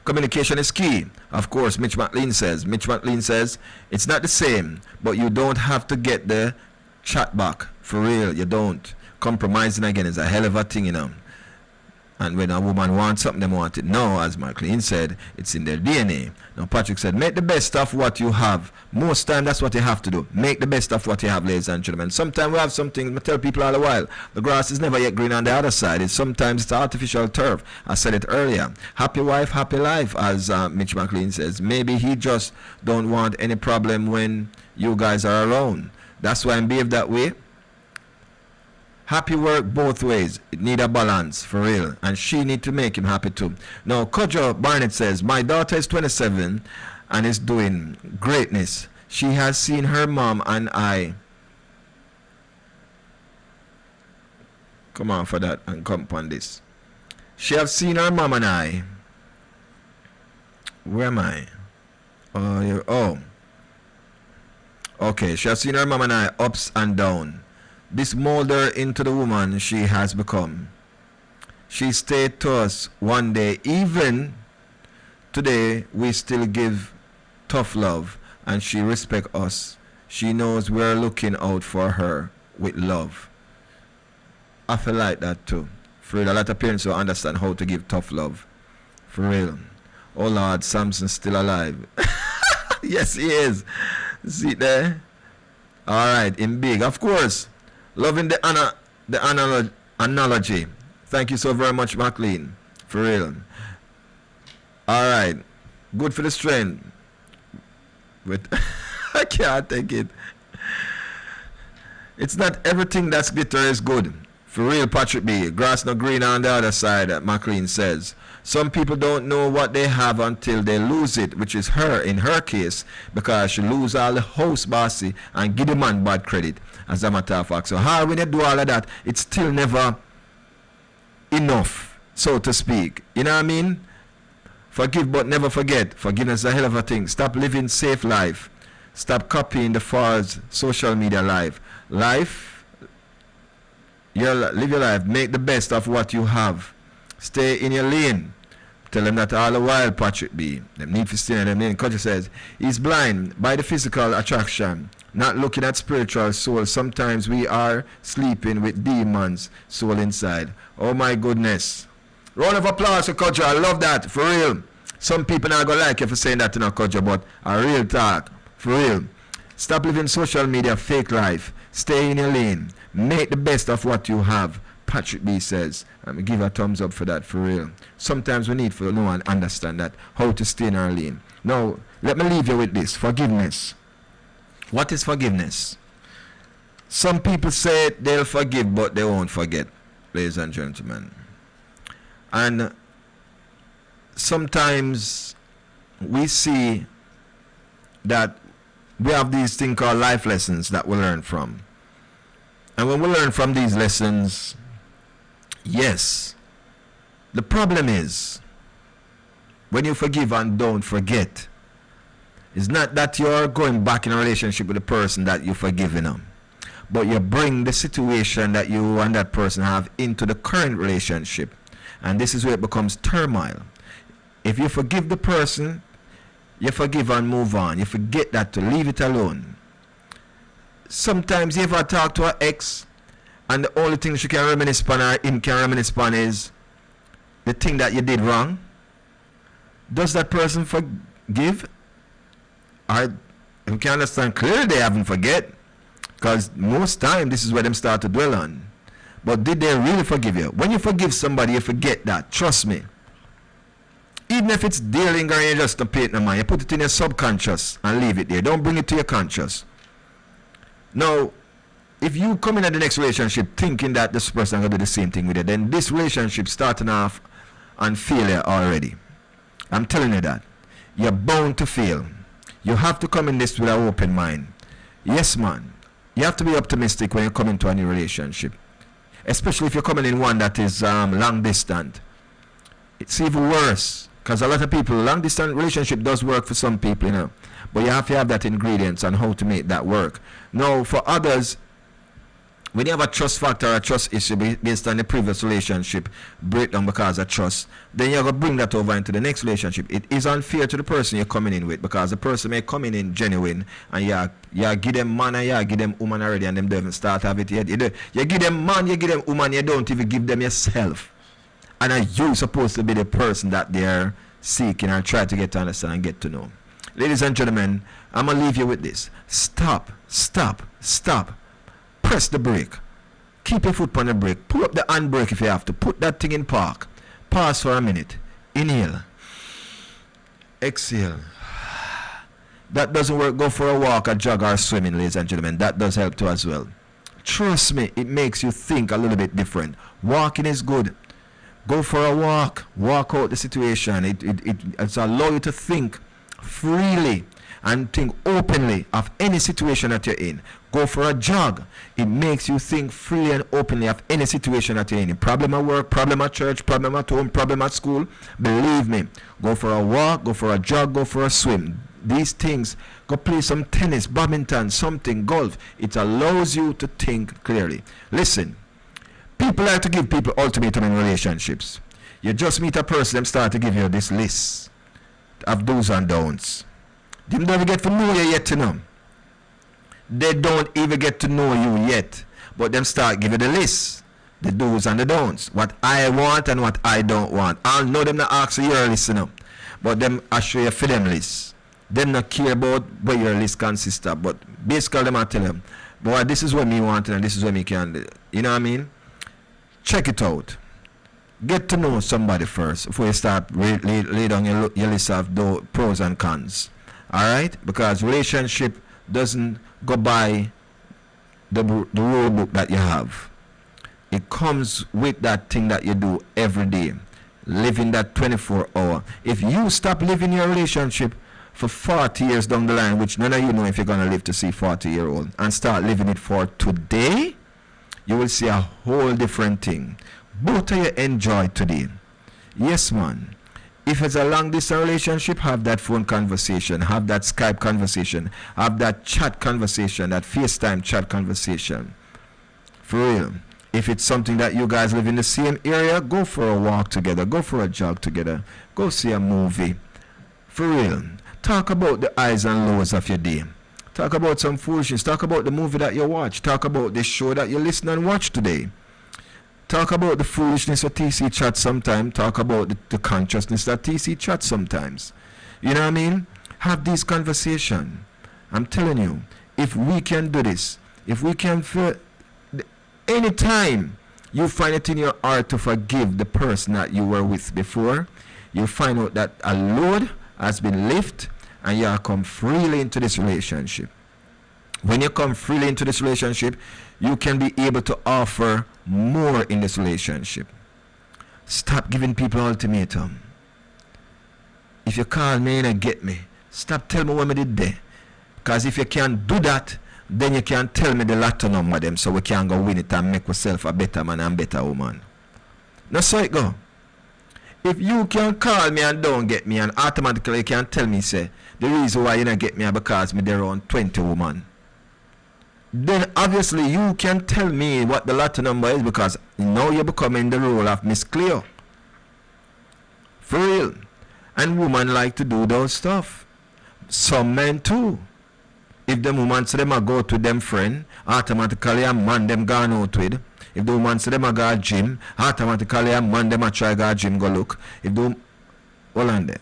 Communication is key. Of course, Mitch McLean says, it's not the same, but you don't have to get the chat back. For real, you don't. Compromising again is a hell of a thing, you know. And when a woman wants something, they want it now. As McLean said, it's in their DNA. Now, Patrick said, make the best of what you have. Most time, that's what you have to do. Make the best of what you have, ladies and gentlemen. Sometimes we have something, I tell people all the while, the grass is never yet green on the other side. Sometimes it's artificial turf. I said it earlier. Happy wife, happy life, as Mitch McLean says. Maybe he just don't want any problem when you guys are around. That's why I behave that way. Happy work both ways. It need a balance, for real. And she need to make him happy too. Now, Kojo Barnett says, my daughter is 27 and is doing greatness. She has seen her mom and I. Come on for that and come on this. She has seen her mom and I. Where am I? Oh. Okay, she has seen her mom and I ups and down. This mold her into the woman she has become. She stayed to us one day. Even today, we still give tough love, and she respects us. She knows we're looking out for her with love. I feel like that too. For real, a lot of parents will understand how to give tough love. For real. Oh Lord, Samson's still alive. Yes, he is. See there? Alright, in big. Of course. Loving the analogy. Thank you so very much, McLean. For real. Alright. Good for the strength. But I can't take it. It's not everything that's glitter is good. For real, Patrick B. Grass no green on the other side, McLean says. Some people don't know what they have until they lose it, which is her, in her case, because she lose all the house bossy and give the man bad credit, as a matter of fact. So how when you do all of that, it's still never enough, so to speak. You know what I mean? Forgive but never forget. Forgiveness is a hell of a thing. Stop living safe life. Stop copying the false social media life. Live your life. Make the best of what you have. Stay in your lane. Tell them that all the while, Patrick B. Them need to stay in them lane. Culture says, he's blind by the physical attraction, not looking at spiritual soul. Sometimes we are sleeping with demons, soul inside. Oh my goodness. Round of applause for Culture. I love that. For real. Some people not gonna like you for saying that in a Culture, but a real talk. For real. Stop living social media fake life. Stay in your lane. Make the best of what you have. Patrick B says. I'm going to give a thumbs up for that, for real. Sometimes we need to know and understand that, how to stay in our lane. Now, let me leave you with this. Forgiveness. What is forgiveness? Some people say they'll forgive, but they won't forget, ladies and gentlemen. And sometimes we see that we have these things called life lessons that we learn from. And when we learn from these lessons, yes, the problem is when you forgive and don't forget, it's not that you're going back in a relationship with the person that you've forgiven them, but you bring the situation that you and that person have into the current relationship, and this is where it becomes turmoil. If you forgive the person, you forgive and move on. You forget that, to leave it alone. Sometimes you ever talk to an ex and the only thing she can reminisce upon or him can reminisce upon is the thing that you did wrong? Does that person forgive? Or you can understand clearly they haven't forget, because most time this is where them start to dwell on. But did they really forgive you? When you forgive somebody, you forget that. Trust me. Even if it's dealing or you just don't pay it no mind, you put it in your subconscious and leave it there. Don't bring it to your conscious. Now, if you come in at the next relationship thinking that this person is going to do the same thing with you, then this relationship starting off on failure already. I'm telling you that. You're bound to fail. You have to come in this with an open mind. Yes, man. You have to be optimistic when you come into a new relationship. Especially if you're coming in one that is long distance. It's even worse. Because a lot of people, long distance relationship does work for some people, you know. But you have to have that ingredients on how to make that work. Now, for others, when you have a trust factor or a trust issue based on the previous relationship breakdown because of trust, then you're going to bring that over into the next relationship. It is unfair to the person you're coming in with, because the person may come in genuine and you give them man and you give them woman already and them don't even start have it yet. You give them man, you give them woman, you don't even give them yourself. And are you supposed to be the person that they're seeking and try to get to understand and get to know? Ladies and gentlemen, I'm going to leave you with this. Stop. Press the brake. Keep your foot on the brake. Pull up the handbrake if you have to. Put that thing in park. Pause for a minute. Inhale. Exhale. That doesn't work. Go for a walk, a jog, or swimming, ladies and gentlemen. That does help too as well. Trust me, it makes you think a little bit different. Walking is good. Go for a walk. Walk out the situation. It's allow you to think freely and think openly of any situation that you're in. Go for a jog. It makes you think freely and openly of any situation that you're in. Problem at work, problem at church, problem at home, problem at school. Believe me. Go for a walk, go for a jog, go for a swim. These things, go play some tennis, badminton, something, golf. It allows you to think clearly. Listen, people like to give people ultimatum in relationships. You just meet a person, them start to give you this list of do's and don'ts. They don't even get to know you yet, you know. They don't even get to know you yet. But them start giving the list. The do's and the don'ts. What I want and what I don't want. I'll know them not ask you your list, you know. But them I show you for them list. Them not care about what your list consists of. But basically them I tell them, boy, this is what me want and this is what me can do. You know what I mean? Check it out. Get to know somebody first before you start lay down your list of the pros and cons. Alright? Because relationship doesn't go by the rule book that you have. It comes with that thing that you do every day. Living that 24 hour. If you stop living your relationship for 40 years down the line, which none of you know if you're going to live to see 40-year-old, and start living it for today, you will see a whole different thing. both of you enjoy today. Yes, man. If it's a long distance relationship, have that phone conversation, have that Skype conversation, have that chat conversation, that FaceTime chat conversation. For real. If it's something that you guys live in the same area, go for a walk together, go for a jog together, go see a movie. For real. Talk about the highs and lows of your day. Talk about some foolishness. Talk about the movie that you watch. Talk about the show that you listen and watch today. Talk about the foolishness of TC chat sometimes. Talk about the consciousness that TC chat sometimes. You know what I mean? Have these conversations. I'm telling you, if we can do this, if we can feel, anytime you find it in your heart to forgive the person that you were with before, you find out that a load has been lifted and you have come freely into this relationship. When you come freely into this relationship, you can be able to offer more in this relationship. Stop giving people ultimatum. If you call me and get me, stop telling me what I did there. Because if you can't do that, then you can tell me the latter number of them so we can go win it and make ourselves a better man and better woman. Now so it go. If you can call me and don't get me and automatically you can tell me say the reason why you don't get me is because me there around 20 women, then obviously you can tell me what the latter number is because now you're becoming the role of Miss Cleo. For real. And women like to do those stuff. Some men too. If the woman say them a go to them friend, automatically a man them gone out with. If the woman say them a go gym, automatically a man them a try go gym go look. If the hold on there.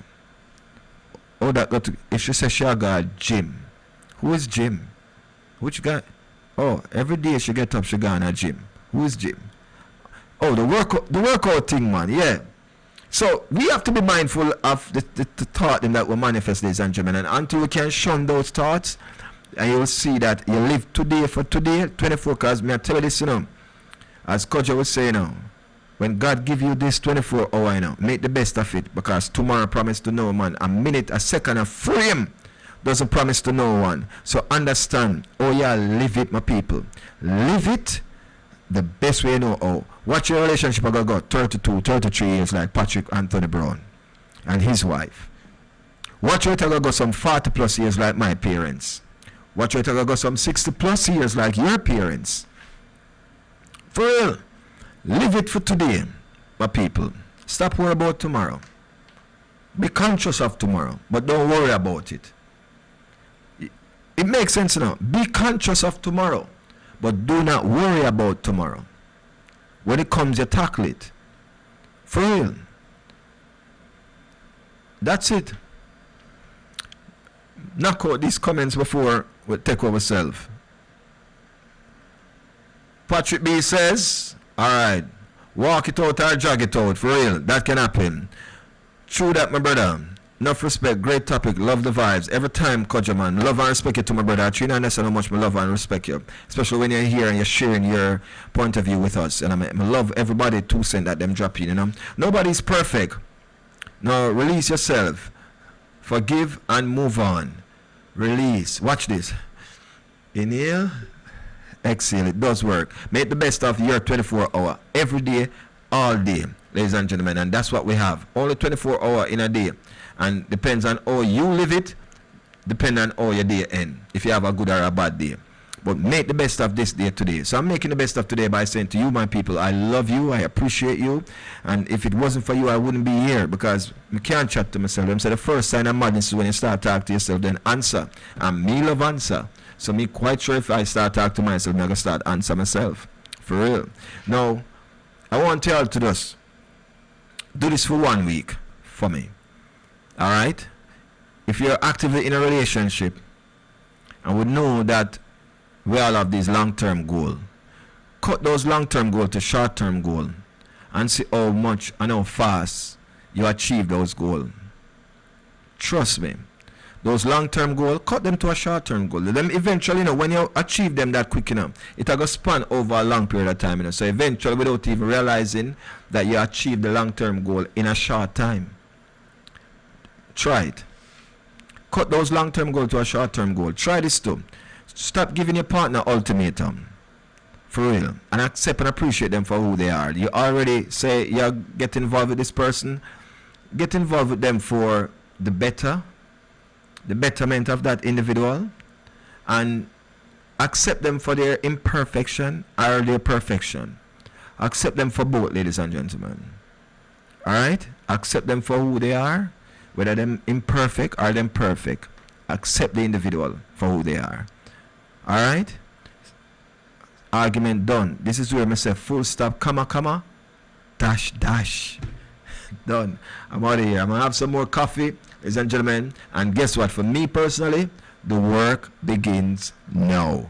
Oh that got to, if she say she a go gym, who is Jim? Which guy? Oh, every day she get up she go on a gym. Who is Jim? Oh, the workout thing, man. Yeah. So we have to be mindful of the thought that will manifest, ladies and gentlemen. And until we can shun those thoughts, and you'll see that you live today for today, 24 hours. May I tell you this, you know, as Koja would say, you know, when God give you this 24 hour, you know, make the best of it, because tomorrow promise to no man. A minute, a second, a frame doesn't promise to no one. So understand, oh yeah, live it, my people. Live it the best way you know how. Watch your relationship I go 32, 33 years like Patrick Anthony Brown and his wife. Watch it I go some 40 plus years like my parents. Watch it I go some 60 plus years like your parents. For real. Live it for today, my people. Stop worrying about tomorrow. Be conscious of tomorrow, but don't worry about it. It makes sense now. Be conscious of tomorrow, but do not worry about tomorrow. When it comes, you tackle it. For real. That's it. Knock out these comments before we take ourselves. Patrick B says, alright, walk it out or jog it out. For real, that can happen. True that, my brother. Enough respect, great topic, love the vibes. Every time, Koja man, love and respect you to my brother. I truly understand how much I love and respect you. Especially when you're here and you're sharing your point of view with us. And I love everybody 2 cents that them drop in, you know. Nobody's perfect. Now, release yourself. Forgive and move on. Release. Watch this. Inhale. Exhale. It does work. Make the best of your 24 hour. Every day, all day, ladies and gentlemen. And that's what we have. Only 24 hour in a day. And depends on how you live it, depends on how your day end, if you have a good or a bad day. But make the best of this day today. So I'm making the best of today by saying to you, my people, I love you, I appreciate you. And if it wasn't for you, I wouldn't be here, because I can't chat to myself. Them say the first sign of madness is when you start talking to yourself, then answer. And me love answer. So me quite sure if I start talking to myself, I'm going to start answer myself. For real. Now, I want to tell you to this. Do this for 1 week for me. Alright? If you're actively in a relationship and we know that we all have these long-term goals, cut those long-term goals to short-term goals and see how much and how fast you achieve those goals. Trust me. Those long-term goals, cut them to a short-term goal. Then eventually, you know, when you achieve them that quick, you know, it will span over a long period of time, you know. So eventually, without even realizing that you achieved the long-term goal in a short time. Try it. Cut those long-term goals to a short-term goal. Try this too. Stop giving your partner ultimatum. For real. And accept and appreciate them for who they are. You already say you get involved with this person. Get involved with them for the betterment of that individual. And accept them for their imperfection or their perfection. Accept them for both, ladies and gentlemen. Alright? Accept them for who they are, whether them imperfect or them perfect. Accept the individual for who they are. Alright? Argument done. This is where I say full stop, comma, dash, dash. Done. I'm out of here. I'm going to have some more coffee, ladies and gentlemen. And guess what? For me personally, the work begins now.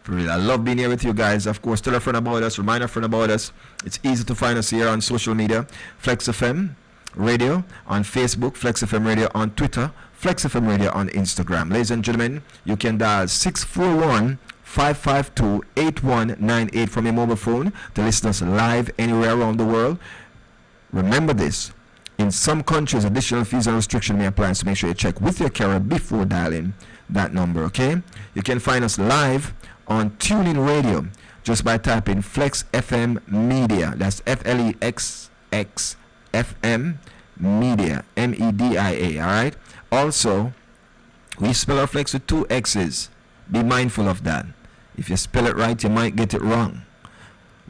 For real. I love being here with you guys. Of course, tell a friend about us. Remind a friend about us. It's easy to find us here on social media. Flexx FM Radio on Facebook. Flexx FM Radio on Twitter. Flexx FM Radio on Instagram. Ladies and gentlemen, you can dial 641-552-8198 from your mobile phone to listen to us live anywhere around the world. Remember this. In some countries, additional fees and restrictions may apply, so make sure you check with your carrier before dialing that number, okay? You can find us live on TuneIn Radio just by typing Flexx FM Media. That's FLEXX FM Media, MEDIA, all right? Also, we spell our Flexx with 2 X's. Be mindful of that. If you spell it right, you might get it wrong.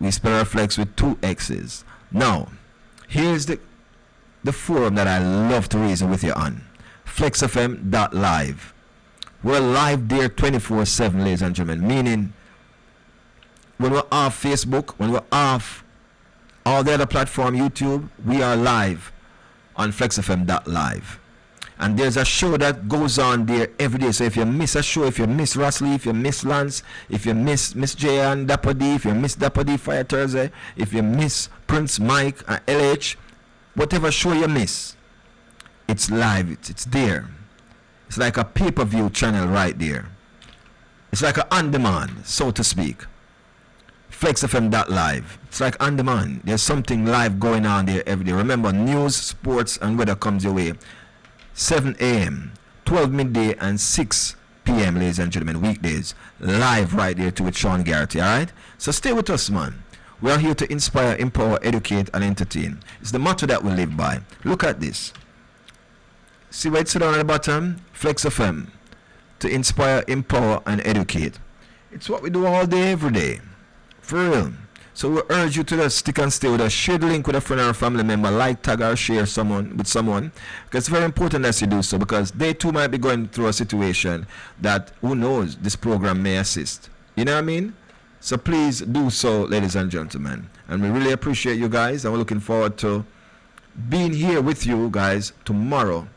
We spell our Flexx with 2 X's. Now, here's the forum that I love to reason with you on. FlexFM.live. We're live there 24/7, ladies and gentlemen. Meaning, when we're off Facebook, when we're off all the other platform, YouTube, we are live on FlexFM.live. And there's a show that goes on there every day. So if you miss a show, if you miss Rosley, if you miss Lance, if you miss Miss J and Dapper D, if you miss Dapper D Fire Thursday, if you miss Prince Mike and LH, whatever show you miss, it's live. It's there. It's like a pay-per-view channel right there. It's like a on-demand, so to speak. FlexFM.live. It's like on-demand. There's something live going on there every day. Remember, news, sports, and weather comes your way. 7 a.m., 12 midday, and 6 p.m., ladies and gentlemen, weekdays. Live right there to with Sean Garrity, all right? So stay with us, man. We are here to inspire, empower, educate, and entertain. It's the motto that we live by. Look at this. See where it's down at the bottom? Flexx FM. To inspire, empower, and educate. It's what we do all day, every day. For real. So we urge you to just stick and stay with us. Share the link with a friend or a family member. Like, tag, or share with someone. Because it's very important that you do so. Because they too might be going through a situation that, who knows, this program may assist. You know what I mean? So please do so, ladies and gentlemen. And we really appreciate you guys. And we're looking forward to being here with you guys tomorrow.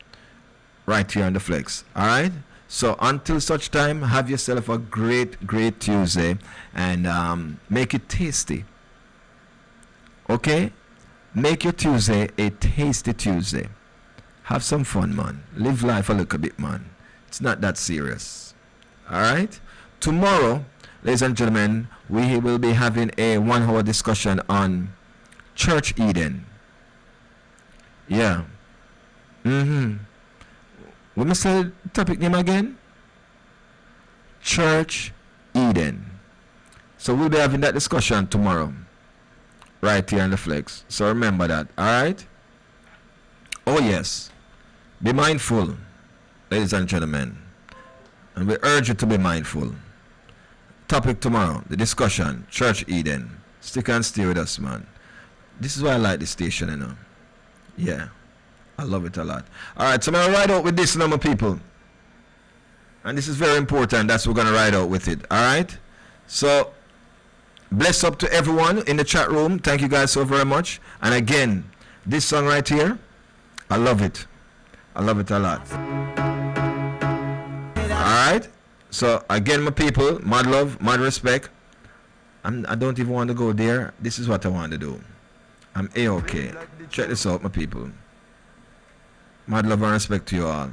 Right here on the Flexx. Alright? So until such time, have yourself a great Tuesday. And make it tasty. Okay? Make your Tuesday a tasty Tuesday. Have some fun, man. Live life a little bit, man. It's not that serious. Alright? Tomorrow, ladies and gentlemen, we will be having a 1-hour discussion on Church Eden. Yeah. What me say the topic name again? Church Eden. So we'll be having that discussion tomorrow. Right here on the Flexx. So remember that. Alright? Oh yes. Be mindful, ladies and gentlemen. And we urge you to be mindful. Topic tomorrow, the discussion, Church Eden. Stick and stay with us, man. This is why I like this station, you know. Yeah. I love it a lot. Alright, so I'm going to ride out with this number, people. And this is very important. That's what we're going to ride out with it. Alright? So, bless up to everyone in the chat room. Thank you guys so very much. And again, this song right here, I love it. I love it a lot. Alright? So, again, my people, mad love, mad respect. I don't even want to go there. This is what I want to do. I'm A-okay. Check this out, my people. Mad love and respect to you all.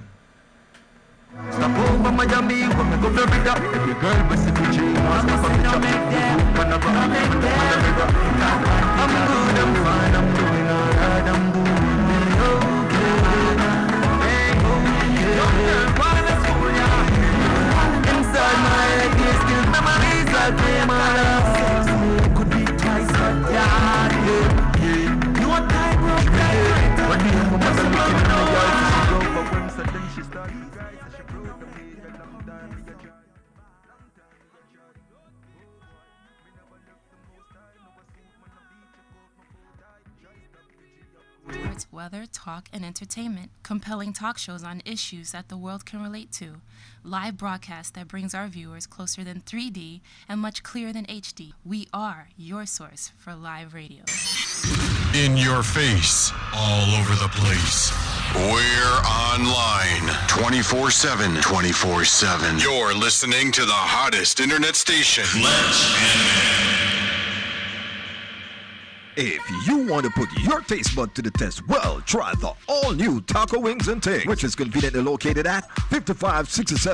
Stop over Miami, when we go Florida. Every girl we see the dream, I'm good, I'm fine, I'm doing alright, I'm doing okay. Inside my head, these skills, memories like play my love. weather, talk, and entertainment. Compelling talk shows on issues that the world can relate to. Live broadcast that brings our viewers closer than 3D and much clearer than HD. We are your source for live radio. In your face, all over the place. We're online 24/7. 24/7. You're listening to the hottest internet station. If you want to put your taste bud to the test, well, try the all-new Taco Wings and Ting, which is conveniently located at 5567